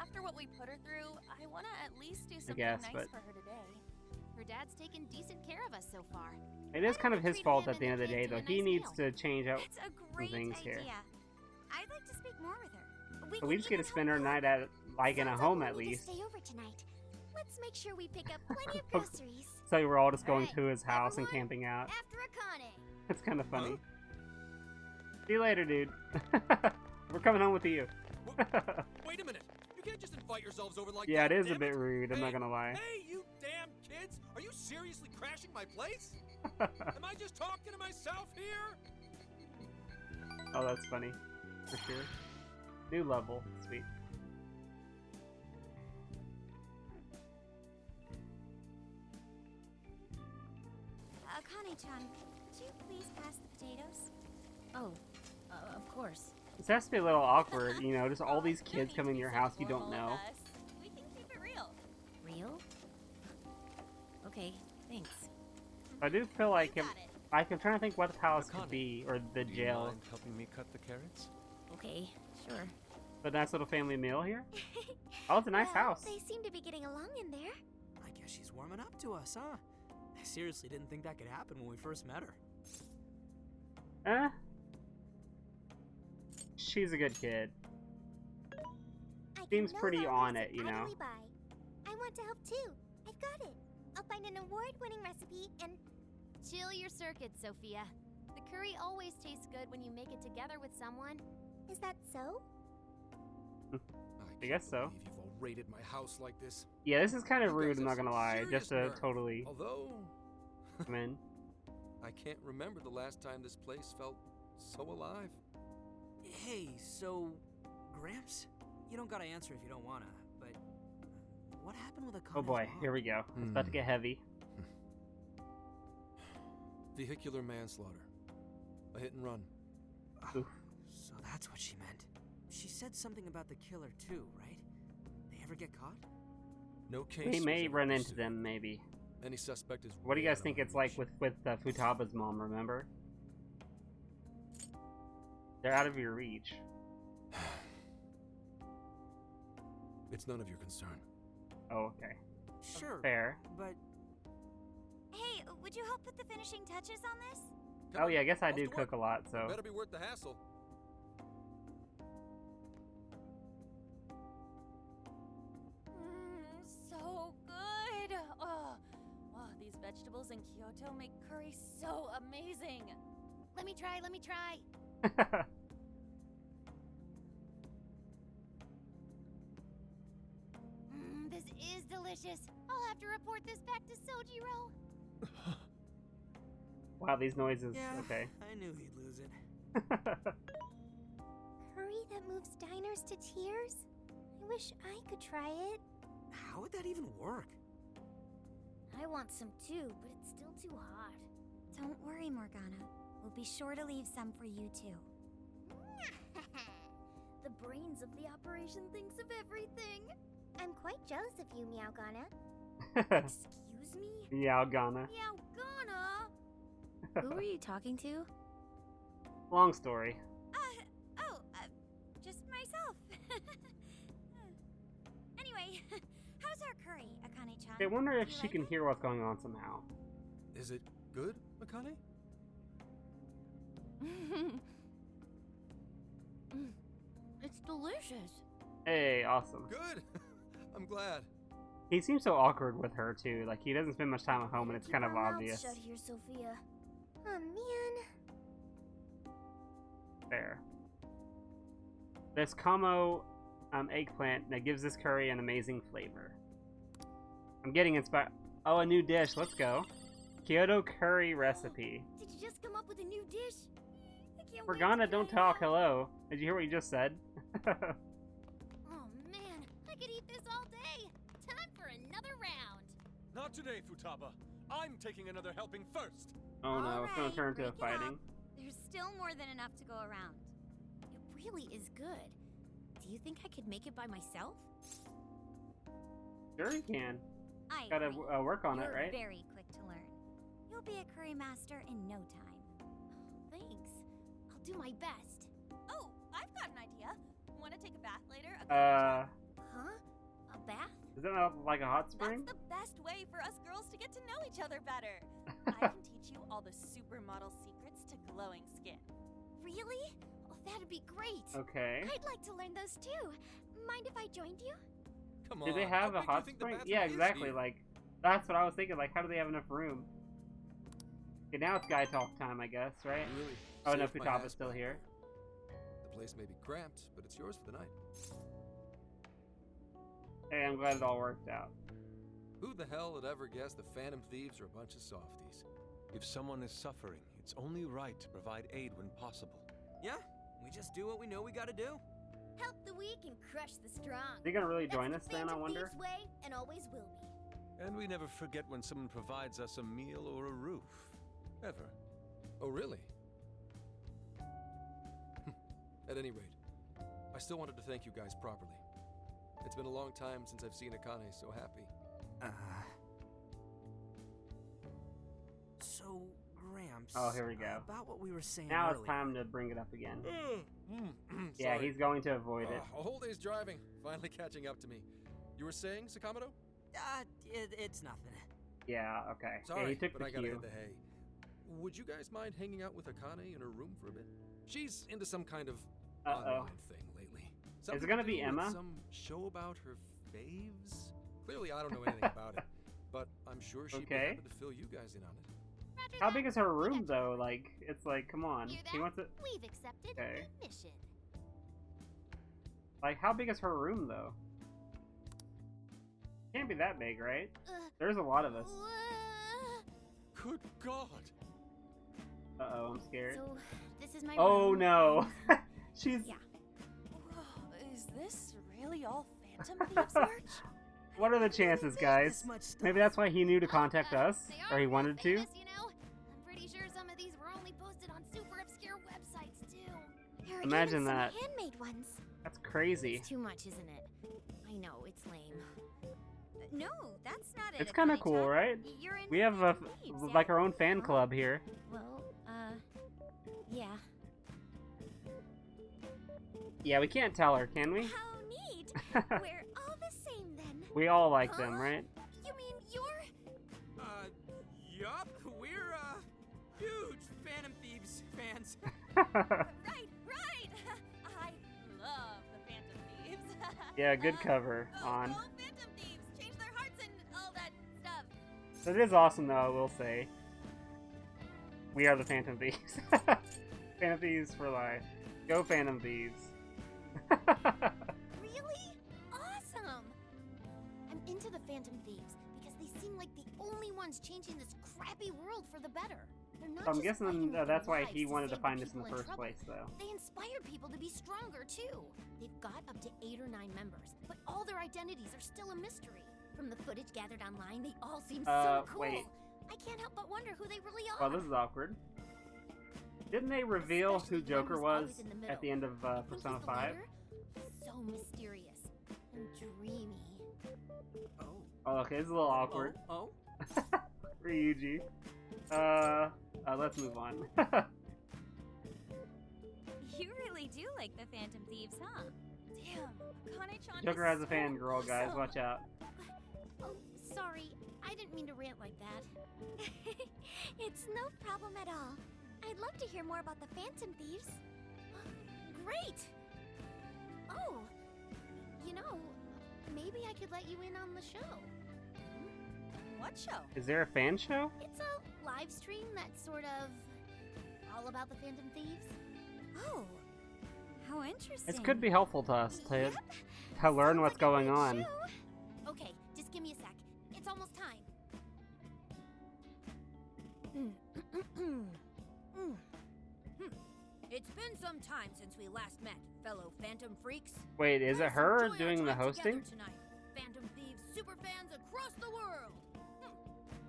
after what we put her through, I want to at least do something guess, nice but- for her today. Her dad's taken decent care of us so far. It is kind of his fault at the end of the day, though. He needs to change out It's a some great things idea. here. I'd like to speak more with her. So we just get to spend our night at, like, in a Sounds home like at we need least. to stay over tonight. Let's make sure we pick up plenty of groceries. So we're all just going Alright, to his house and everyone, camping out. After Akane. It's kind of funny. See you later, dude. We're coming home with you. Wait a minute! You can't just invite yourselves over like Yeah, that, it is a damn bit rude, I'm not gonna lie. Hey, you damn kids! Are you seriously crashing my place? Am I just talking to myself here? Oh, that's funny. For sure. New level. Sweet. Akane-chan, could you please pass the potatoes? Oh, of course. This has to be a little awkward, you know, just all these kids coming to your house you don't know. We can keep it real. Real? Okay, thanks. I do feel like I'm trying to think what the palace could be, or the Do you jail. mind helping me cut the carrots? Okay, sure. But nice little family meal here. Oh, it's a nice Well, house. They seem to be getting along in there. I guess she's warming up to us, huh? I seriously didn't think that could happen when we first met her. She's a good kid. I Seems can pretty no on longer it, you sit know. idly by. I want to help too. I've got it. I'll find an award-winning recipe and... Chill your circuits, Sophia. The curry always tastes good when you make it together with someone. Is that so? I guess so. You've all raided my house like this. Yeah, this is kind of You rude, guys I'm not have gonna some lie. serious Just to nerve. totally Although, come in. I can't remember the last time this place felt so alive. Hey, so, Gramps? You don't gotta answer if you don't wanna, but what happened with Akane's Oh boy, mom? here we go. It's about to get heavy. Vehicular manslaughter. A hit and run. Oof. So that's what she meant. She said something about the killer too, right? They ever get caught? No case. We was may ever run into pursued. them, maybe. Any suspect is. What do you way guys out of think my it's like reach. with Futaba's mom, remember? They're out of your reach. It's none of your concern. Oh, okay. Sure. Fair. But Hey, would you help put the finishing touches on this? Oh yeah, I guess I Off do to cook work. a lot, so. Better be worth the hassle. So good. vegetables in Kyoto make curry so amazing. Let me try, let me try. This is delicious. I'll have to report this back to Sojiro. Wow, these noises. Yeah, Okay. I knew he'd lose it. Curry that moves diners to tears? I wish I could try it. How would that even work? I want some too, but it's still too hot. Don't worry, Morgana. We'll be sure to leave some for you too. The brains of the operation thinks of everything. I'm quite jealous of you, Meowgana. Excuse me? Meowgana. Meowgana! Who were you talking to? Long story. Just myself. Anyway, how's our curry, Akane-chan? I wonder if You she like can it? hear what's going on somehow. Is it good, Akane? It's delicious. Hey, awesome. Good. I'm glad. He seems so awkward with her too. Like he doesn't spend much time at home, and it's Keep kind of our mouths obvious. shut here, Sophia. Oh, man. There. This Kamo eggplant that gives this curry an amazing flavor. I'm getting inspired. Oh, a new dish. Let's go. Kyoto curry recipe. Did you just come up with a new dish? I can't wait Morgana, to don't try it talk. out. Hello. Did you hear what you just said? Oh man, I could eat this all day. Time for another round. Not today, Futaba. I'm taking another helping first. Oh no, it's gonna Alright, turn to break it fighting. up. There's still more than enough to go around. It really is good. Do you think I could make it by myself? Sure you can. I Gotta agree. work on You're it, right? very quick to learn. You'll be a curry master in no time. Thanks. I'll do my best. Oh, I've got an idea. Want to take a bath later? Uh, Huh? A bath? is that not like a hot spring? That's the best way for us girls to get to know each other better. I can teach you all the supermodel secrets to glowing skin. Really? Oh, that'd be great. Okay. I'd like to learn those too. Mind if I joined you? Come Do on. they have how a big do you hot think the spring? bathroom Yeah, is exactly. here? Like, that's what I was thinking. Like, how do they have enough room? Okay, now it's guy talk time, I guess, right? You really Oh no, saved my Futaba's ass still back here. there. The place may be cramped, but it's yours for the night. Hey, I'm glad it all worked out. Who the hell would ever guess the Phantom Thieves are a bunch of softies? If someone is suffering, it's only right to provide aid when possible. Yeah, we just do what we know we gotta do. Help the weak and crush the strong. Is he gonna really join That's us the then, I Phantom wonder? Thieves' way, and always will be. And we never forget when someone provides us a meal or a roof. Ever. Oh, really? At any rate, I still wanted to thank you guys properly. It's been a long time since I've seen Akane so happy. So, Gramps. Oh, here we go. About what we were saying Now earlier. it's time to bring it up again. Yeah, Sorry. he's going to avoid it. A whole day's driving, finally catching up to me. You were saying, Sakamoto? It's nothing. Yeah, okay. Sorry, Yeah, he took but the I gotta cue. hit the hay. Would you guys mind hanging out with Akane in her room for a bit? She's into some kind of online thing lately. Is it gonna to be do with Emma? Some show about her faves? Clearly, I don't know anything about it, but I'm sure she'd be Okay. happy to fill you guys in on it. How big is her room, though? Like, it's like, come on. Hear He that? wants it. We've accepted Okay. the mission. Like, how big is her room, though? Can't be that big, right? There's a lot of us. Good God! Uh-oh, I'm scared. So, this is my Oh, room. no. She's... Yeah. Is this really all Phantom Thieves merch? What are the chances, guys? Maybe that's why he knew to contact us, They or are he real wanted to. famous, you know? I'm pretty sure some of these were only posted on super obscure websites, too. There are Imagine even some that. handmade ones. That's crazy. It's too much, isn't it? I know, it's lame. No, that's not it. It's kind of Akane-chan. cool, right? You're in We have a, Phantom Thieves, like yeah? our own fan club here. Well, yeah. Yeah, we can't tell her, can we? How neat. We're all the same then. We all like them, right? You mean you're... Yup, we're, huge Phantom Thieves fans. Right. I love the Phantom Thieves. Yeah, good cover on. Go Phantom Thieves! Change their hearts and all that stuff. It is awesome, though, I will say. We are the Phantom Thieves. Phantom Thieves for life. Go Phantom Thieves. Really? Awesome! I'm into the Phantom Thieves because they seem like the only ones changing this crappy world for the better. They're not So I'm just guessing fighting with that's their why lives he to wanted to save find the us in the people first trouble. place, though. They inspire people to be stronger too. They've got up to 8 or 9 members, but all their identities are still a mystery. From the footage gathered online, they all seem so cool. Wait. I can't help but wonder who they really are. Well, this is awkward. Didn't they reveal Especially who Joker one was always in the middle. at the end of I think Persona he's the 5? leader. He's so mysterious and dreamy. Oh, okay, this is a little awkward. Oh? For Yuji. Let's move on. You really do like the Phantom Thieves, huh? Damn, Akane-chan Joker is has a so fangirl, guys. awesome. Watch out. Oh, sorry. I didn't mean to rant like that. It's no problem at all. I'd love to hear more about the Phantom Thieves. Great! Oh, you know, maybe I could let you in on the show. What show? Is there a fan show? It's a live stream that's sort of all about the Phantom Thieves. Oh, how interesting. This could be helpful to us to learn what's going on. Okay, just give me a sec. It's almost time. It's been some time since we last met, fellow Phantom Freaks. Wait, is it her doing the Together hosting? tonight, Phantom Thieves superfans across the world.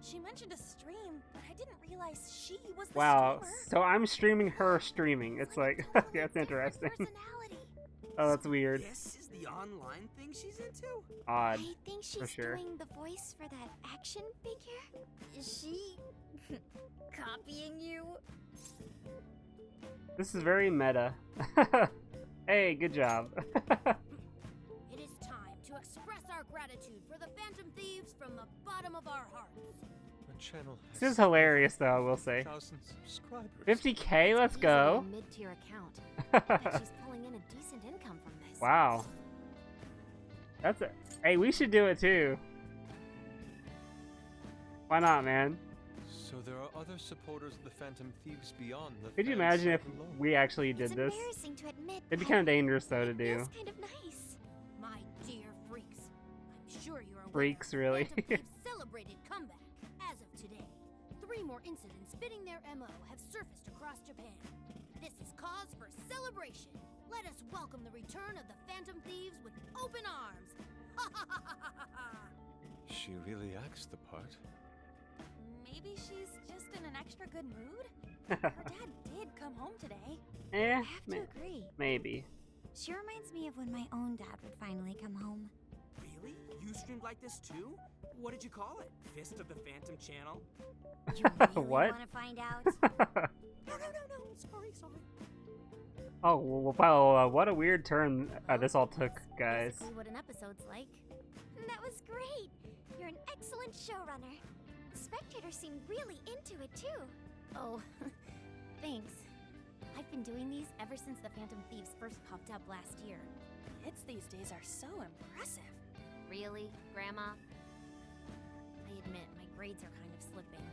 She mentioned a stream, but I didn't realize she was the Wow, streamer. so I'm streaming her streaming. It's like, okay, that's interesting. Oh, that's weird. This is the online thing she's into? Odd, I think for she's sure. doing the voice for that action figure. Is she copying you? This is very meta. Hey, good job. It is time to express our gratitude for the Phantom Thieves from the bottom of our hearts. The channel This is hilarious, though, I will say. 1,000 subscribers. 50K, let's go. Easily a mid-tier account. I bet she's pulling in a decent income from this. Wow. That's it. Hey, we should do it too. Why not, man? So there are other supporters of the Phantom Thieves beyond the Could you fan imagine if site alone. we actually did It's this? embarrassing to admit, It'd be but kind of dangerous, though, to it do. feels kind of nice. My dear freaks, I'm sure you're aware Freaks, really? Phantom Thieves' celebrated comeback. As of today, 3 more incidents fitting their MO have surfaced across Japan. This is cause for celebration. Let us welcome the return of the Phantom Thieves with open arms. Ha ha ha ha ha ha! She really acts the part. Maybe she's just in an extra good mood? Her dad did come home today. Eh, I have to agree. maybe. She reminds me of when my own dad would finally come home. Really? You streamed like this too? What did you call it? Fist of the Phantom Channel? You really What? want to find out? No, sorry. Oh, wow, what a weird turn this all took, guys. Basically what an episode's like. That was great. You're an excellent showrunner. Spectators seem really into it too. Oh, thanks. I've been doing these ever since the Phantom Thieves first popped up last year. Kids these days are so impressive. Really, Grandma? I admit, my grades are kind of slipping.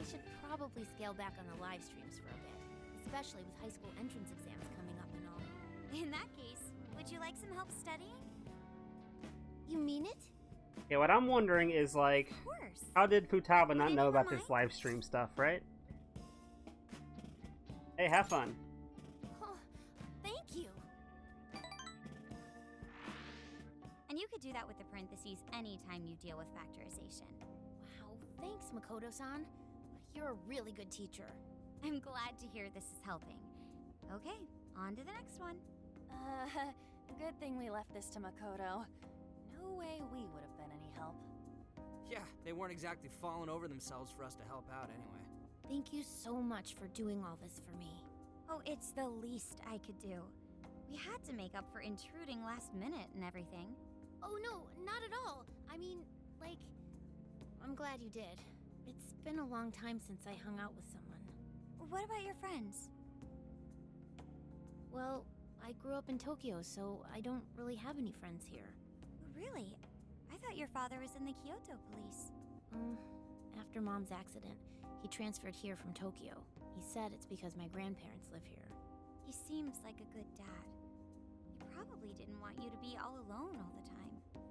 I should probably scale back on the live streams for a bit, especially with high school entrance exams coming up and all. In that case, would you like some help studying? You mean it? Yeah, what I'm wondering is, like, Of course. how did Futaba not know about this live stream stuff, right? Hey, have fun. Oh, thank you. And you could do that with the parentheses anytime you deal with factorization. Wow, thanks, Makoto-san. You're a really good teacher. I'm glad to hear this is helping. Okay, on to the next one. Good thing we left this to Makoto. No way we would have been any help. Yeah, they weren't exactly falling over themselves for us to help out anyway. Thank you so much for doing all this for me. Oh, it's the least I could do. We had to make up for intruding last minute and everything. Oh no, not at all. I mean, like, I'm glad you did. It's been a long time since I hung out with someone. What about your friends? Well, I grew up in Tokyo, so I don't really have any friends here. Really? I thought your father was in the Kyoto police. After Mom's accident, he transferred here from Tokyo. He said it's because my grandparents live here. He seems like a good dad. He probably didn't want you to be all alone all the time.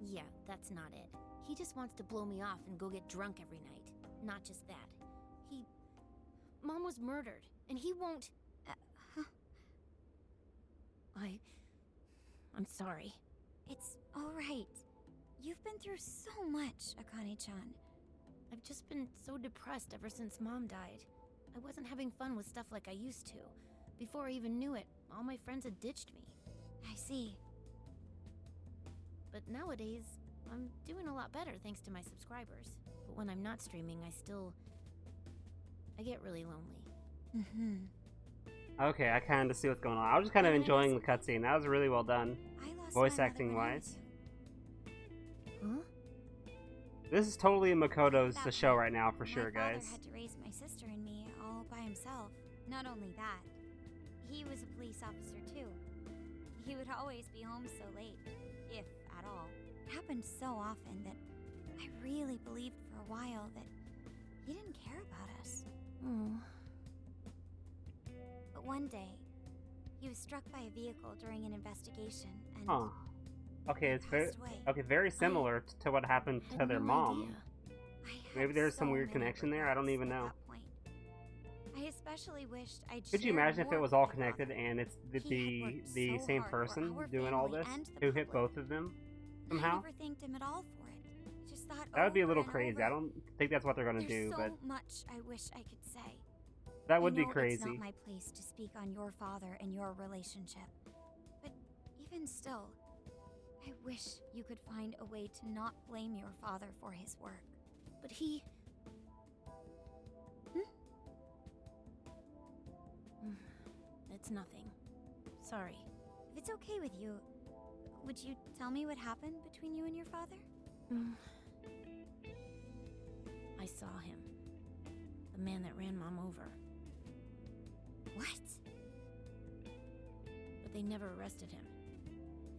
Yeah, that's not it. He just wants to blow me off and go get drunk every night. Not just that. Mom was murdered, and he won't... I'm sorry. It's alright. You've been through so much, Akane-chan. I've just been so depressed ever since Mom died. I wasn't having fun with stuff like I used to. Before I even knew it, all my friends had ditched me. I see. But nowadays, I'm doing a lot better thanks to my subscribers. But when I'm not streaming, I get really lonely. Mm-hmm. Okay, I kind of see what's going on. I was just kind of enjoying the cutscene. That was really well done. Voice acting wise. Huh? This is totally Makoto's the show right now for sure, My father guys. had to raise my sister and me all by himself. Not only that, he was a police officer too. He would always be home so late, if at all. It happened so often that I really believed for a while that he didn't care about us. Oh. But one day, he was struck by a vehicle during an investigation and Huh. Okay, it's very similar to what happened to their mom. Maybe there's some weird connection there. I don't even know. I especially wished I'd Could you shared imagine if more it was with all my connected father. and it's He had worked the so same hard for person our doing all family this and the who hit public. both of them I somehow? never thanked him at all for it. I just thought That would be a little over and crazy. over, I don't think that's what they're gonna There's do, so but much I wish I could say. that would I be know crazy. It's not my place to speak on your father and your relationship. But even still, I wish you could find a way to not blame your father for his work. But he... It's nothing. Sorry. If it's okay with you, would you tell me what happened between you and your father? I saw him. The man that ran Mom over. What? But they never arrested him.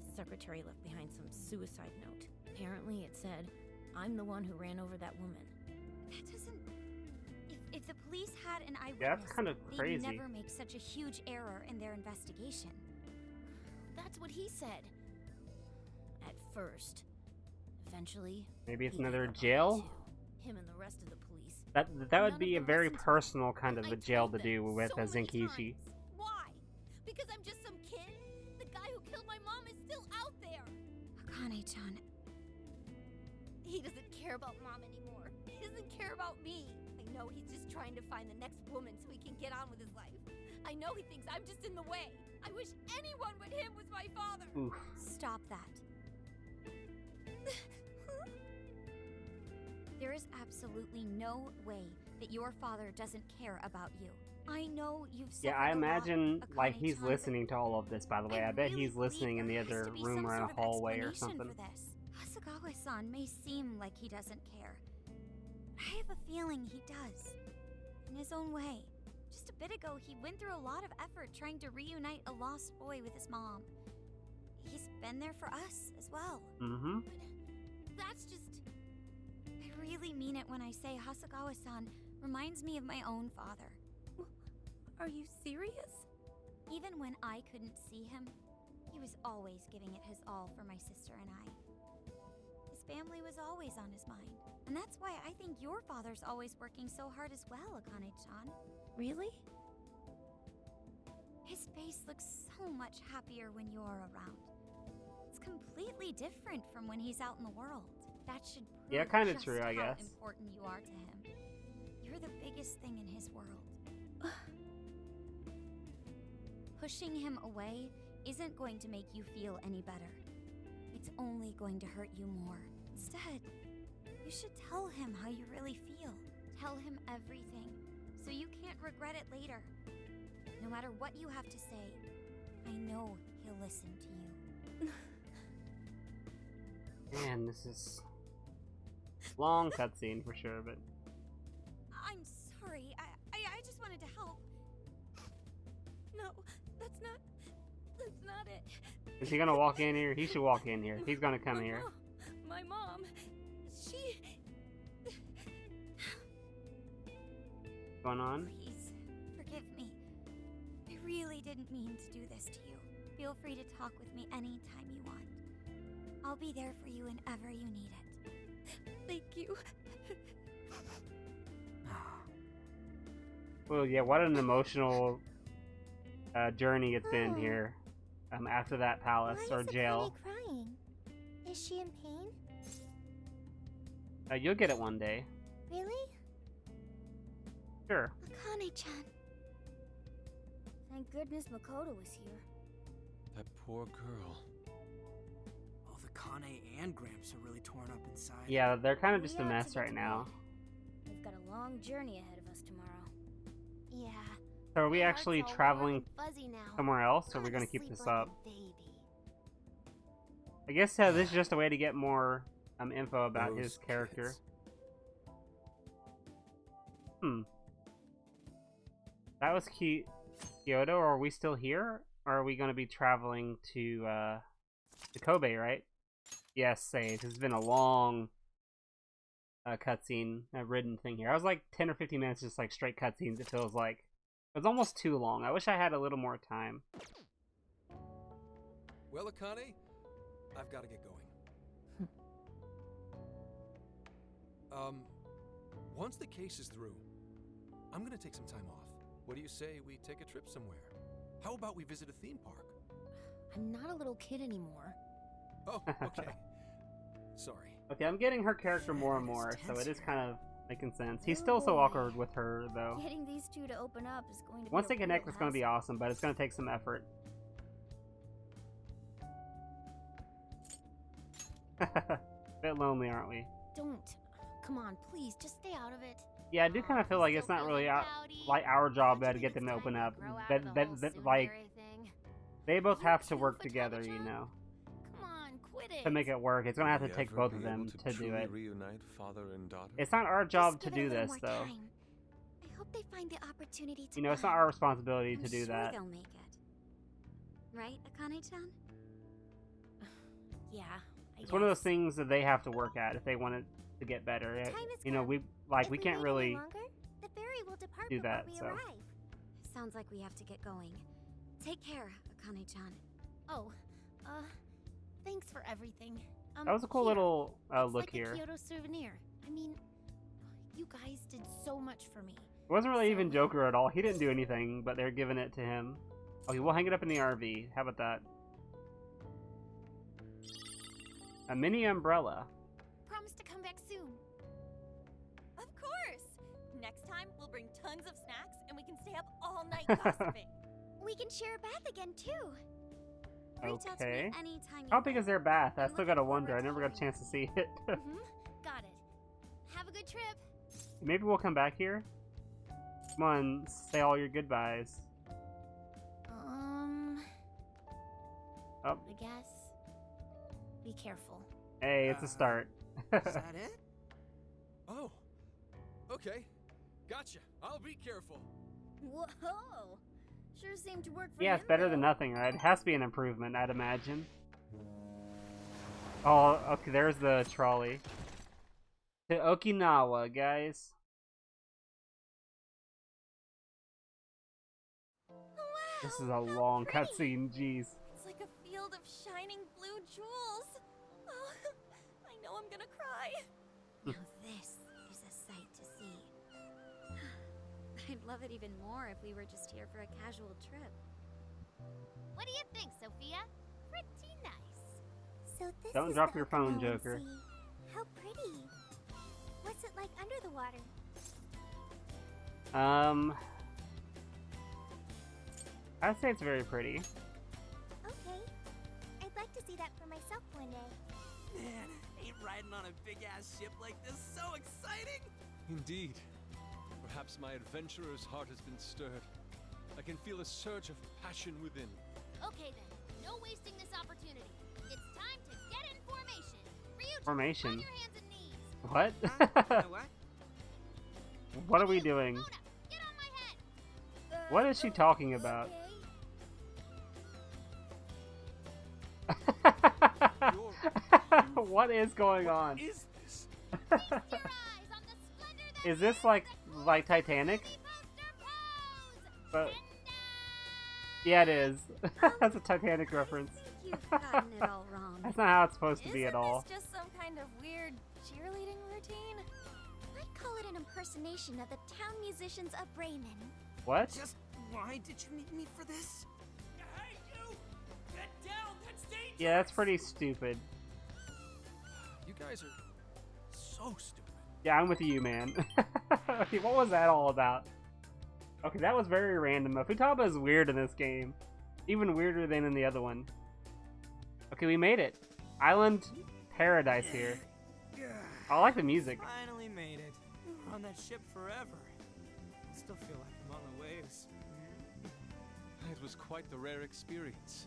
His secretary left behind some suicide note. Apparently it said, "I'm the one who ran over that woman." That doesn't... If the police had an eyewitness, Yeah, that's kind of crazy. they'd never make such a huge error in their investigation. That's what he said. At first. Eventually... Maybe it's he another gave up on it jail? too. Him and the rest of the police. That would be a very personal kind of a jail to do with a Zenkichi. Why? Because I'm just some kid? The guy who killed my mom is still out there! Akane-chan... He doesn't care about Mom anymore. He doesn't care about me. I know he's just trying to find the next woman so he can get on with his life. I know he thinks I'm just in the way. I wish anyone but him was my father. Oof. Stop that. There is absolutely no way that your father doesn't care about you. I know you've suffered Yeah, I a lot, imagine like he's Akane-chan, listening to all of this, by the way. I bet really he's listening in the believe there other has to be room some or in a sort of hallway or explanation something. for this. Hasagawa-san may seem like he doesn't care. I have a feeling he does. In his own way. Just a bit ago, he went through a lot of effort trying to reunite a lost boy with his mom. He's been there for us as well. Mm-hmm. That's just... I really mean it when I say Hasagawa-san reminds me of my own father. Are you serious? Even when I couldn't see him, he was always giving it his all for my sister and I. His family was always on his mind. And that's why I think your father's always working so hard as well, Akane-chan. Really? His face looks so much happier when you're around. It's completely different from when he's out in the world. That should prove Yeah, kinda just true, I how guess. important you are to him. You're the biggest thing in his world. Pushing him away isn't going to make you feel any better. It's only going to hurt you more. Instead, you should tell him how you really feel. Tell him everything, so you can't regret it later. No matter what you have to say, I know he'll listen to you. Man, this is long cutscene for sure, but I'm sorry. I just wanted to help. No, that's not it. is he gonna walk in here? He should walk in here. He's gonna come here. My mom, going on? Please, forgive me. I really didn't mean to do this to you. Feel free to talk with me anytime you want. I'll be there for you whenever you need it. Thank you. Well, yeah, what an emotional journey it's been here. After that palace Why or is jail. Akane crying? Is she in pain? You'll get it one day. Really? Sure. Akane-chan. Thank goodness Makoto was here. That poor girl. Oh, the Kane and Gramps are really torn up inside. Yeah, they're kind of We just a ought to mess get right to now. bed. We've got a long journey ahead of us tomorrow. Yeah. So are we My heart's actually all warm traveling and fuzzy now. somewhere else, or are we gonna keep this up? I guess this is just a way to get more info about his character. That was Kyoto, or are we still here? Or are we going to be traveling to Kobe, right? Yes, save. This has been a long cutscene, ridden thing here. I was like 10 or 15 minutes just like straight cutscenes, it feels like. It was almost too long. I wish I had a little more time. Well, Akane, I've got to get going. Once the case is through, I'm gonna take some time off. What do you say we take a trip somewhere? How about we visit a theme park? I'm not a little kid anymore. Oh, okay. Sorry. Okay, I'm getting her character more and more, so it is kind of making sense. He's still so awkward with her, though. Getting these two to open up is going to be Once a they connect, real it's going to be hassle. awesome, but it's going to take some effort. Bit lonely, aren't we? Don't. Come on, please, just stay out of it. Yeah, I do kind of feel like it's not really like our job to get them to open up. Like, they both have to work together, you know, Come on, quit it. to make it work. It's going to have to Will we take ever both be of able them to do truly it. reunite father and daughter? It's not our job Just to give it do a little this, more though. time. I hope they find the opportunity to You know, it's not bond. our responsibility to I'm do sure that. they'll make it. Right, Akane-chan? Yeah, It's one of those things that they have to work at if they want it to get better. Time has You know, come. we If we can't wait any really longer, the ferry will depart do before that, we so. arrive. Sounds like we have to get going. Take care, Akane-chan. Oh, thanks for everything. That was a cool here. little It's look like here. a Kyoto souvenir. I mean, you guys did so much for me. It wasn't really even Joker at all. He didn't do anything, but they're giving it to him. Okay, we'll hang it up in the RV. How about that? A mini umbrella. Promise to come back soon. Of course! Next time, we'll bring tons of snacks and we can stay up all night gossiping. We can share a bath again too. Reach out to me Okay. anytime you How big want. is their bath? I still gotta wonder. I never got a chance to see it. Got it. Have a good trip. Maybe we'll come back here? Come on, say all your goodbyes. Oh, I guess. Be careful. hey, it's a start. Is that it? Oh, okay. Gotcha. I'll be careful. Whoa! Sure seemed to work for Yeah, him, it's better than though. nothing, right? It has to be an improvement, I'd imagine. Oh, okay, there's the trolley. To Okinawa, guys. This is a long cutscene, jeez. It's like a field of shining blue jewels. Oh, I know I'm gonna cry. Now this is a sight to see. I'd love it even more if we were just here for a casual trip. What do you think, Sophia? Pretty nice. So this Don't is drop the your phone, Okinawan Joker. Sea. How pretty. What's it like under the water? I'd say it's very pretty. Okay. I'd like to see that for myself one day. Man, ain't riding on a big-ass ship like this so exciting? Indeed. Perhaps my adventurer's heart has been stirred. I can feel a surge of passion within. Okay then, no wasting this opportunity. It's time to get in formation. Ryuji, Formation? on your hands and knees. What? What? What are we doing? Mona, get on my head. What is she talking about? What is going on? Is this? Is this like Titanic? But yeah, it is. That's a Titanic reference. You've gotten it all wrong. That's not how it's supposed to be at all. Isn't this just some kind of weird cheerleading routine? I'd call it an impersonation of the town musicians of Bremen. What? Just why did you need me for this? Hey, you! Get down! That's dangerous! Yeah, that's pretty stupid. You guys are so stupid. Yeah, I'm with you, man. Okay, what was that all about? Okay, that was very random. Futaba is weird in this game. Even weirder than in the other one. Okay, we made it. Island paradise here. I like the music. Finally made it. On that ship forever. Still feel like I'm on the waves. It was quite the rare experience,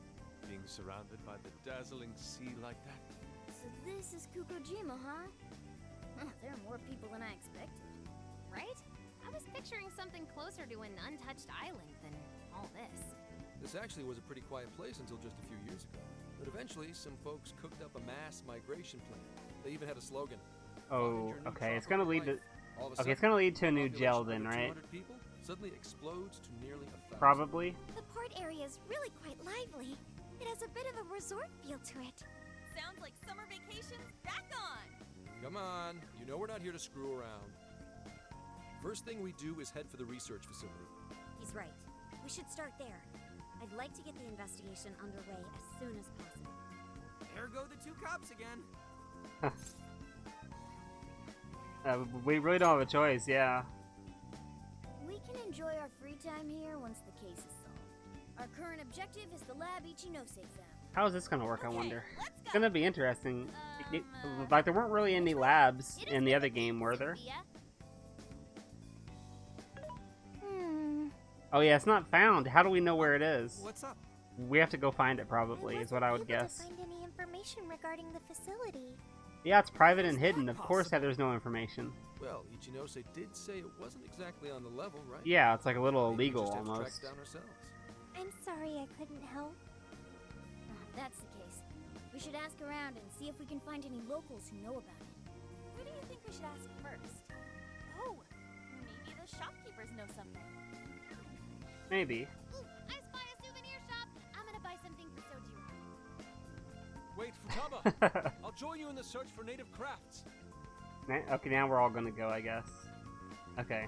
being surrounded by the dazzling sea like that. So this is Kokojima, huh? There are more people than I expected. Right? I was picturing something closer to an untouched island than all this. This actually was a pretty quiet place until just a few years ago. But eventually, some folks cooked up a mass migration plan. They even had a slogan. Oh, okay. It's gonna lead to. All of a Okay, it's sudden, gonna lead to a new population gel of then, over right? 200 people suddenly explodes to nearly 1,000. Probably. The port area is really quite lively. It has a bit of a resort feel to it. Sounds like summer vacation's back on. Come on, you know we're not here to screw around. First thing we do is head for the research facility. He's right. We should start there. I'd like to get the investigation underway as soon as possible. There go the two cops again. We really don't have a choice, yeah. We can enjoy our free time here once the case is solved. Our current objective is the lab Ichinose found. How is this gonna work, I wonder? It's gonna be interesting. Like, there weren't really any labs in the other game, were there? Oh yeah, it's not found. How do we know where it is? What's up? We have to go find it, probably, is what I would guess. To find any information regarding the facility. Yeah, it's private and hidden. Of course that there's no information. Well, Ichinose did say it wasn't exactly on the level, right? Yeah, it's like a little Maybe we illegal, just have to track almost. it down ourselves. I'm sorry I couldn't help. If that's the case, we should ask around and see if we can find any locals who know about it. Who do you think we should ask first? Oh, maybe the shopkeepers know something. Maybe. Ooh, I spy a souvenir shop. I'm gonna buy something for Sojiro. Wait, Futaba! I'll join you in the search for native crafts. Okay, now we're all gonna go, I guess. Okay.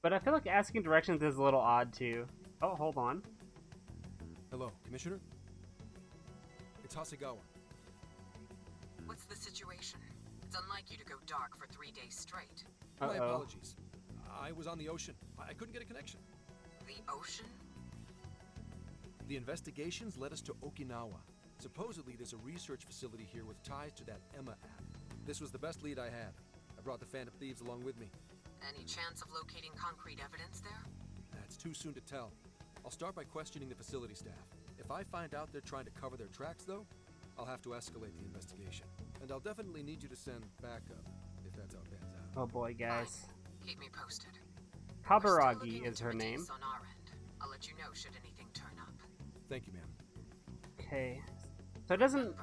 But I feel like asking directions is a little odd, too. Oh, hold on. Hello, Commissioner? It's Hasegawa. What's the situation? It's unlike you to go dark for 3 days straight. My apologies. I was on the ocean. I couldn't get a connection. The ocean? The investigations led us to Okinawa. Supposedly, there's a research facility here with ties to that Emma app. This was the best lead I had. I brought the Phantom Thieves along with me. Any chance of locating concrete evidence there? It's too soon to tell. I'll start by questioning the facility staff. If I find out they're trying to cover their tracks, though, I'll have to escalate the investigation. And I'll definitely need you to send backup, if that's how it pans out. Oh boy, guys. Keep me posted. Kaburagi is her name. On our end. I'll let you know should anything turn up. Thank you, ma'am. Okay. So it doesn't...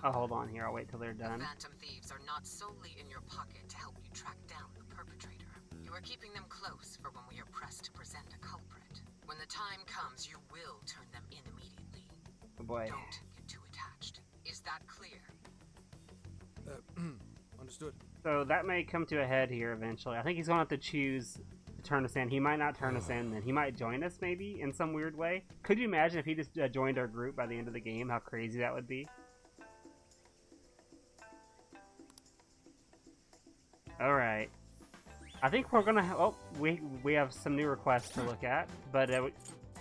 Oh, hold on here. I'll wait till they're done. Phantom Thieves are not solely in your pocket to help you track down the perpetrator. You are keeping them close for when we are pressed to present a culprit. When the time comes, you will turn them in immediately. Oh boy. Don't get too attached. Is that clear? Understood. So that may come to a head here eventually. I think he's going to have to choose to turn us in. He might not turn us in, then he might join us maybe in some weird way. Could you imagine if he just joined our group by the end of the game? How crazy that would be. Alright. I think we're gonna oh, we have some new requests to look at, but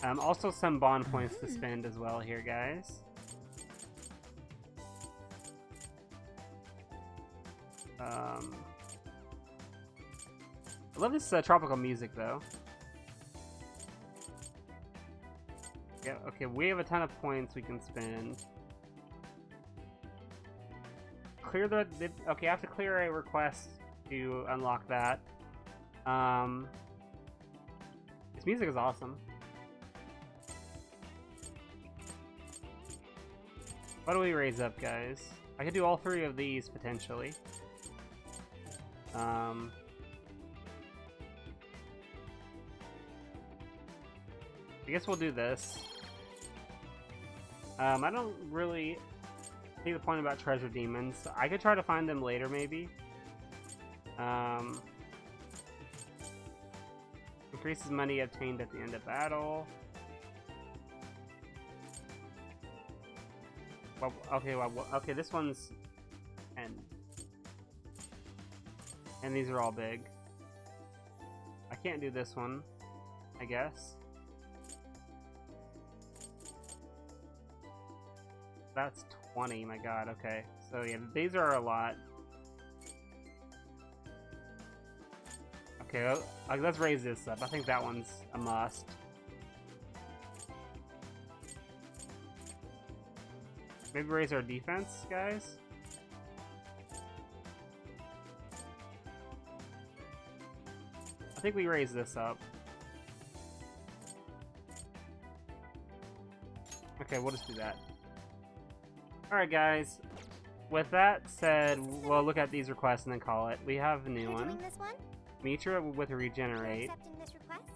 also some bond points to spend as well here, guys. I love this tropical music, though. Yeah, okay, we have a ton of points we can spend. Clear the okay, I have to clear a request to unlock that. This music is awesome. What do we raise up, guys? I could do all three of these potentially. I guess we'll do this. I don't really see the point about treasure demons. I could try to find them later, maybe. Increases money obtained at the end of battle. Well, okay, this one's 10. And these are all big. I can't do this one, I guess. That's 20, my god, okay. So yeah, these are a lot. Okay, let's raise this up. I think that one's a must. Maybe raise our defense, guys? I think we raise this up. Okay, we'll just do that. Alright, guys. With that said, we'll look at these requests and then call it. We have a new one. Doing this one? Mitra with regenerate. Accepting this request?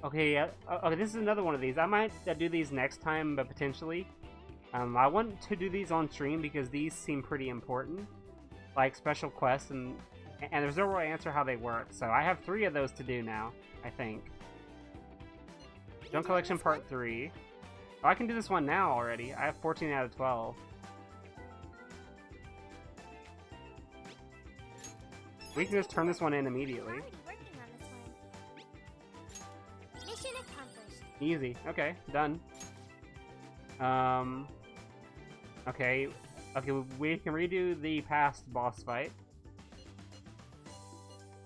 Okay, yeah. Okay, this is another one of these. I might do these next time, but potentially. I want to do these on stream because these seem pretty important. Like special quests, and there's no real answer how they work. So I have 3 of those to do now, I think. Stone Collection Part 3. Oh, I can do this one now already. I have 14 out of 12. We can just turn this one in immediately. Mission accomplished. Easy. Okay, done. Okay, we can redo the past boss fight.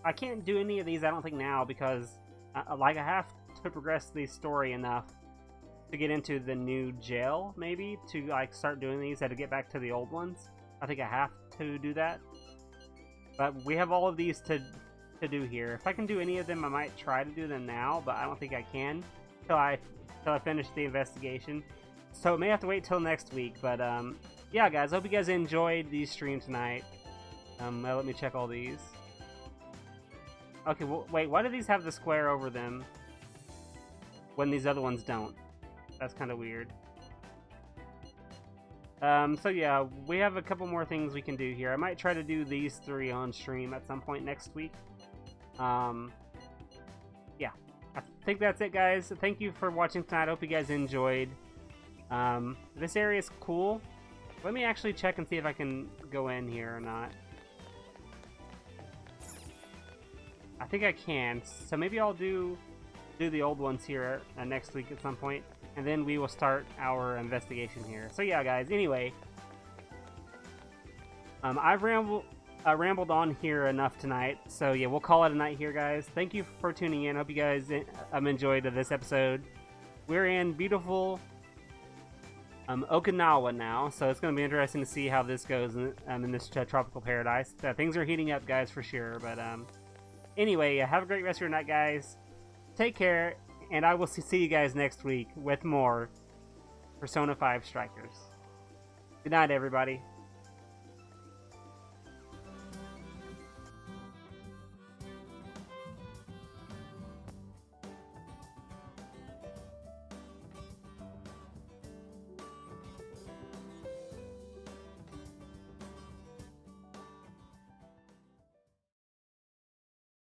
I can't do any of these, I don't think, now, because, like, I have to progress the story enough to get into the new jail, maybe, to, like, start doing these, and to get back to the old ones. I think I have to do that. But we have all of these to do here. If I can do any of them, I might try to do them now, but I don't think I can till I finish the investigation. So it may have to wait till next week, but yeah, guys, hope you guys enjoyed the stream tonight. Let me check all these. Okay, well, wait, why do these have the square over them when these other ones don't? That's kind of weird. So yeah, we have a couple more things we can do here. I might try to do these 3 on stream at some point next week. Yeah, I think that's it, guys. Thank you for watching tonight. I hope you guys enjoyed. This area is cool. Let me actually check and see if I can go in here or not. I think I can, so maybe I'll do the old ones here next week at some point, and then we will start our investigation here. So yeah, guys, anyway, I've rambled on here enough tonight, so yeah, we'll call it a night here, guys. Thank you for tuning in. Hope you guys enjoyed this episode. We're in beautiful Okinawa now, so it's going to be interesting to see how this goes in this tropical paradise. Things are heating up, guys, for sure. But anyway, have a great rest of your night, guys. Take care, and I will see you guys next week with more Persona 5 Strikers. Good night, everybody.